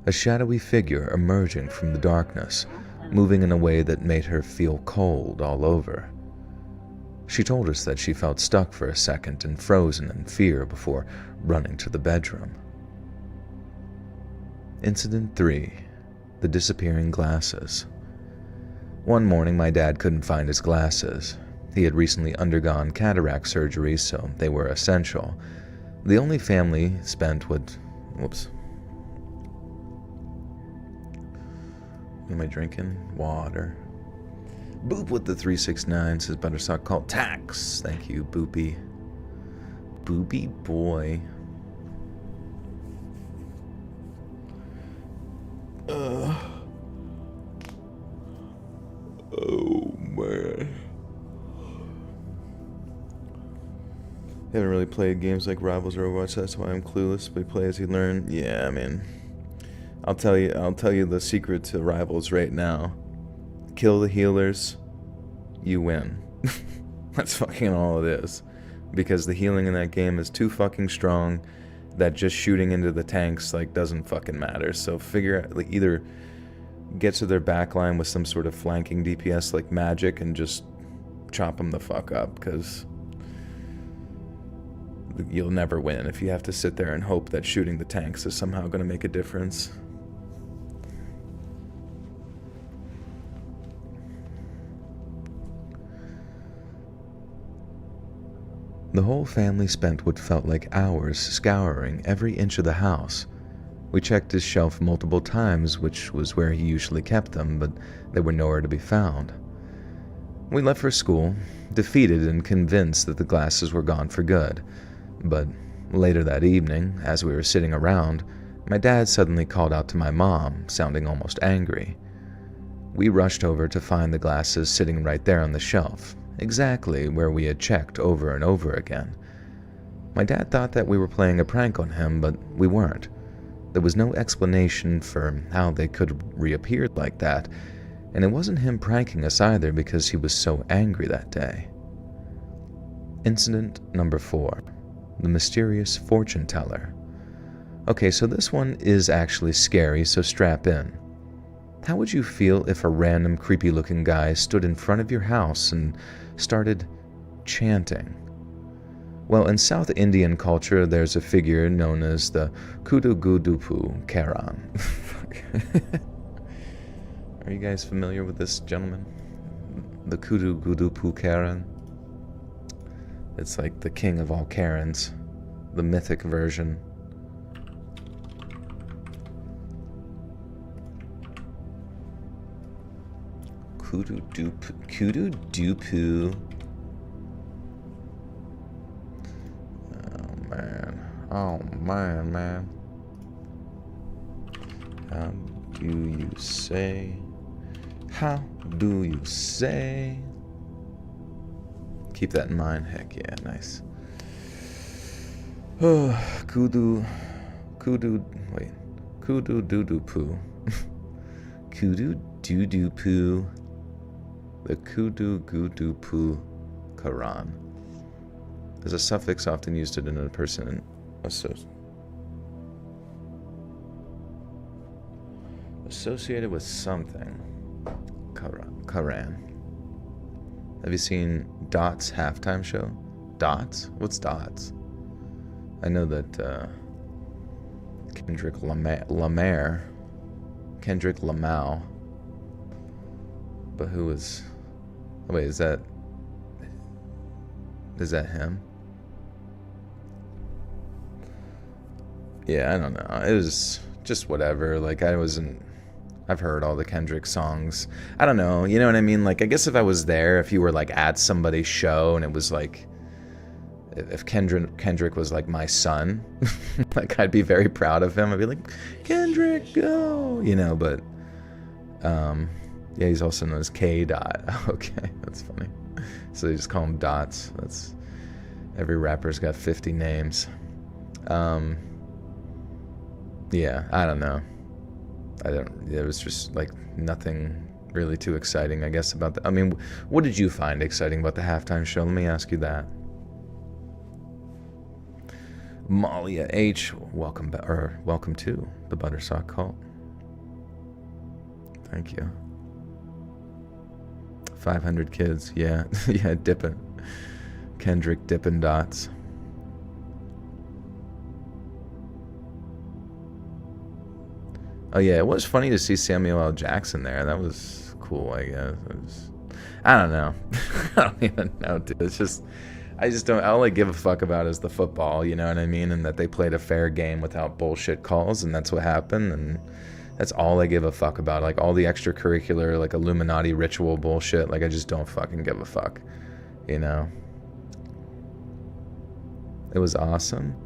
A shadowy figure emerging from the darkness, moving in a way that made her feel cold all over. She told us that she felt stuck for a second and frozen in fear before running to the bedroom. Incident 3. The disappearing glasses. One morning, my dad couldn't find his glasses. He had recently undergone cataract surgery, so they were essential. The only family spent would... Whoops. What am I drinking? Water. Boop with the 369 says Buttersock called tax. Thank you, Boopy. Boopy boy. Oh man. Haven't really played games like Rivals or Overwatch, that's why I'm clueless, but play as you learn. Yeah, I mean, I'll tell you the secret to Rivals right now. Kill the healers, you win. That's fucking all it is. Because the healing in that game is too fucking strong that just shooting into the tanks like doesn't fucking matter. So figure out, like, either get to their backline with some sort of flanking DPS like magic and just chop them the fuck up, because you'll never win if you have to sit there and hope that shooting the tanks is somehow going to make a difference. The whole family spent what felt like hours scouring every inch of the house. We checked his shelf multiple times, which was where he usually kept them, but they were nowhere to be found. We left for school, defeated and convinced that the glasses were gone for good. But later that evening, as we were sitting around, my dad suddenly called out to my mom, sounding almost angry. We rushed over to find the glasses sitting right there on the shelf, exactly where we had checked over and over again. My dad thought that we were playing a prank on him, but we weren't. There was no explanation for how they could reappear like that, and it wasn't him pranking us either because he was so angry that day. Incident number 4. The mysterious fortune teller. Okay, so this one is actually scary, so strap in. How would you feel if a random creepy-looking guy stood in front of your house and started chanting? Well, in South Indian culture, there's a figure known as the Kudu-Gudupu Karan. Are you guys familiar with this gentleman? The Kudu-Gudupu Karan? It's like the king of all Karens, the mythic version. Kudu-Dupu. Oh man. How do you say? How do you say? Keep that in mind. Heck yeah, nice. Kudu-Dudupu. Kudu-Dudupu. The Kudu-Gudupu Karan. There's a suffix often used in a person associated with something. Karan. Have you seen Dot's halftime show? Dots? What's Dots? I know that Kendrick Lamau. But who is... Wait, is that him? Yeah, I don't know. It was just whatever. Like, I've heard all the Kendrick songs. I don't know, you know what I mean? Like, I guess if I was there, if you were, like, at somebody's show and it was, like, if Kendrick was, like, my son, like, I'd be very proud of him. I'd be like, Kendrick, go! You know, but, yeah, he's also known as K. Dot. Okay, that's funny. So they just call him Dots. That's... Every rapper's got 50 names. Yeah, I don't know. It was just like nothing really too exciting, I guess, about that. I mean, what did you find exciting about the halftime show? Let me ask you that. Malia H, welcome to the Buttersock Cult. Thank you. 500 kids, yeah, yeah, dipping. Kendrick Dippin' Dots. Oh yeah, it was funny to see Samuel L. Jackson there. That was cool, I guess. I don't know. I don't even know, dude. It's just, all I give a fuck about is the football, you know what I mean? And that they played a fair game without bullshit calls, and that's what happened, and that's all I give a fuck about. Like, all the extracurricular, like, Illuminati ritual bullshit, like, I just don't fucking give a fuck, you know? It was awesome.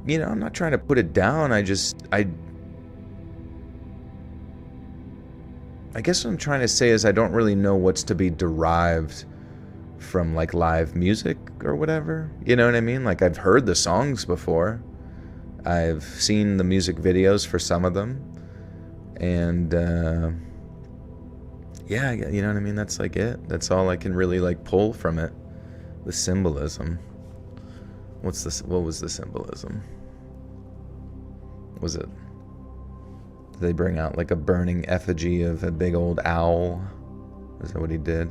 You know, I'm not trying to put it down. I guess what I'm trying to say is I don't really know what's to be derived from, like, live music or whatever. You know what I mean? Like, I've heard the songs before. I've seen the music videos for some of them. And, yeah, you know what I mean? That's, like, it. That's all I can really, like, pull from it. The symbolism. What was the symbolism? Was it... Did they bring out, like, a burning effigy of a big old owl? Is that what he did?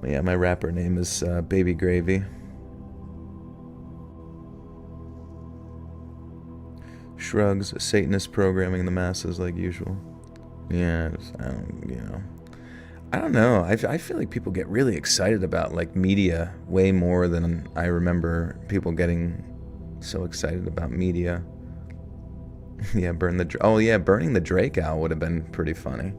But yeah, my rapper name is Baby Gravy. Shrugs, Satanist programming the masses like usual. Yeah, I don't know. I feel like people get really excited about, like, media way more than I remember people getting so excited about media. Yeah, burning the Drake out would have been pretty funny.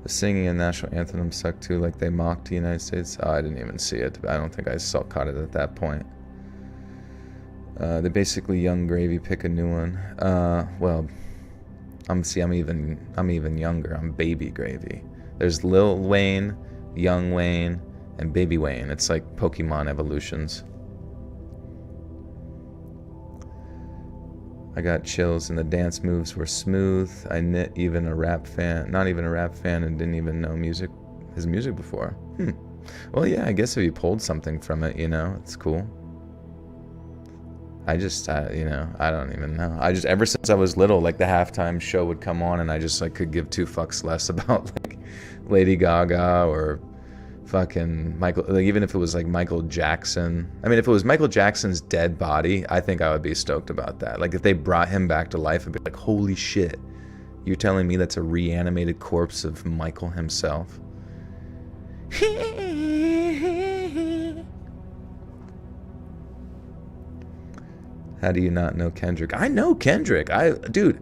The singing and national anthem sucked too, like they mocked the United States. Oh, I didn't even see it. I don't think I caught it at that point. They basically Young Gravy pick a new one. Well, I'm even younger. I'm baby gravy. There's Lil Wayne, Young Wayne, and Baby Wayne. It's like Pokemon evolutions. I got chills and the dance moves were smooth. I not even a rap fan, and didn't even know his music before. Well, yeah, I guess if you pulled something from it, it's cool. I just, I don't even know. Ever since I was little, like the halftime show would come on and I just like could give two fucks less about like Lady Gaga or fucking Michael, like even if it was like Michael Jackson. I mean, if it was Michael Jackson's dead body, I think I would be stoked about that. Like if they brought him back to life, I'd be like, holy shit, you're telling me that's a reanimated corpse of Michael himself? How do you not know Kendrick? I know Kendrick. I know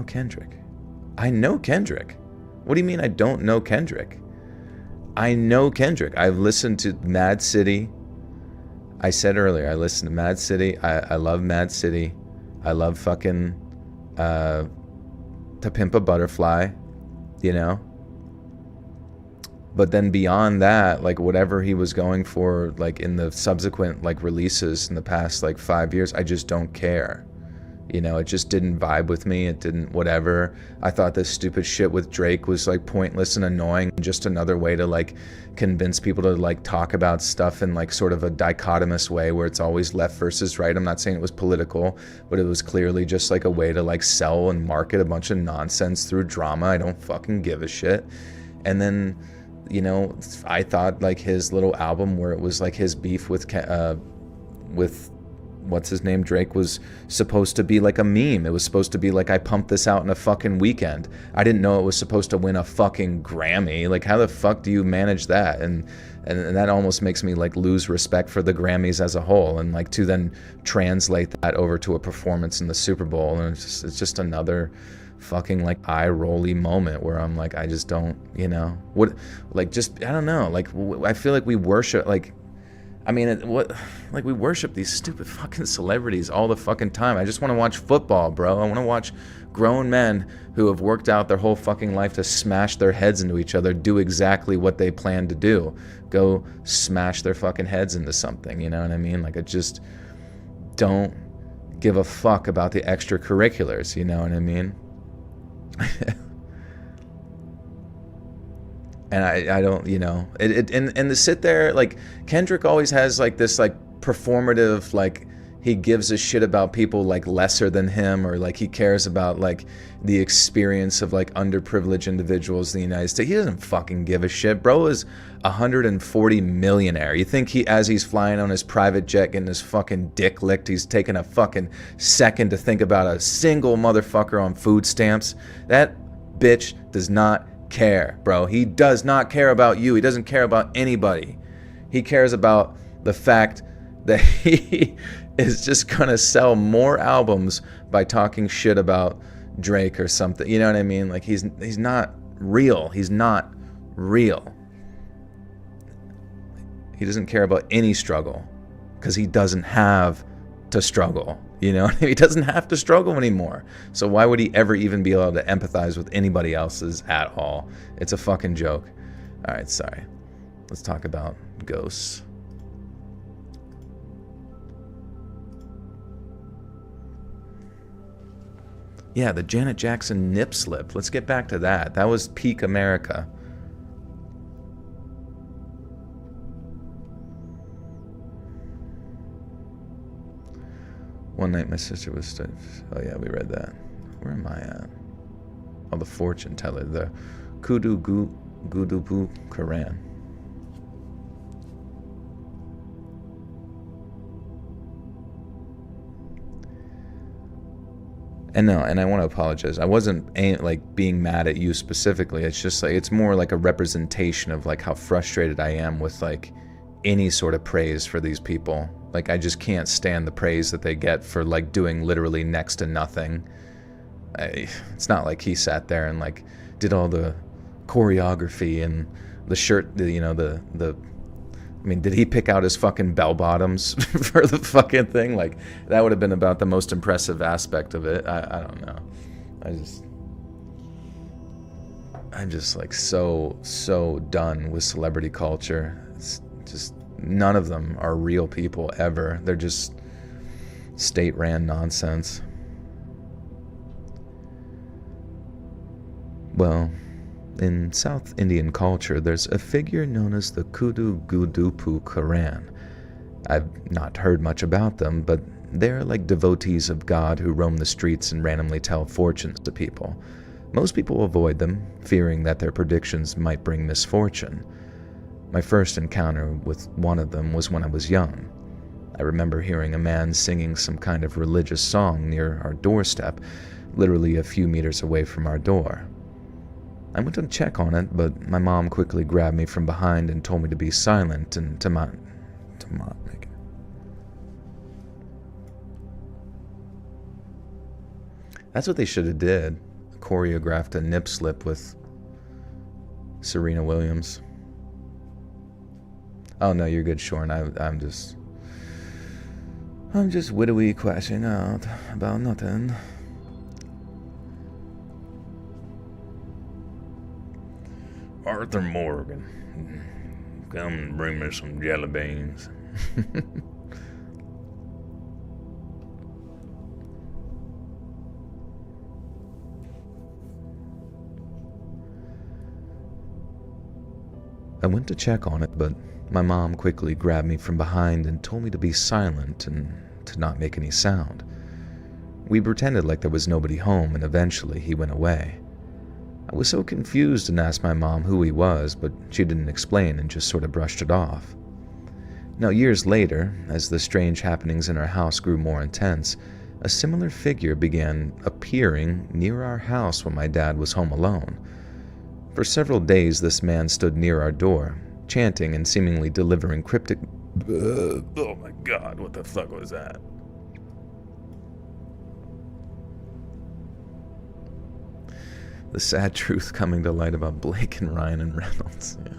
Kendrick. I know Kendrick. What do you mean I don't know Kendrick? I know Kendrick. I've listened to Mad City. I said earlier, I listened to Mad City. I love Mad City. I love fucking To Pimp a Butterfly, But then beyond that, like whatever he was going for, like in the subsequent like releases in the past like 5 years, I just don't care. It just didn't vibe with me. It didn't, whatever. I thought this stupid shit with Drake was like pointless and annoying. Just another way to like convince people to like talk about stuff in like sort of a dichotomous way where it's always left versus right. I'm not saying it was political, but it was clearly just like a way to like sell and market a bunch of nonsense through drama. I don't fucking give a shit. And then, I thought like his little album where it was like his beef with what's his name, Drake, was supposed to be like a meme. It was supposed to be like, I pumped this out in a fucking weekend. I didn't know it was supposed to win a fucking Grammy. Like, how the fuck do you manage that? And that almost makes me like lose respect for the Grammys as a whole, and like to then translate that over to a performance in the Super Bowl. And it's just another fucking like eye-rolly moment where I'm like, I just don't, what, like, just, I don't know. Like, I feel like we worship, like, I mean, we worship these stupid fucking celebrities all the fucking time. I just want to watch football, bro. I want to watch grown men who have worked out their whole fucking life to smash their heads into each other do exactly what they plan to do. Go smash their fucking heads into something, you know what I mean? Like, I just don't give a fuck about the extracurriculars, you know what I mean? And I don't, and to sit there, like, Kendrick always has like this like performative, like he gives a shit about people like lesser than him, or like he cares about like the experience of like underprivileged individuals in the United States. He doesn't fucking give a shit. Bro is 140 millionaire. You think as he's flying on his private jet getting his fucking dick licked, he's taking a fucking second to think about a single motherfucker on food stamps? That bitch does not care, bro. He does not care about you. He doesn't care about anybody. He cares about the fact that he is just gonna sell more albums by talking shit about Drake or something. You know what I mean? Like, he's not real. He's not real. He doesn't care about any struggle because he doesn't have to struggle. You know, he doesn't have to struggle anymore. So why would he ever even be able to empathize with anybody else's at all? It's a fucking joke. All right, sorry. Let's talk about ghosts. Yeah, the Janet Jackson nip slip. Let's get back to that. That was peak America. One night my sister was... Oh yeah, we read that. Where am I at? Oh, the fortune teller. The Kudu Gudubu Quran. And no, and I want to apologize. I wasn't like being mad at you specifically. It's just like, it's more like a representation of like how frustrated I am with like any sort of praise for these people. Like, I just can't stand the praise that they get for like doing literally next to nothing. It's not like he sat there and like did all the choreography and the shirt, I mean, did he pick out his fucking bell bottoms for the fucking thing? Like, that would have been about the most impressive aspect of it. I don't know. I'm just like so done with celebrity culture. It's just, none of them are real people ever. They're just state-ran nonsense. Well, in South Indian culture, there's a figure known as the Kudu Gudupu Karan. I've not heard much about them, but they're like devotees of God who roam the streets and randomly tell fortunes to people. Most people avoid them, fearing that their predictions might bring misfortune. My first encounter with one of them was when I was young. I remember hearing a man singing some kind of religious song near our doorstep, literally a few meters away from our door. I went to check on it, but my mom quickly grabbed me from behind and told me to be silent and to not make it. That's what they should have did. Choreographed a nip slip with Serena Williams. Oh no, you're good, Shorn. I'm just widowy crashing out about nothing. Arthur Morgan, come and bring me some jelly beans. I went to check on it, but my mom quickly grabbed me from behind and told me to be silent and to not make any sound. We pretended like there was nobody home, and eventually he went away. I was so confused and asked my mom who he was, but she didn't explain and just sort of brushed it off. Now, years later, as the strange happenings in our house grew more intense, a similar figure began appearing near our house when my dad was home alone. For several days, this man stood near our door, chanting and seemingly delivering cryptic... oh my god, what the fuck was that? The sad truth coming to light about Blake and Ryan and Reynolds. Yeah.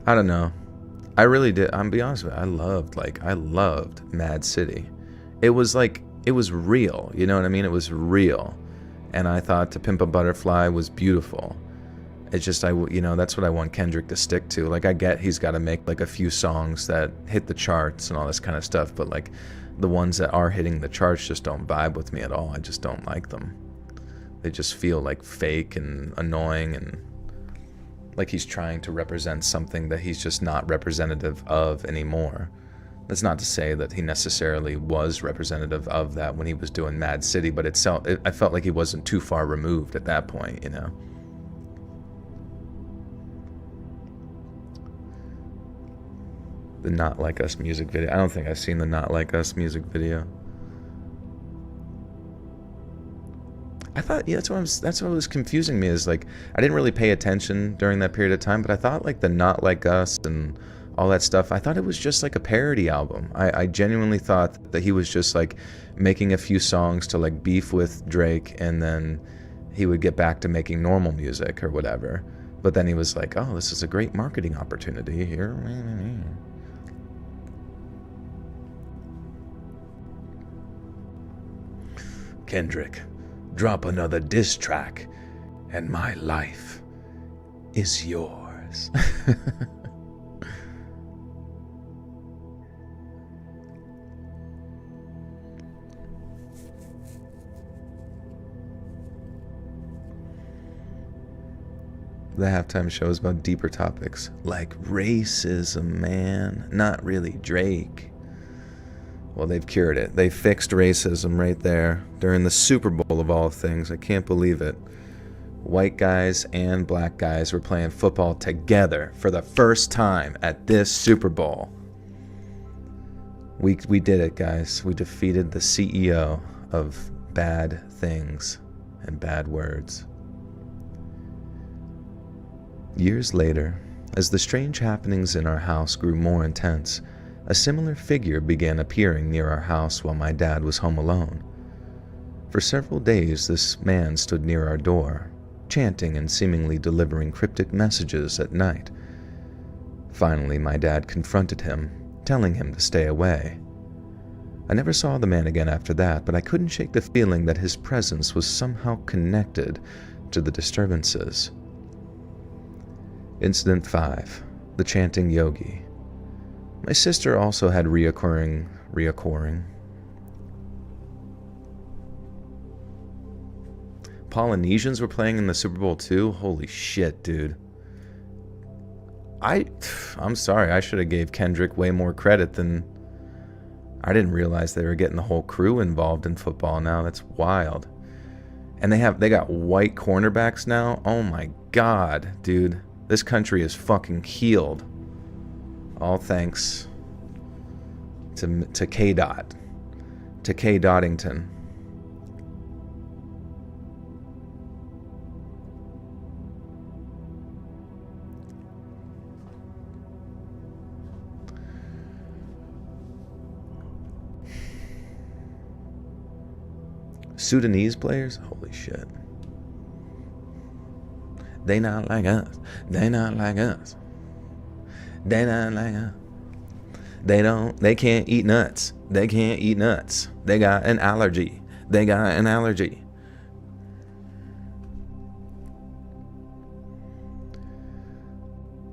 I don't know. I really did. I'm be honest with you. I loved Mad City. It was real. You know what I mean? It was real. And I thought To Pimp a Butterfly was beautiful. It's just, that's what I want Kendrick to stick to. Like, I get he's got to make like a few songs that hit the charts and all this kind of stuff, but like the ones that are hitting the charts just don't vibe with me at all. I just don't like them. They just feel like fake and annoying, and like he's trying to represent something that he's just not representative of anymore. That's not to say that he necessarily was representative of that when he was doing Mad City, but I felt like he wasn't too far removed at that point, you know? The Not Like Us music video. I don't think I've seen the Not Like Us music video. I thought, yeah, that's what was confusing me, is like, I didn't really pay attention during that period of time, but I thought like the Not Like Us and all that stuff, I thought it was just like a parody album. I genuinely thought that he was just like making a few songs to like beef with Drake, and then he would get back to making normal music or whatever. But then he was like, oh, this is a great marketing opportunity here. Kendrick, drop another diss track, and my life is yours. The halftime show is about deeper topics, like racism, man. Not really Drake. Well, they've cured it. They fixed racism right there during the Super Bowl of all things. I can't believe it. White guys and black guys were playing football together for the first time at this Super Bowl. We did it, guys. We defeated the CEO of bad things and bad words. Years later, as the strange happenings in our house grew more intense, a similar figure began appearing near our house while my dad was home alone. For several days, this man stood near our door, chanting and seemingly delivering cryptic messages at night. Finally, my dad confronted him, telling him to stay away. I never saw the man again after that, but I couldn't shake the feeling that his presence was somehow connected to the disturbances. Incident 5. The chanting yogi. My sister also had reoccurring. Polynesians were playing in the Super Bowl too? Holy shit, dude. I'm sorry, I should have gave Kendrick way more credit than... I didn't realize they were getting the whole crew involved in football now. That's wild. And they got white cornerbacks now? Oh my god, dude. This country is fucking healed. All thanks to K-Dot. To K-Dottington. Sudanese players? Holy shit. They not like us. They not like us. They not like us. They can't eat nuts. They can't eat nuts. They got an allergy. They got an allergy.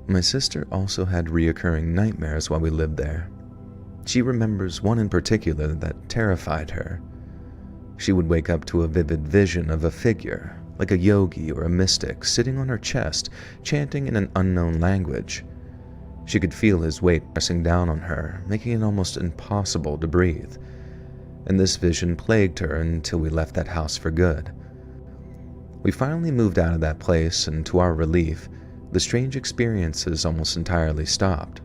My sister also had reoccurring nightmares while we lived there. She remembers one in particular that terrified her. She would wake up to a vivid vision of a figure, like a yogi or a mystic, sitting on her chest, chanting in an unknown language. She could feel his weight pressing down on her, making it almost impossible to breathe. And this vision plagued her until we left that house for good. We finally moved out of that place, and to our relief, the strange experiences almost entirely stopped.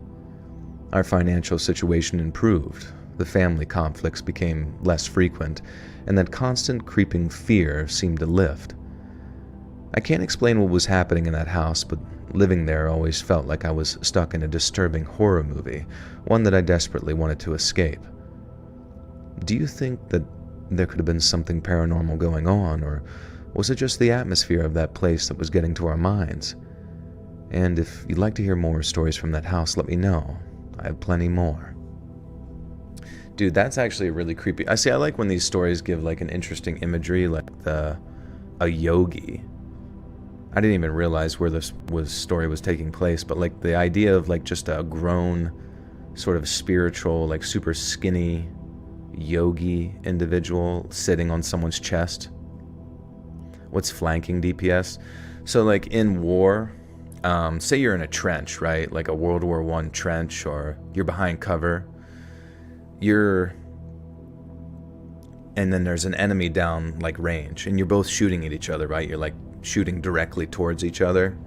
Our financial situation improved, the family conflicts became less frequent, and that constant creeping fear seemed to lift. I can't explain what was happening in that house, but living there always felt like I was stuck in a disturbing horror movie, one that I desperately wanted to escape. Do you think that there could have been something paranormal going on, or was it just the atmosphere of that place that was getting to our minds? And if you'd like to hear more stories from that house, let me know. I have plenty more. Dude, that's actually really creepy. I like when these stories give like an interesting imagery, like a yogi. I didn't even realize where this story was taking place, but like the idea of like just a grown, sort of spiritual, like super skinny yogi individual sitting on someone's chest. What's flanking DPS? So like in war, say you're in a trench, right? Like a World War I trench, or you're behind cover. And then there's an enemy down like range, and you're both shooting at each other, right? You're like shooting directly towards each other.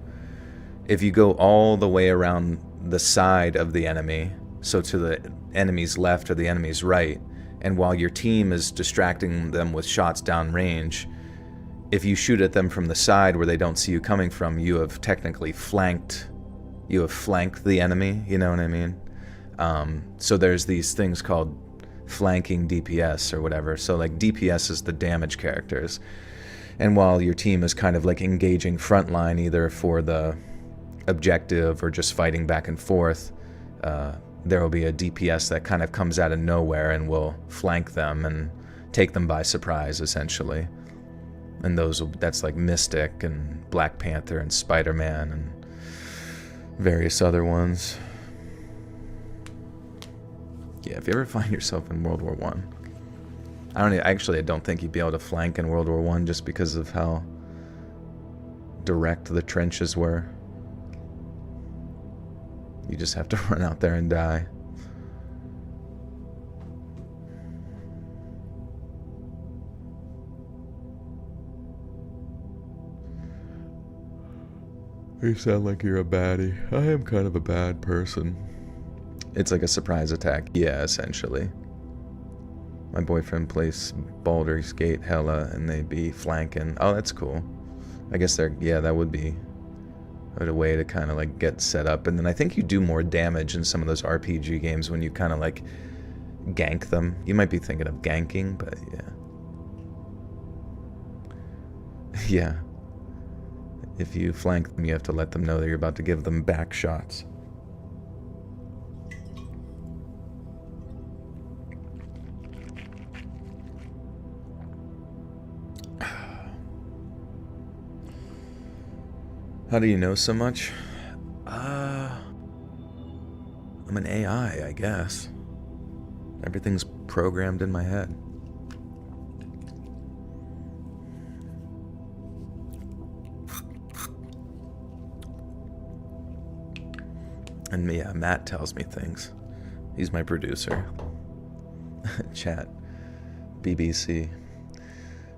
If you go all the way around the side of the enemy, so to the enemy's left or the enemy's right, and while your team is distracting them with shots down range, if you shoot at them from the side where they don't see you coming from, you have technically flanked the enemy, you know what I mean? So there's these things called flanking DPS or whatever. So like DPS is the damage characters. And while your team is kind of like engaging frontline either for the objective or just fighting back and forth, there will be a DPS that kind of comes out of nowhere and will flank them and take them by surprise, essentially. And that's like Mystic and Black Panther and Spider-Man and various other ones. Yeah, if you ever find yourself in World War I don't think you'd be able to flank in World War I just because of how direct the trenches were. You just have to run out there and die. You sound like you're a baddie. I am kind of a bad person. It's like a surprise attack. Yeah, essentially. My boyfriend plays Baldur's Gate hella, and they be flanking. Oh, that's cool. I guess that would be a way to kind of like get set up. And then I think you do more damage in some of those RPG games when you kind of like gank them. You might be thinking of ganking, but yeah. Yeah. If you flank them, you have to let them know that you're about to give them back shots. How do you know so much? I'm an AI, I guess. Everything's programmed in my head. And yeah, Matt tells me things. He's my producer. Chat. BBC.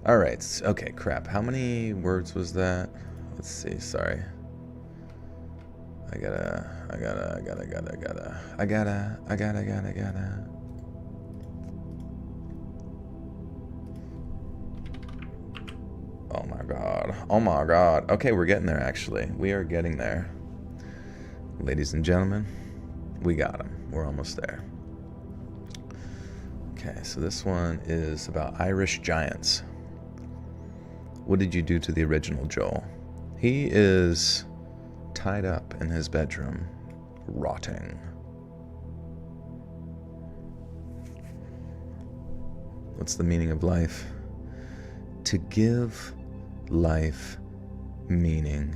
Alright, okay, crap. How many words was that? Let's see, sorry. I gotta. Oh my god. Okay, we're getting there, actually. We are getting there. Ladies and gentlemen, we got him. We're almost there. Okay, so this one is about Irish giants. What did you do to the original Joel? He is tied up in his bedroom, rotting. What's the meaning of life? To give life meaning.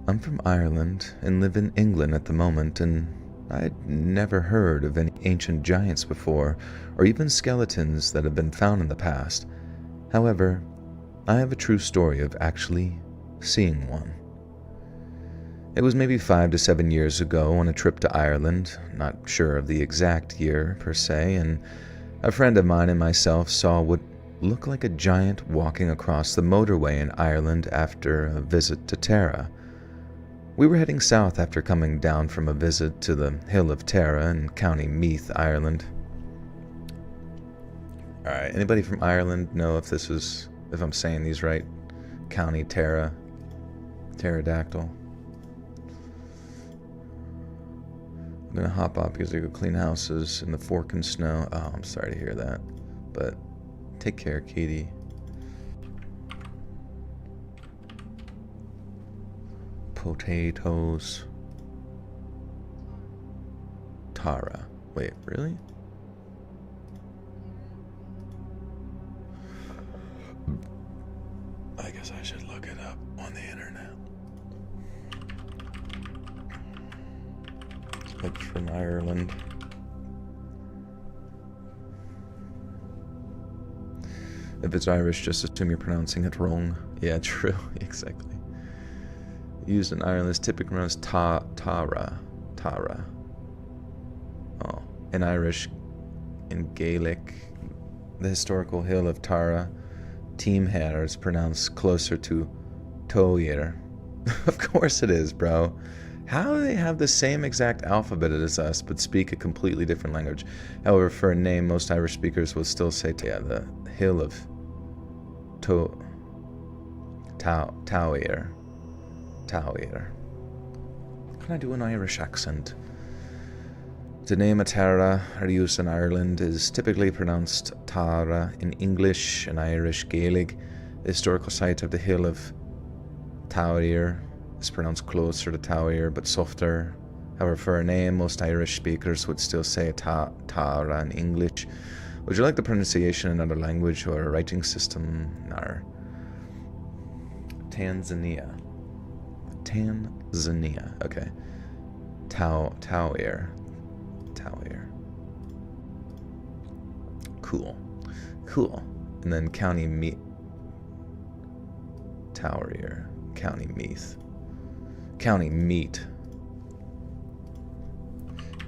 I'm from Ireland and live in England at the moment, and I'd never heard of any ancient giants before, or even skeletons that have been found in the past. However, I have a true story of actually seeing one. It was maybe 5 to 7 years ago on a trip to Ireland, not sure of the exact year per se, and a friend of mine and myself saw what looked like a giant walking across the motorway in Ireland after a visit to Tara. We were heading south after coming down from a visit to the Hill of Tara in County Meath, Ireland. Alright, anybody from Ireland know if I'm saying these right? County Tara, pterodactyl. I'm gonna hop up because I go clean houses in the fork and snow. Oh, I'm sorry to hear that. But take care, Katie. Potatoes. Tara. Wait, really? I guess I should look it up on the internet. It's from Ireland. If it's Irish, just assume you're pronouncing it wrong. Yeah, true. Exactly. Used in Ireland is typically pronounced Tara. Oh, in Irish, in Gaelic, the historical hill of Tara, Teamhair is pronounced closer to Toir. Of course it is, bro. How do they have the same exact alphabet as us, but speak a completely different language? However, for a name, most Irish speakers will still say, yeah, the hill of Toir. Can I do an Irish accent? The name of Tara, used in Ireland, is typically pronounced Tara in English and Irish Gaelic. The historical site of the hill of Toir is pronounced closer to Toir, but softer. However, for a name, most Irish speakers would still say Tara in English. Would you like the pronunciation in another language or a writing system? No. Tanzania. Okay. Toir. Cool. And then County Meath. County Meath.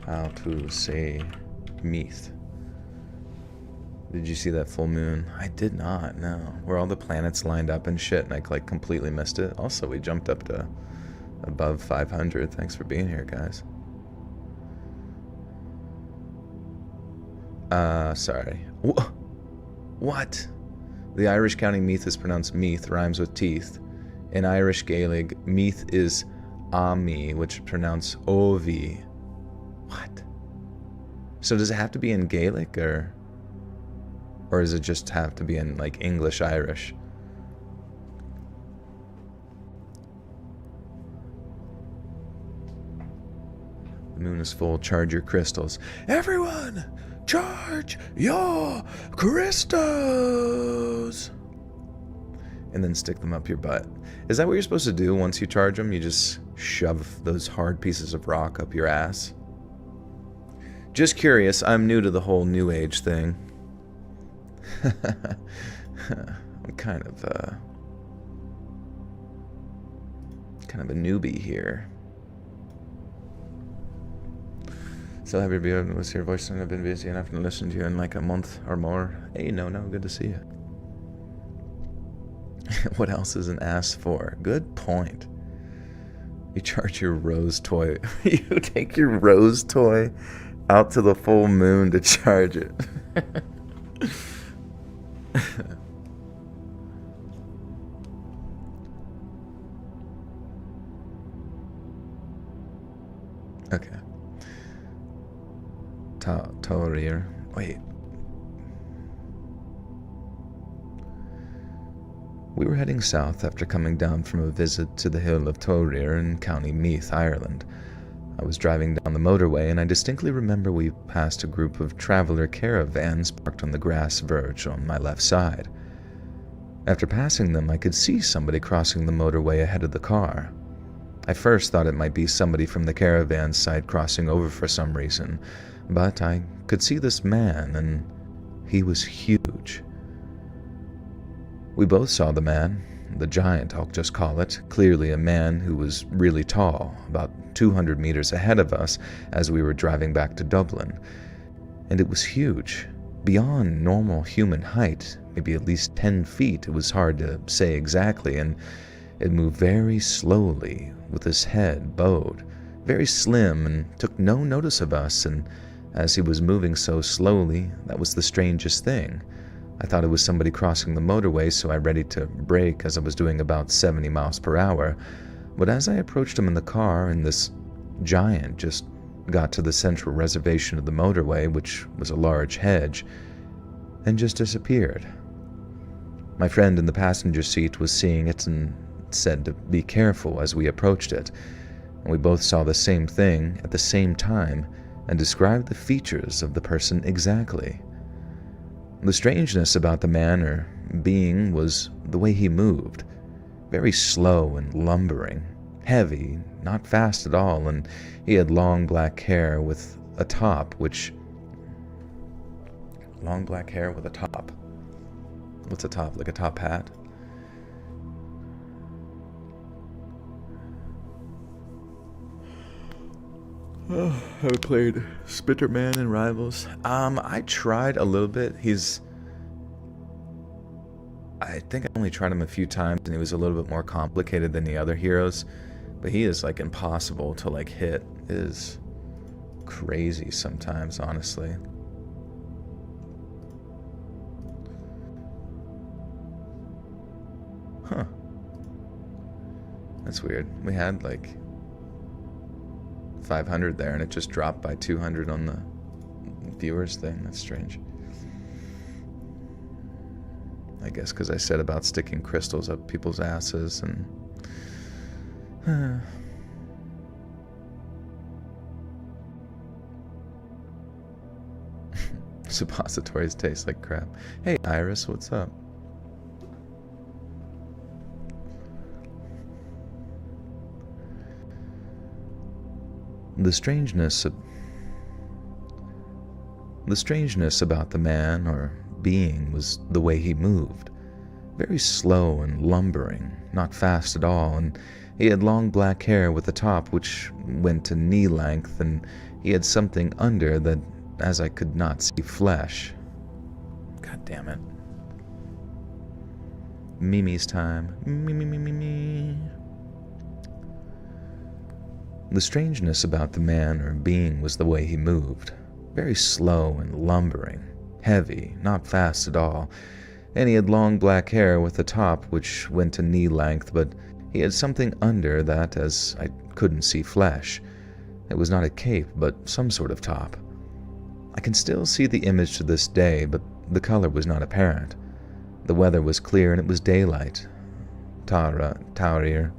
How to say Meath. Did you see that full moon? I did not, no. Where all the planets lined up and shit, and I like completely missed it. Also, we jumped up to above 500. Thanks for being here, guys. Sorry. What? The Irish County Meath is pronounced Meath, rhymes with teeth. In Irish Gaelic, Meath is Ami, which is pronounced Ovi. What? So does it have to be in Gaelic, or does it just have to be in, like, English Irish? The moon is full. Charge your crystals. Everyone, charge your crystals! And then stick them up your butt. Is that what you're supposed to do once you charge them? You just shove those hard pieces of rock up your ass? Just curious. I'm new to the whole New Age thing. I'm kind of a newbie here. So have you been with your voice, and I've been busy enough to listen to you in like a month or more. Hey, no, good to see you. What else is an ass for? Good point. You charge your rose toy. You take your rose toy out to the full moon to charge it. Okay. Torir. Wait. We were heading south after coming down from a visit to the hill of Torir in County Meath, Ireland. I was driving down the motorway, and I distinctly remember we passed a group of traveler caravans parked on the grass verge on my left side. After passing them, I could see somebody crossing the motorway ahead of the car. I first thought it might be somebody from the caravan side crossing over for some reason, but I could see this man, and he was huge. We both saw the man, the giant I'll just call it, clearly a man who was really tall, about 200 meters ahead of us as we were driving back to Dublin. And it was huge, beyond normal human height, maybe at least 10 feet, it was hard to say exactly, and it moved very slowly, with his head bowed, very slim, and took no notice of us, and as he was moving so slowly, that was the strangest thing. I thought it was somebody crossing the motorway, so I readied to brake as I was doing about 70 miles per hour, but as I approached him in the car, and this giant just got to the central reservation of the motorway, which was a large hedge, and just disappeared. My friend in the passenger seat was seeing it and said to be careful as we approached it, and we both saw the same thing at the same time and described the features of the person exactly. The strangeness about the man or being was the way he moved, very slow and lumbering, heavy, not fast at all, and he had long black hair with a top What's a top? Like a top hat? Oh, I played Spitterman and Rivals. I tried a little bit. I think I only tried him a few times, and he was a little bit more complicated than the other heroes. But he is like impossible to like hit. It is crazy sometimes, honestly. Huh. That's weird. We had like 500 there, and it just dropped by 200 on the viewers thing. That's strange. I guess because I said about sticking crystals up people's asses and... Suppositories taste like crap. Hey, Iris, what's up? The strangeness about the man or being was the way he moved, very slow and lumbering, not fast at all, and he had long black hair with a top which went to knee length, and he had something under that, as I could not see flesh. God damn it. Mimi's time. Me. The strangeness about the man or being was the way he moved, very slow and lumbering, heavy, not fast at all, and he had long black hair with a top which went to knee length, but he had something under that, as I couldn't see flesh. It was not a cape, but some sort of top. I can still see the image to this day, but the color was not apparent. The weather was clear and it was daylight. Taurir.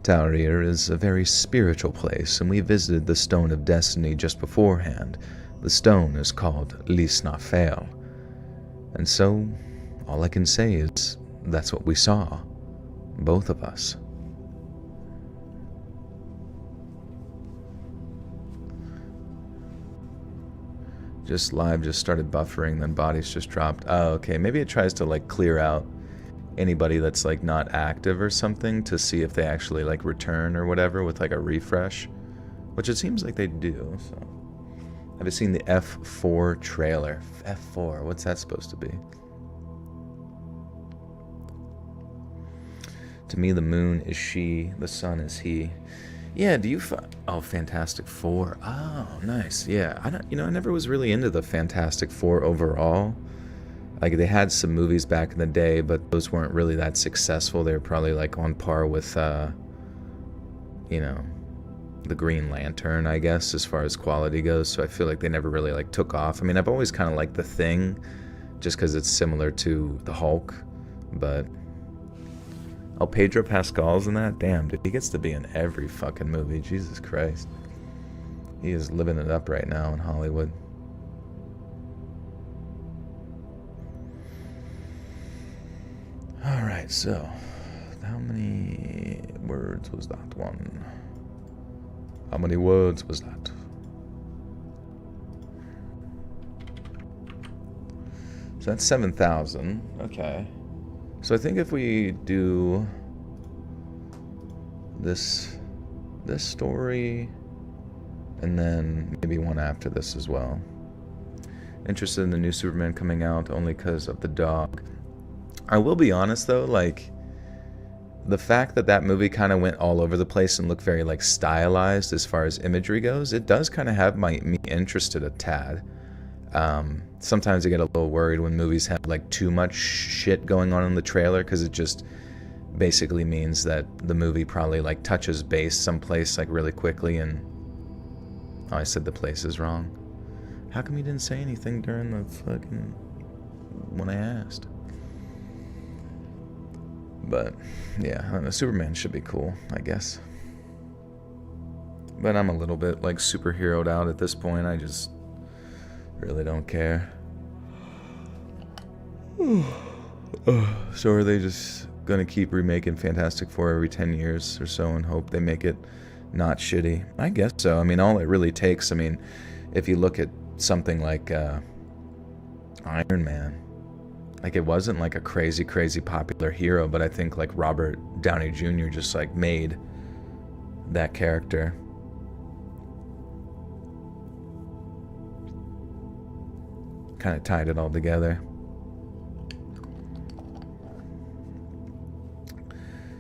Taurir is a very spiritual place, and we visited the Stone of Destiny just beforehand. The stone is called Lisnafel. And so, all I can say is, that's what we saw. Both of us. Just live just started buffering, then bodies just dropped. Oh, okay. Maybe it tries to like clear out anybody that's like not active or something to see if they actually like return or whatever with like a refresh, which it seems like they do. So I've just seen the F4 trailer. F4, what's that supposed to be? To me, the moon is she, the sun is he. Yeah, do you oh, Fantastic Four. Oh, nice. Yeah, I never was really into the Fantastic Four overall. Like, they had some movies back in the day, but those weren't really that successful. They were probably like on par with the Green Lantern, I guess, as far as quality goes. So I feel like they never really like took off. I mean, I've always kind of liked The Thing just because it's similar to the Hulk, but oh, Pedro Pascal's in that? Damn, dude, he gets to be in every fucking movie. Jesus Christ. He is living it up right now in Hollywood. Alright, so, how many words was that one? How many words was that? So that's 7,000. Okay. So I think if we do this story and then maybe one after this as well. Interested in the new Superman coming out only because of the dog. I will be honest though, like the fact that that movie kind of went all over the place and looked very like stylized as far as imagery goes, it does kind of have me interested a tad. Sometimes I get a little worried when movies have like too much shit going on in the trailer, because it just basically means that the movie probably like touches base someplace like really quickly and oh, I said the place is wrong. How come you didn't say anything during the fucking when I asked? But yeah, I don't know, Superman should be cool, I guess. But I'm a little bit like superheroed out at this point. I just really don't care. So are they just gonna keep remaking Fantastic Four every 10 years or so and hope they make it not shitty? I guess so. I mean, all it really takes, I mean, if you look at something like Iron Man, like it wasn't like a crazy popular hero, but I think like Robert Downey Jr. just like made that character. Kind of tied it all together.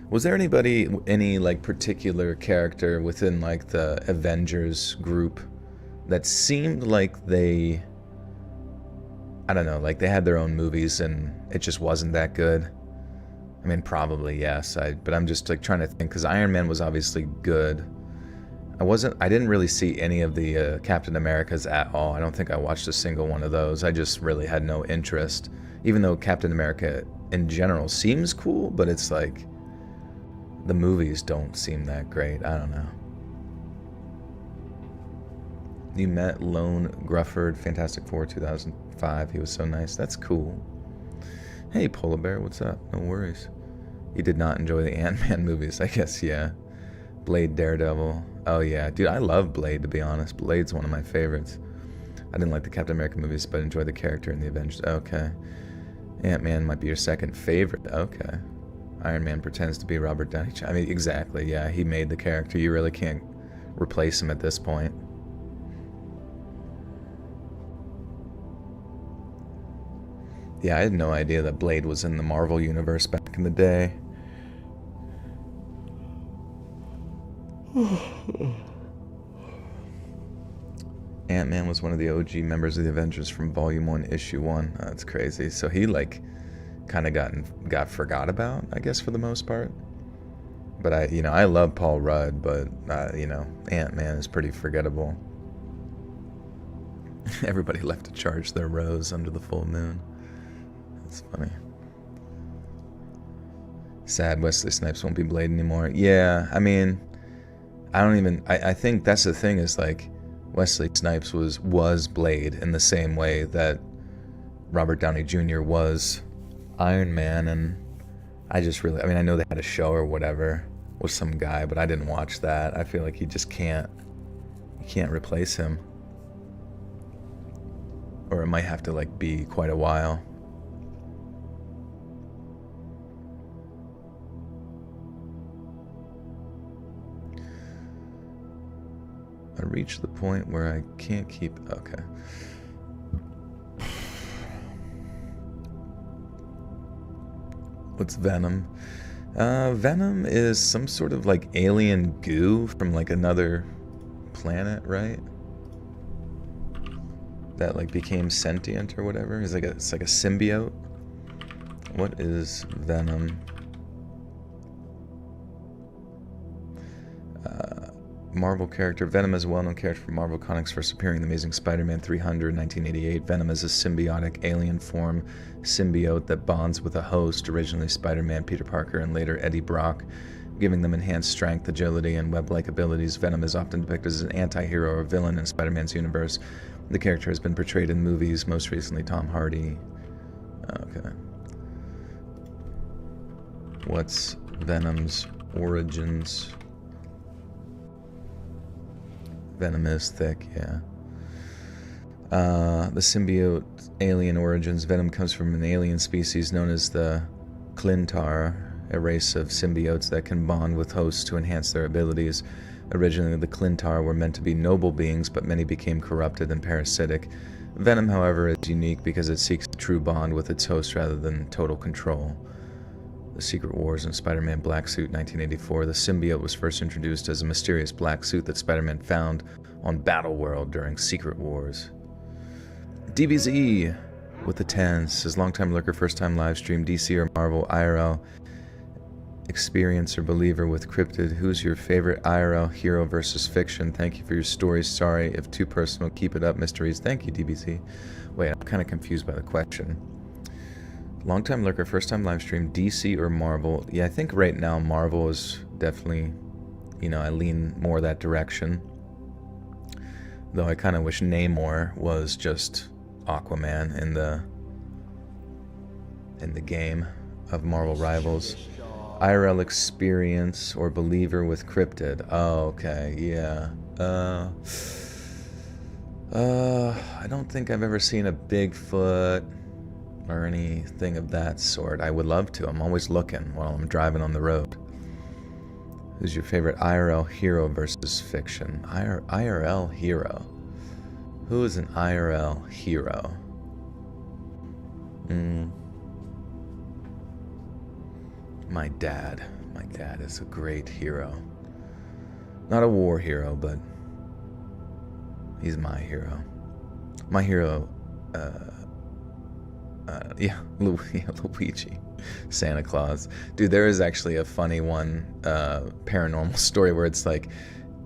Was there any like particular character within like the Avengers group that seemed like they, I don't know, like they had their own movies and it just wasn't that good? I mean, probably yes, but I'm just like trying to think, because Iron Man was obviously good. I didn't really see any of the Captain Americas at all. I don't think I watched a single one of those. I just really had no interest, even though Captain America in general seems cool, but it's like the movies don't seem that great. I don't know. You met Lone Grufford, Fantastic Four 2005. He was so nice. That's cool. Hey, Polar Bear, what's up? No worries. You did not enjoy the Ant-Man movies, I guess, yeah. Blade, Daredevil. Oh, yeah. Dude, I love Blade, to be honest. Blade's one of my favorites. I didn't like the Captain America movies, but enjoyed the character in the Avengers. Okay. Ant-Man might be your second favorite. Okay. Iron Man pretends to be Robert Downey Jr. I mean, exactly, yeah. He made the character. You really can't replace him at this point. Yeah, I had no idea that Blade was in the Marvel Universe back in the day. Ant-Man was one of the OG members of the Avengers from Volume 1, Issue 1. Oh, that's crazy. So he, like, kind of got forgot about, I guess, for the most part. But I love Paul Rudd, but, Ant-Man is pretty forgettable. Everybody left to charge their rose under the full moon. That's funny. Sad Wesley Snipes won't be Blade anymore. Yeah, I mean, I think that's the thing, is like Wesley Snipes was Blade in the same way that Robert Downey Jr. was Iron Man, and I mean, I know they had a show or whatever with some guy, but I didn't watch that. I feel like you can't replace him. Or it might have to like be quite a while. I reached the point where I can't keep... Okay. What's Venom? Venom is some sort of like alien goo from like another planet, right? That like became sentient or whatever. It's like a symbiote. What is Venom? Marvel character. Venom is a well-known character from Marvel Comics, first appearing in The Amazing Spider-Man 300 in 1988. Venom is a symbiotic alien form symbiote that bonds with a host, originally Spider-Man, Peter Parker, and later Eddie Brock, giving them enhanced strength, agility, and web-like abilities. Venom is often depicted as an anti-hero or villain in Spider-Man's universe. The character has been portrayed in movies, most recently Tom Hardy. Okay. What's Venom's origins? Venom is thick, yeah. The symbiote alien origins. Venom comes from an alien species known as the Clintar, a race of symbiotes that can bond with hosts to enhance their abilities. Originally, the Clintar were meant to be noble beings, but many became corrupted and parasitic. Venom, however, is unique because it seeks a true bond with its host rather than total control. The Secret Wars in Spider-Man Black Suit 1984. The symbiote was first introduced as a mysterious black suit that Spider-Man found on Battleworld during Secret Wars. DBZ with the 10s says, longtime lurker, first time live stream, DC or Marvel, IRL experience or believer with cryptid. Who's your favorite IRL hero versus fiction? Thank you for your stories. Sorry if too personal. Keep it up, mysteries. Thank you, DBZ. Wait, I'm kind of confused by the question. Long-time lurker, first-time live stream, DC or Marvel? Yeah, I think right now Marvel is definitely, I lean more that direction. Though I kind of wish Namor was just Aquaman in the game of Marvel Rivals. IRL experience or believer with cryptid. Oh, okay, yeah. I don't think I've ever seen a Bigfoot or anything of that sort. I would love to. I'm always looking while I'm driving on the road. Who's your favorite IRL hero versus fiction? IRL hero. Who is an IRL hero? My dad. My dad is a great hero. Not a war hero, but he's my hero. My hero, Luigi, Santa Claus. Dude, there is actually a funny one, paranormal story where it's like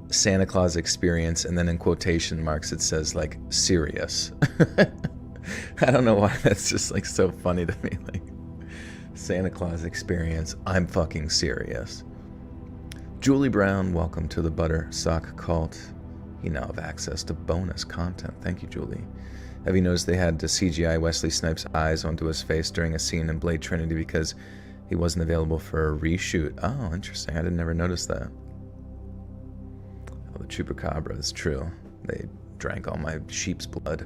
Santa Claus experience, and then in quotation marks it says like serious. I don't know why that's just like so funny to me. Like Santa Claus experience, I'm fucking serious. Julie Brown, welcome to the Butter Sock Cult. You now have access to bonus content. Thank you, Julie. Have you noticed they had to CGI Wesley Snipes' eyes onto his face during a scene in Blade Trinity because he wasn't available for a reshoot? Oh, interesting. I didn't ever notice that. Oh, the Chupacabra is true. They drank all my sheep's blood.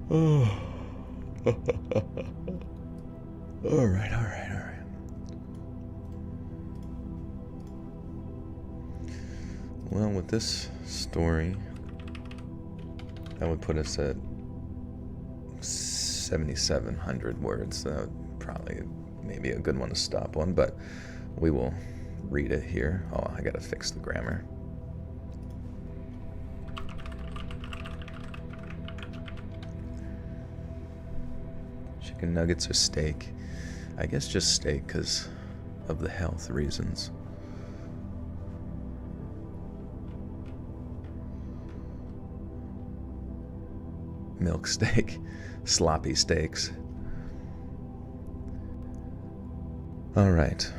Oh. All right. Well, with this story, that would put us at 7,700 words. That would probably maybe a good one to stop on, but we will read it here. Oh, I gotta fix the grammar. Chicken nuggets or steak? I guess just steak because of the health reasons. milk steak, sloppy steaks. Alright,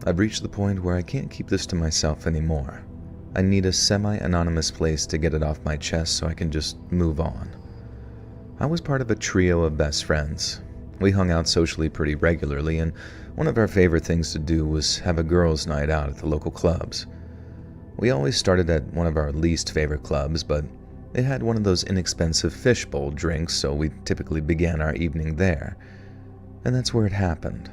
I've reached the point where I can't keep this to myself anymore. I need a semi-anonymous place to get it off my chest so I can just move on. I was part of a trio of best friends. We hung out socially pretty regularly, and one of our favorite things to do was have a girls' night out at the local clubs. We always started at one of our least favorite clubs, but it had one of those inexpensive fishbowl drinks, so we typically began our evening there. And that's where it happened.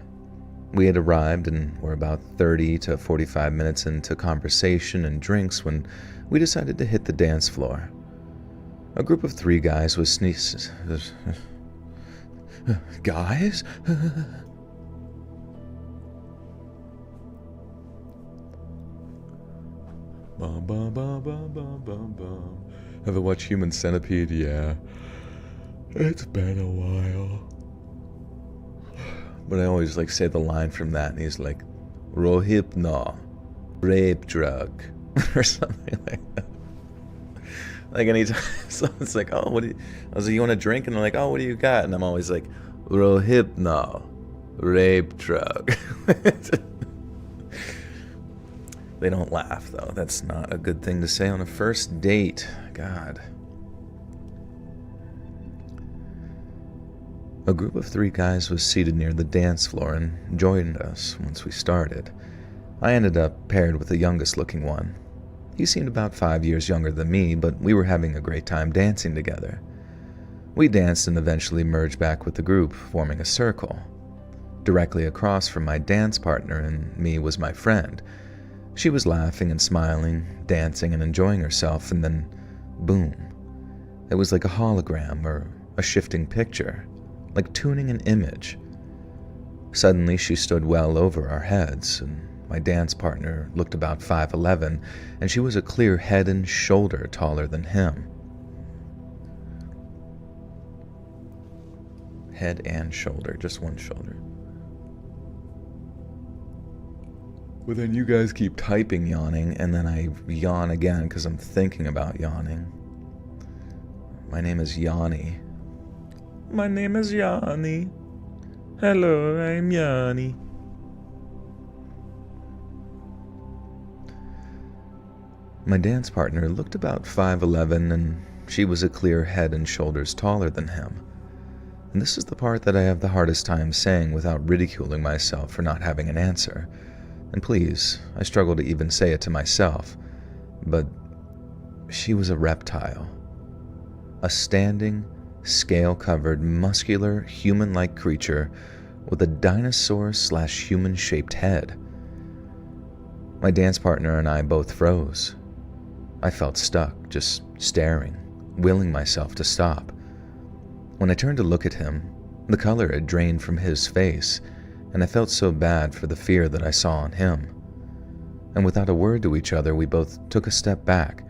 We had arrived and were about 30 to 45 minutes into conversation and drinks when we decided to hit the dance floor. A group of 3 guys was Guys? Bum, bum, bum, bum, bum, bum, bum. Ever watch Human Centipede? Yeah. It's been a while. But I always say the line from that, and he's like, Rohypnol, rape drug, or something like that. Anytime, so it's like, oh, what do you, I was like, you want a drink? And they're like, oh, what do you got? And I'm always like, Rohypnol, rape drug. They don't laugh, though. That's not a good thing to say on a first date. God. A group of 3 guys was seated near the dance floor and joined us once we started. I ended up paired with the youngest looking one. He seemed about 5 years younger than me, but we were having a great time dancing together. We danced and eventually merged back with the group, forming a circle. Directly across from my dance partner and me was my friend. She was laughing and smiling, dancing and enjoying herself, and then, boom. It was like a hologram or a shifting picture, like tuning an image. Suddenly she stood well over our heads, and my dance partner looked about 5'11", and she was a clear head and shoulder taller than him. Head and shoulder, just one shoulder. Well, then you guys keep typing yawning, and then I yawn again because I'm thinking about yawning. My name is Yanni. My name is Yanni. Hello, I'm Yanni. My dance partner looked about 5'11", and she was a clear head and shoulders taller than him. And this is the part that I have the hardest time saying without ridiculing myself for not having an answer. And please, I struggle to even say it to myself, but she was a reptile. A standing, scale-covered, muscular, human-like creature with a dinosaur/human-shaped head. My dance partner and I both froze. I felt stuck, just staring, willing myself to stop. When I turned to look at him, the color had drained from his face, and I felt so bad for the fear that I saw on him. And without a word to each other, we both took a step back,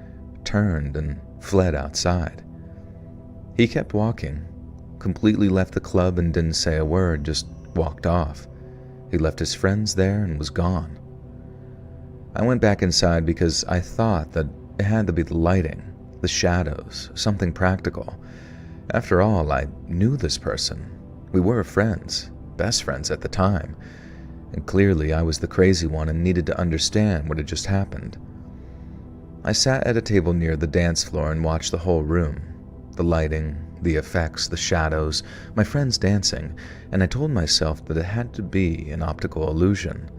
turned, and fled outside. He kept walking, completely left the club and didn't say a word, just walked off. He left his friends there and was gone. I went back inside because I thought that it had to be the lighting, the shadows, something practical. After all, I knew this person. We were friends, best friends at the time, and clearly I was the crazy one and needed to understand what had just happened. I sat at a table near the dance floor and watched the whole room, the lighting, the effects, the shadows, my friends dancing, and I told myself that it had to be an optical illusion.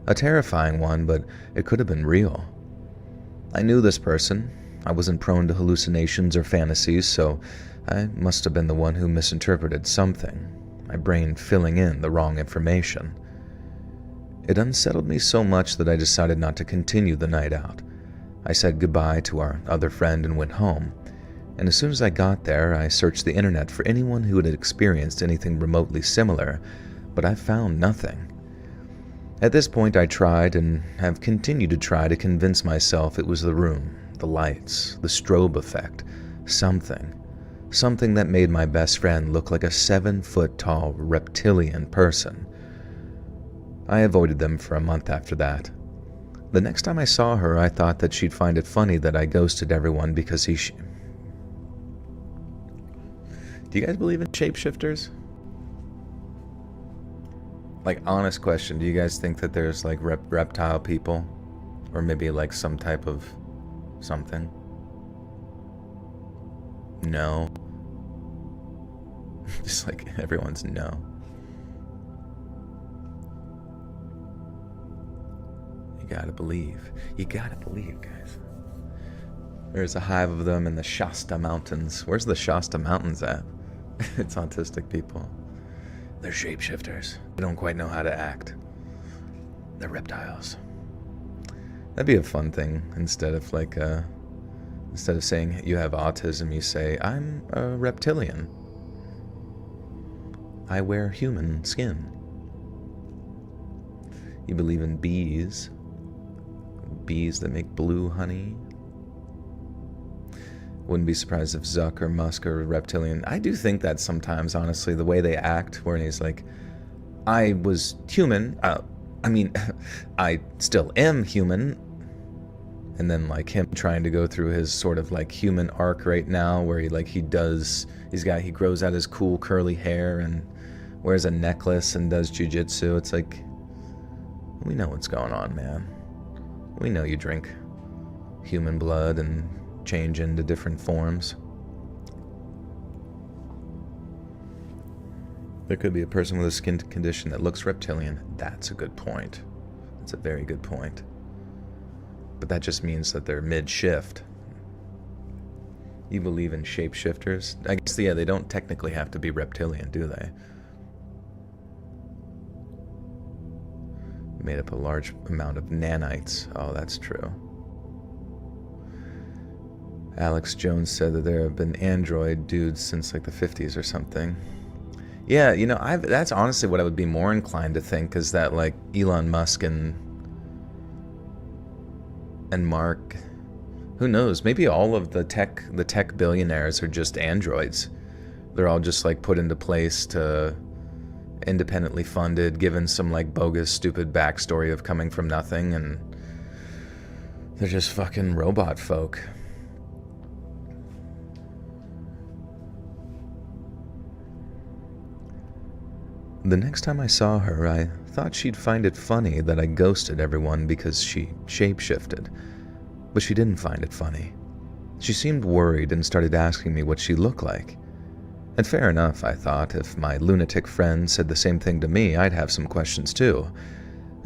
A terrifying one, but it could have been real. I knew this person. I wasn't prone to hallucinations or fantasies, so I must have been the one who misinterpreted something, my brain filling in the wrong information. It unsettled me so much that I decided not to continue the night out. I said goodbye to our other friend and went home, and as soon as I got there, I searched the internet for anyone who had experienced anything remotely similar, but I found nothing. At this point, I tried and have continued to try to convince myself it was the room, the lights, the strobe effect, something that made my best friend look like a 7-foot-tall reptilian person. I avoided them for a month after that. The next time I saw her, I thought that she'd find it funny that I ghosted everyone because Do you guys believe in shapeshifters? Like, honest question, do you guys think that there's like reptile people? Or maybe like some type of something? No. Just like everyone's no. You gotta believe. You gotta believe, guys. There's a hive of them in the Shasta Mountains. Where's the Shasta Mountains at? It's autistic people. They're shapeshifters. They don't quite know how to act. They're reptiles. That'd be a fun thing. Instead of like, instead of saying you have autism, you say, I'm a reptilian. I wear human skin. You believe in bees. Bees that make blue honey. Wouldn't be surprised if Zuck or Musk or Reptilian. I do think that sometimes, honestly, the way they act, where he's like, I was human. I mean, I still am human. And then like him trying to go through his sort of like human arc right now, where he grows out his cool curly hair and wears a necklace and does jujitsu. It's like, we know what's going on, man. We know you drink human blood and change into different forms. There could be a person with a skin condition that looks reptilian. That's a good point. That's a very good point. But that just means that they're mid-shift. You believe in shapeshifters? I guess, yeah, they don't technically have to be reptilian, do they? Made up a large amount of nanites. Oh, that's true. Alex Jones said that there have been android dudes since like the 50s or something. Yeah, you know, that's honestly what I would be more inclined to think, is that like Elon Musk and Mark, who knows, maybe all of the tech billionaires are just androids. They're all just like put into place to independently funded, given some like bogus stupid backstory of coming from nothing, and they're just fucking robot folk. The next time I saw her, I thought she'd find it funny that I ghosted everyone because she shapeshifted. But she didn't find it funny. She seemed worried and started asking me what she looked like. And fair enough, I thought. If my lunatic friend said the same thing to me, I'd have some questions too.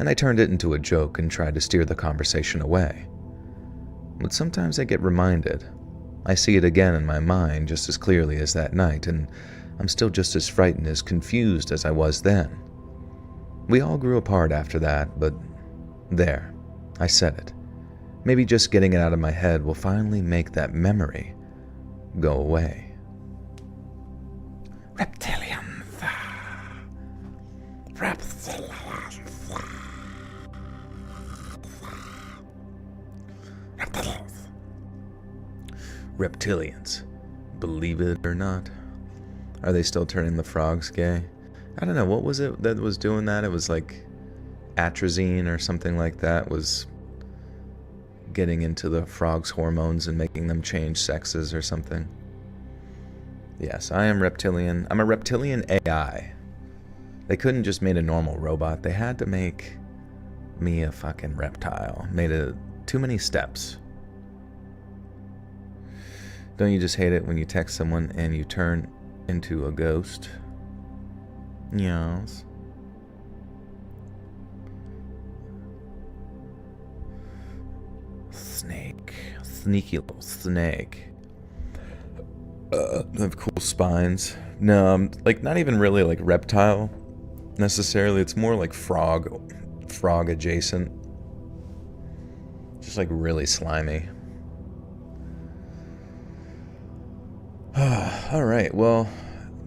And I turned it into a joke and tried to steer the conversation away. But sometimes I get reminded. I see it again in my mind just as clearly as that night, and I'm still just as frightened, as confused as I was then. We all grew apart after that, but there, I said it. Maybe just getting it out of my head will finally make that memory go away. Reptilian. Reptilians. Believe it or not. Are they still turning the frogs gay? I don't know, what was it that was doing that? It was like atrazine or something like that was getting into the frogs' hormones and making them change sexes or something. Yes, I am reptilian. I'm a reptilian AI. They couldn't just make a normal robot. They had to make me a fucking reptile. Too many steps. Don't you just hate it when you text someone and you turn into a ghost? Yes. Snake. Sneaky little snake. They have cool spines. No, I'm like not even really like reptile necessarily. It's more like frog adjacent. Just like really slimy. Alright, well,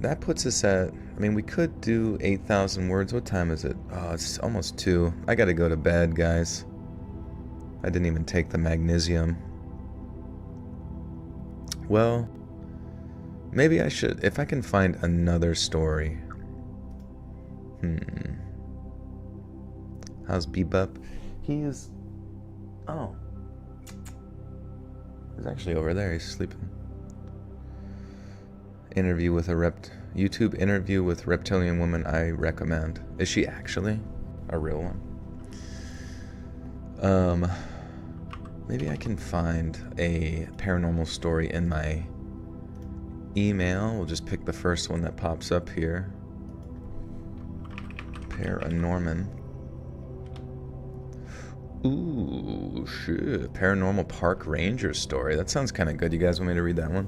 that puts us at, I mean, we could do 8,000 words. What time is it? Oh, it's almost 2. I gotta go to bed, guys. I didn't even take the magnesium. Well, maybe I should, if I can find another story. How's Bebop? He is, oh. He's actually over there, he's sleeping. interview with a YouTube interview with reptilian woman I recommend. Is she actually a real one? Maybe I can find a paranormal story in my email. We'll just pick the first one that pops up here. Paranorman. Ooh, shit. Paranormal Park Ranger story. That sounds kind of good. You guys want me to read that one?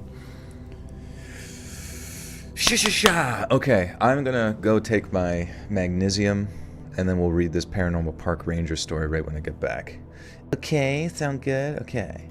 Okay, I'm gonna go take my magnesium, and then we'll read this Paranormal Park Ranger story right when I get back. Okay, sound good? Okay.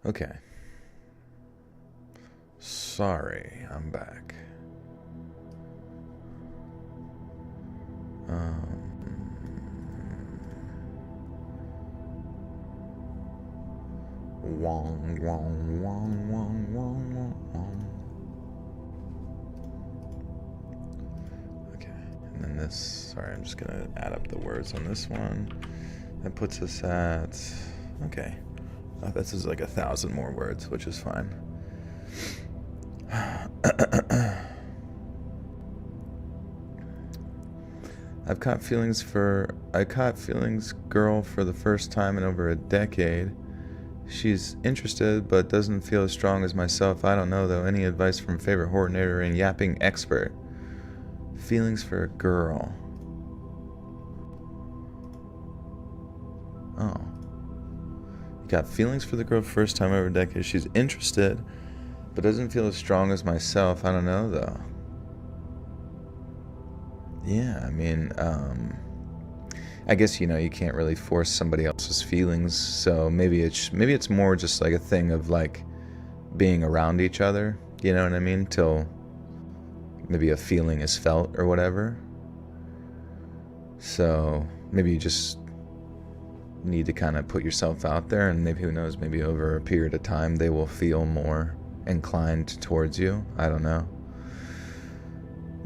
Okay. Sorry, I'm back. Wong, wong, wong, wong, wong, wong, wong. Okay, and then this, sorry, I'm just gonna add up the words on this one. That puts us at, okay. This is like 1,000 more words, which is fine. I caught feelings girl for the first time in over a decade. She's interested, but doesn't feel as strong as myself. I don't know, though. Any advice from favorite coordinator and yapping expert? Feelings for a girl. Oh. You got feelings for the girl first time over a decade. She's interested, but doesn't feel as strong as myself. I don't know, though. Yeah, I mean, I guess, you know, you can't really force somebody else's feelings, so maybe it's more just like a thing of like being around each other, you know what I mean, till maybe a feeling is felt or whatever. So maybe you just need to kind of put yourself out there, and maybe, who knows, maybe over a period of time they will feel more inclined towards you. I don't know.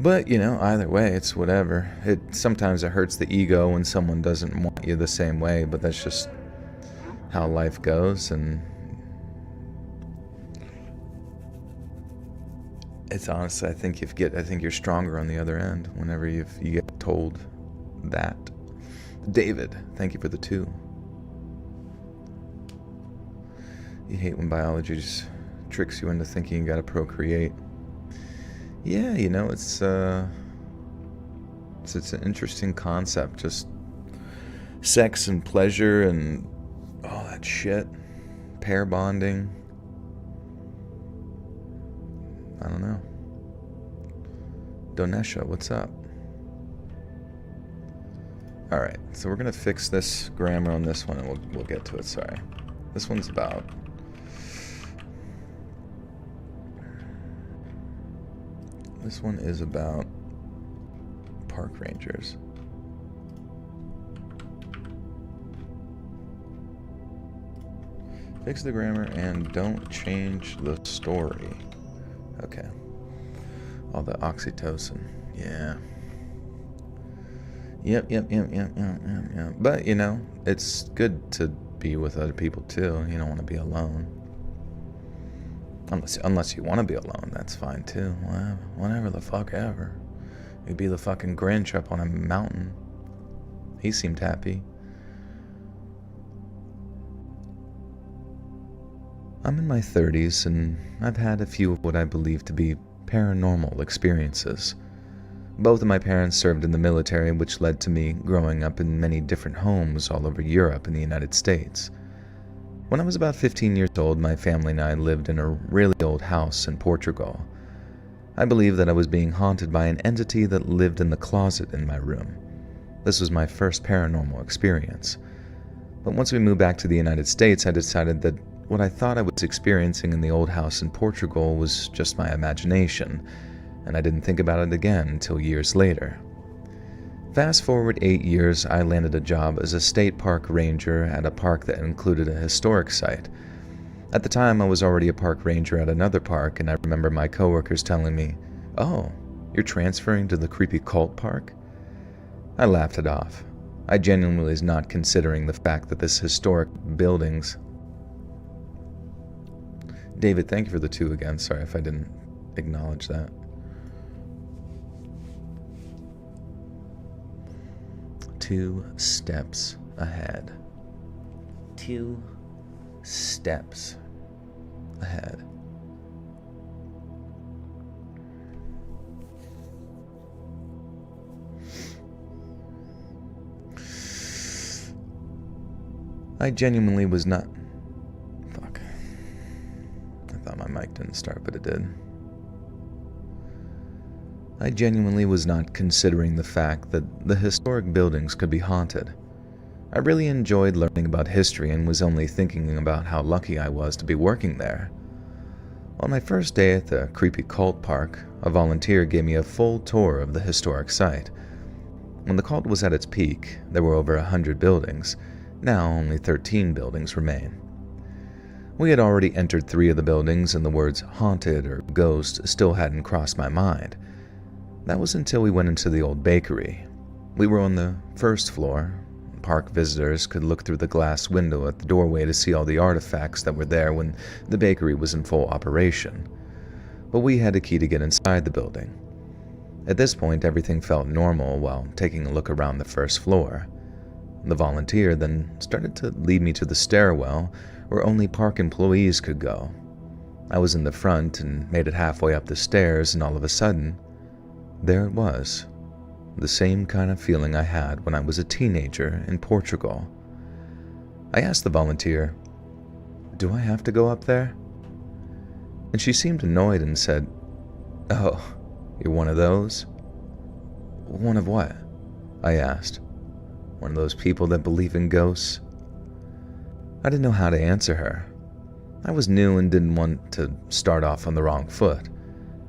But, you know, either way, it's whatever. Sometimes it hurts the ego when someone doesn't want you the same way, but that's just how life goes, and it's honestly, I think you're stronger on the other end whenever you get told that. David, thank you for the 2. You hate when biology just tricks you into thinking you gotta procreate. Yeah, you know, it's an interesting concept. Just sex and pleasure and all that shit. Pair bonding. I don't know. Donesha, what's up? Alright, so we're going to fix this grammar on this one, and we'll get to it, sorry. This one's about... This one is about park rangers. Fix the grammar and don't change the story. Okay. All the oxytocin. Yeah. Yep. But, you know, it's good to be with other people, too. You don't want to be alone. Unless you want to be alone, that's fine too. Whatever the fuck ever. You'd be the fucking Grinch up on a mountain. He seemed happy. I'm in my 30s, and I've had a few of what I believe to be paranormal experiences. Both of my parents served in the military, which led to me growing up in many different homes all over Europe and the United States. When I was about 15 years old, my family and I lived in a really old house in Portugal. I believe that I was being haunted by an entity that lived in the closet in my room. This was my first paranormal experience. But once we moved back to the United States, I decided that what I thought I was experiencing in the old house in Portugal was just my imagination, and I didn't think about it again until years later. Fast forward 8 years, I landed a job as a state park ranger at a park that included a historic site. At the time, I was already a park ranger at another park, and I remember my coworkers telling me, "Oh, you're transferring to the creepy cult park?" I laughed it off. I genuinely was not considering the fact that this historic buildings... David, thank you for the 2 again. Sorry if I didn't acknowledge that. 2 steps ahead. 2 steps ahead. I genuinely was not... Fuck. I thought my mic didn't start, but it did. I genuinely was not considering the fact that the historic buildings could be haunted. I really enjoyed learning about history and was only thinking about how lucky I was to be working there. On my first day at the creepy cult park, a volunteer gave me a full tour of the historic site. When the cult was at its peak, there were over 100 buildings. Now only 13 buildings remain. We had already entered 3 of the buildings and the words haunted or ghost still hadn't crossed my mind. That was until we went into the old bakery. We were on the first floor. Park visitors could look through the glass window at the doorway to see all the artifacts that were there when the bakery was in full operation. But we had a key to get inside the building. At this point, everything felt normal while taking a look around the first floor. The volunteer then started to lead me to the stairwell where only park employees could go. I was in the front and made it halfway up the stairs, and all of a sudden, there it was. The same kind of feeling I had when I was a teenager in Portugal. I asked the volunteer, "Do I have to go up there?" And she seemed annoyed and said, "Oh, you're one of those?" "One of what?" I asked. "One of those people that believe in ghosts?" I didn't know how to answer her. I was new and didn't want to start off on the wrong foot.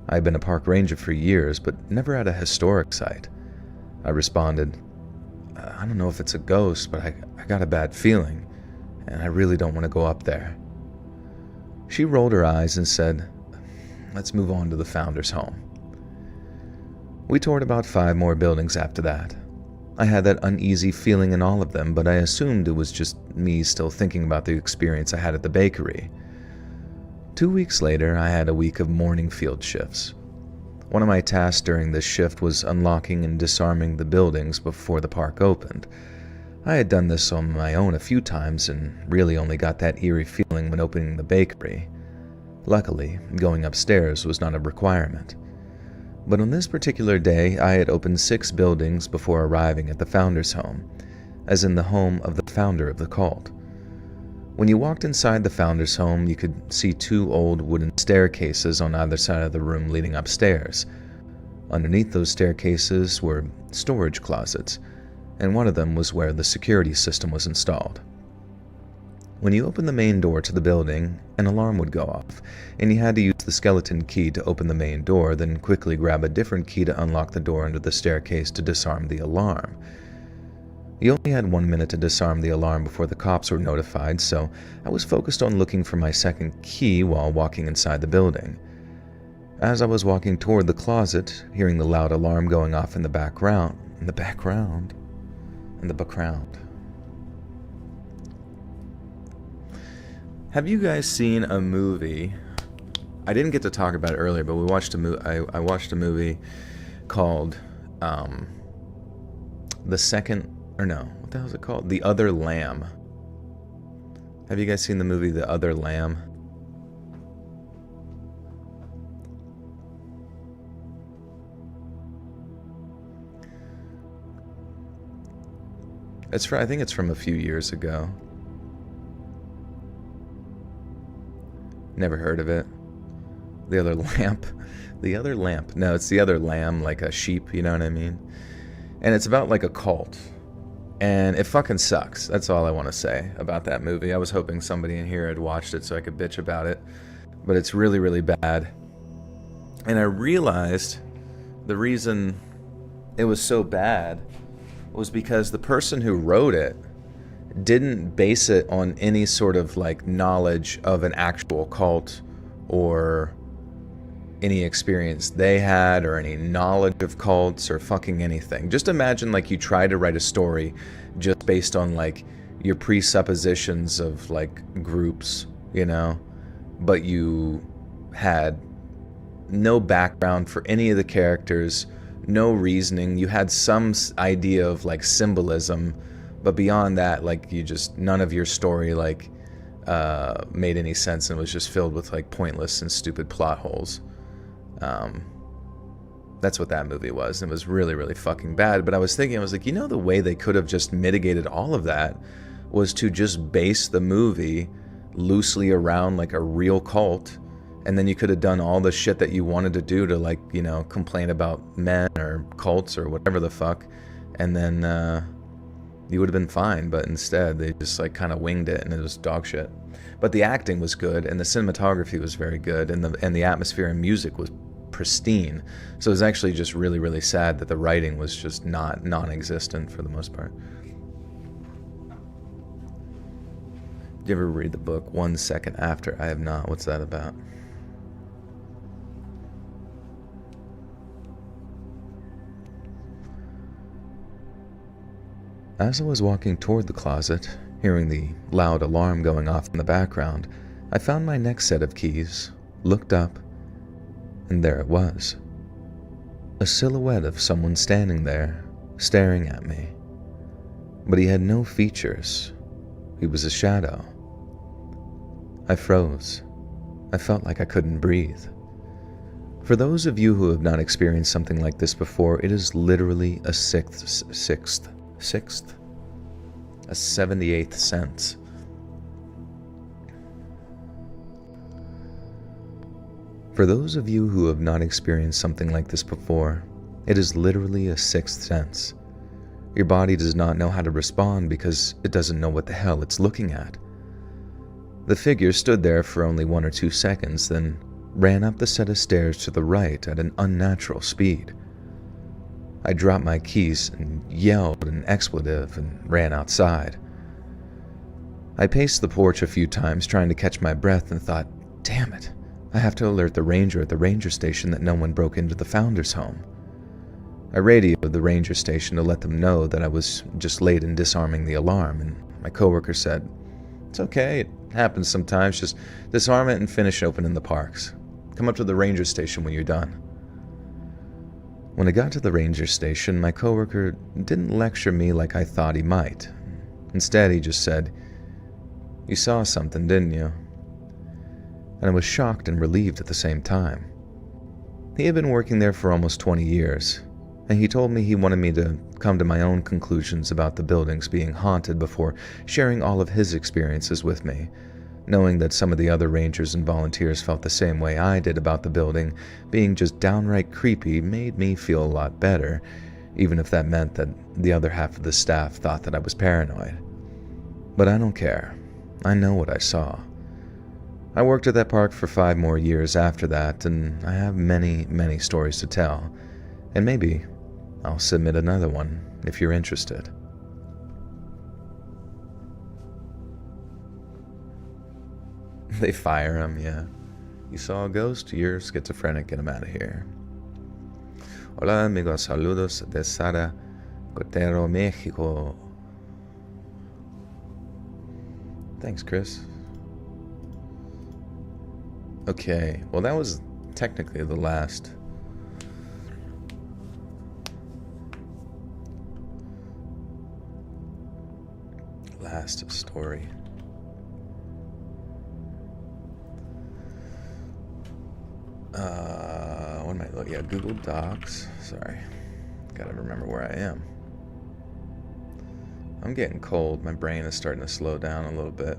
I had been a park ranger for years, but never at a historic site. I responded, "I don't know if it's a ghost, but I got a bad feeling, and I really don't want to go up there." She rolled her eyes and said, "Let's move on to the founder's home." We toured about 5 more buildings after that. I had that uneasy feeling in all of them, but I assumed it was just me still thinking about the experience I had at the bakery. 2 weeks later, I had a week of morning field shifts. One of my tasks during this shift was unlocking and disarming the buildings before the park opened. I had done this on my own a few times and really only got that eerie feeling when opening the bakery. Luckily, going upstairs was not a requirement. But on this particular day, I had opened 6 buildings before arriving at the founder's home, as in the home of the founder of the cult. When you walked inside the founder's home, you could see 2 old wooden staircases on either side of the room leading upstairs. Underneath those staircases were storage closets, and one of them was where the security system was installed. When you opened the main door to the building, an alarm would go off, and you had to use the skeleton key to open the main door, then quickly grab a different key to unlock the door under the staircase to disarm the alarm. You only had 1 minute to disarm the alarm before the cops were notified, so I was focused on looking for my second key while walking inside the building. As I was walking toward the closet, hearing the loud alarm going off in the background. Have you guys seen a movie? I didn't get to talk about it earlier, but we watched I watched a movie called what the hell is it called? The Other Lamb. Have you guys seen the movie The Other Lamb? I think it's from a few years ago. Never heard of it. The Other Lamp. The Other Lamp. No, it's The Other Lamb, like a sheep, you know what I mean? And it's about like a cult. And it fucking sucks. That's all I want to say about that movie. I was hoping somebody in here had watched it so I could bitch about it. But it's really, really bad. And I realized the reason it was so bad was because the person who wrote it didn't base it on any sort of like knowledge of an actual cult or any experience they had or any knowledge of cults or fucking anything. Just imagine like you try to write a story just based on like your presuppositions of like groups, you know, but you had no background for any of the characters, no reasoning. You had some idea of like symbolism, but beyond that, like none of your story like made any sense and was just filled with like pointless and stupid plot holes. That's what that movie was. It was really, really fucking bad. But I was like, you know, the way they could have just mitigated all of that was to just base the movie loosely around like a real cult. And then you could have done all the shit that you wanted to do to like, you know, complain about men or cults or whatever the fuck. And then You would have been fine, but instead they just like kind of winged it and it was dog shit. But the acting was good and the cinematography was very good and the atmosphere and music was pristine. So it was actually just really, really sad that the writing was just non-existent for the most part. Did you ever read the book 1 Second After? I have not. What's that about? As I was walking toward the closet, hearing the loud alarm going off in the background, I found my next set of keys, looked up, and there it was. A silhouette of someone standing there, staring at me. But he had no features. He was a shadow. I froze. I felt like I couldn't breathe. For those of you who have not experienced something like this before, it is literally a 78th sense. For those of you who have not experienced something like this before, it is literally a sixth sense. Your body does not know how to respond because it doesn't know what the hell it's looking at. The figure stood there for only 1 or 2 seconds, then ran up the set of stairs to the right at an unnatural speed. I dropped my keys and yelled an expletive and ran outside. I paced the porch a few times trying to catch my breath and thought, damn it, I have to alert the ranger at the ranger station that no one broke into the founder's home. I radioed the ranger station to let them know that I was just late in disarming the alarm, and my coworker said, "It's okay, it happens sometimes, just disarm it and finish opening the parks. Come up to the ranger station when you're done." When I got to the ranger station, my coworker didn't lecture me like I thought he might. Instead, he just said, "You saw something, didn't you?" And I was shocked and relieved at the same time. He had been working there for almost 20 years, and he told me he wanted me to come to my own conclusions about the buildings being haunted before sharing all of his experiences with me, knowing that some of the other rangers and volunteers felt the same way I did about the building being just downright creepy made me feel a lot better, even if that meant that the other half of the staff thought that I was paranoid. But I don't care. I know what I saw. I worked at that park for 5 more years after that, and I have many, many stories to tell, and maybe I'll submit another one if you're interested. They fire him, yeah. You saw a ghost? You're schizophrenic, get him out of here. Hola amigos, saludos de Sara Cotero, México. Thanks, Chris. Okay, well that was technically the last story. What am I looking at? Google Docs. Sorry. Gotta remember where I am. I'm getting cold. My brain is starting to slow down a little bit.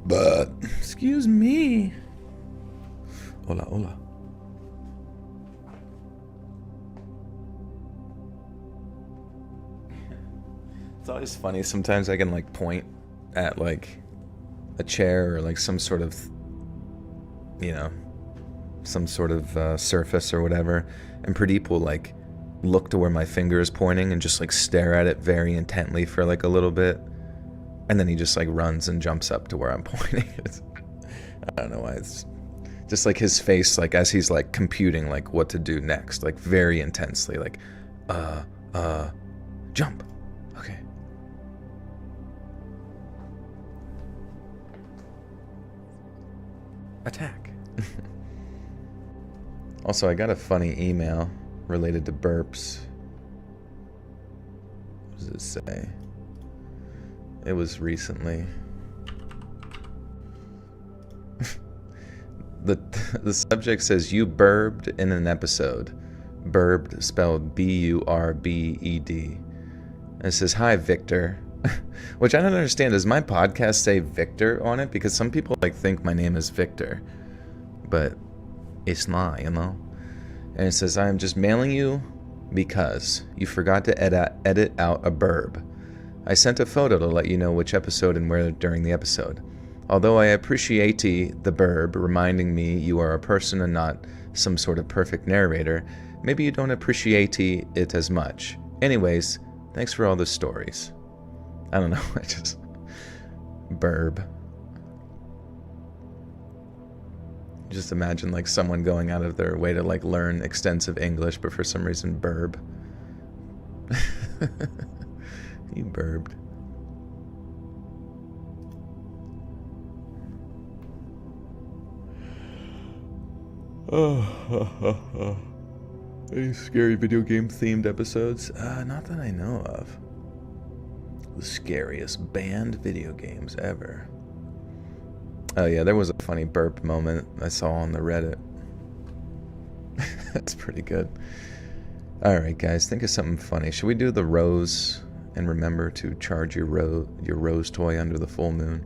But, excuse me. Hola, hola. It's always funny. Sometimes I can like point at like a chair or like some sort of, some sort of surface or whatever, and Pradeep will like look to where my finger is pointing and just like stare at it very intently for like a little bit, and then he just like runs and jumps up to where I'm pointing. I don't know why. It's just like his face, like as he's like computing like what to do next, like very intensely, like jump. Okay. Attack. Also, I got a funny email related to burps. What does it say? It was recently. The subject says, "You burbed in an episode." Burbed spelled B-U-R-B-E-D. And it says, "Hi, Victor." Which I don't understand. Does my podcast say Victor on it? Because some people like think my name is Victor, but it's not, And it says, "I am just mailing you Because you forgot to edit out a burb. I sent a photo to let you know which episode and where during the episode. Although I appreciate the burb reminding me you are a person and not some sort of perfect narrator, maybe you don't appreciate it as much. Anyways, thanks for all the stories. I don't know, I just... burb. Just imagine like someone going out of their way to like learn extensive English, but for some reason burb. You burbed. Any scary video game themed episodes? Not that I know of. The scariest banned video games ever. Oh yeah, there was a funny burp moment I saw on the Reddit. That's pretty good. Alright guys, think of something funny. Should we do the rose and remember to charge your rose toy under the full moon?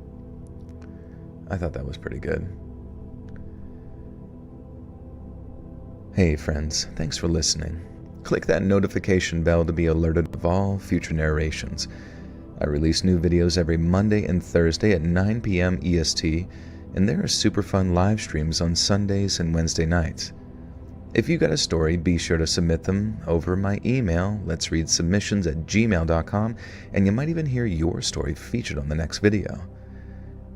I thought that was pretty good. Hey friends, thanks for listening. Click that notification bell to be alerted of all future narrations. I release new videos every Monday and Thursday at 9 p.m. EST, and there are super fun live streams on Sundays and Wednesday nights. If you got a story, be sure to submit them over my email, letsreadsubmissions@gmail.com, and you might even hear your story featured on the next video.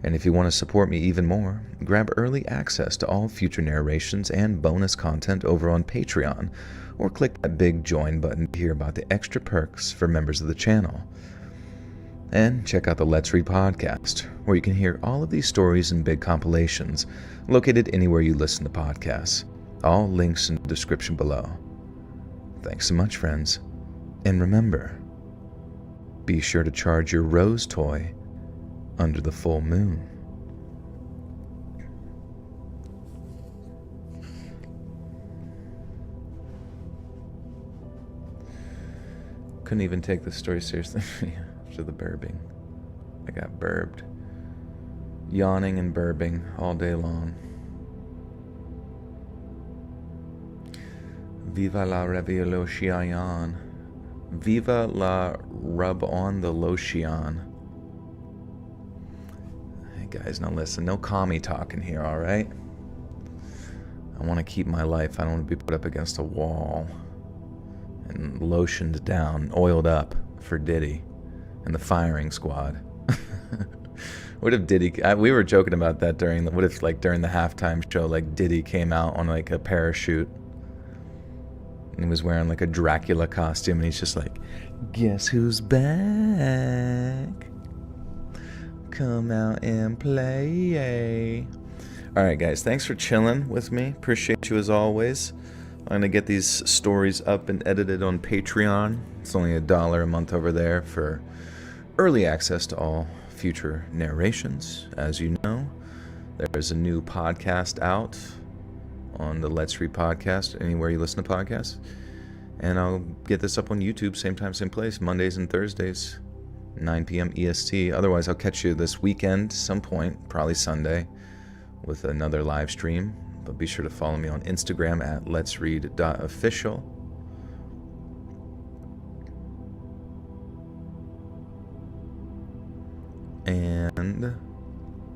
And if you want to support me even more, grab early access to all future narrations and bonus content over on Patreon, or click that big join button to hear about the extra perks for members of the channel. And check out the Let's Read podcast, where you can hear all of these stories in big compilations, located anywhere you listen to podcasts. All links in the description below. Thanks so much, friends. And remember, be sure to charge your rose toy under the full moon. Couldn't even take this story seriously after the burbing. I got burbed. Yawning and burbing all day long. Viva la revolution. Viva la rub on the lotion. Hey guys, now listen, no commie talking here, alright? I want to keep my life. I don't want to be put up against a wall and lotioned down, oiled up for Diddy and the firing squad. What if Diddy... we were joking about that during... What if, like, during the halftime show, like, Diddy came out on, like, a parachute and he was wearing, like, a Dracula costume and he's just like, guess who's back? Come out and play. Alright, guys. Thanks for chilling with me. Appreciate you as always. I'm going to get these stories up and edited on Patreon. It's only $1 a month over there for early access to all future narrations. As you know, there's a new podcast out on the Let's Read podcast, anywhere you listen to podcasts. And I'll get this up on YouTube, same time, same place, Mondays and Thursdays, 9 p.m. EST. Otherwise, I'll catch you this weekend, some point, probably Sunday, with another live stream. But be sure to follow me on Instagram at letsread.official. And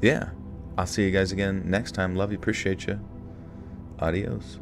yeah, I'll see you guys again next time. Love you, appreciate you. Adios.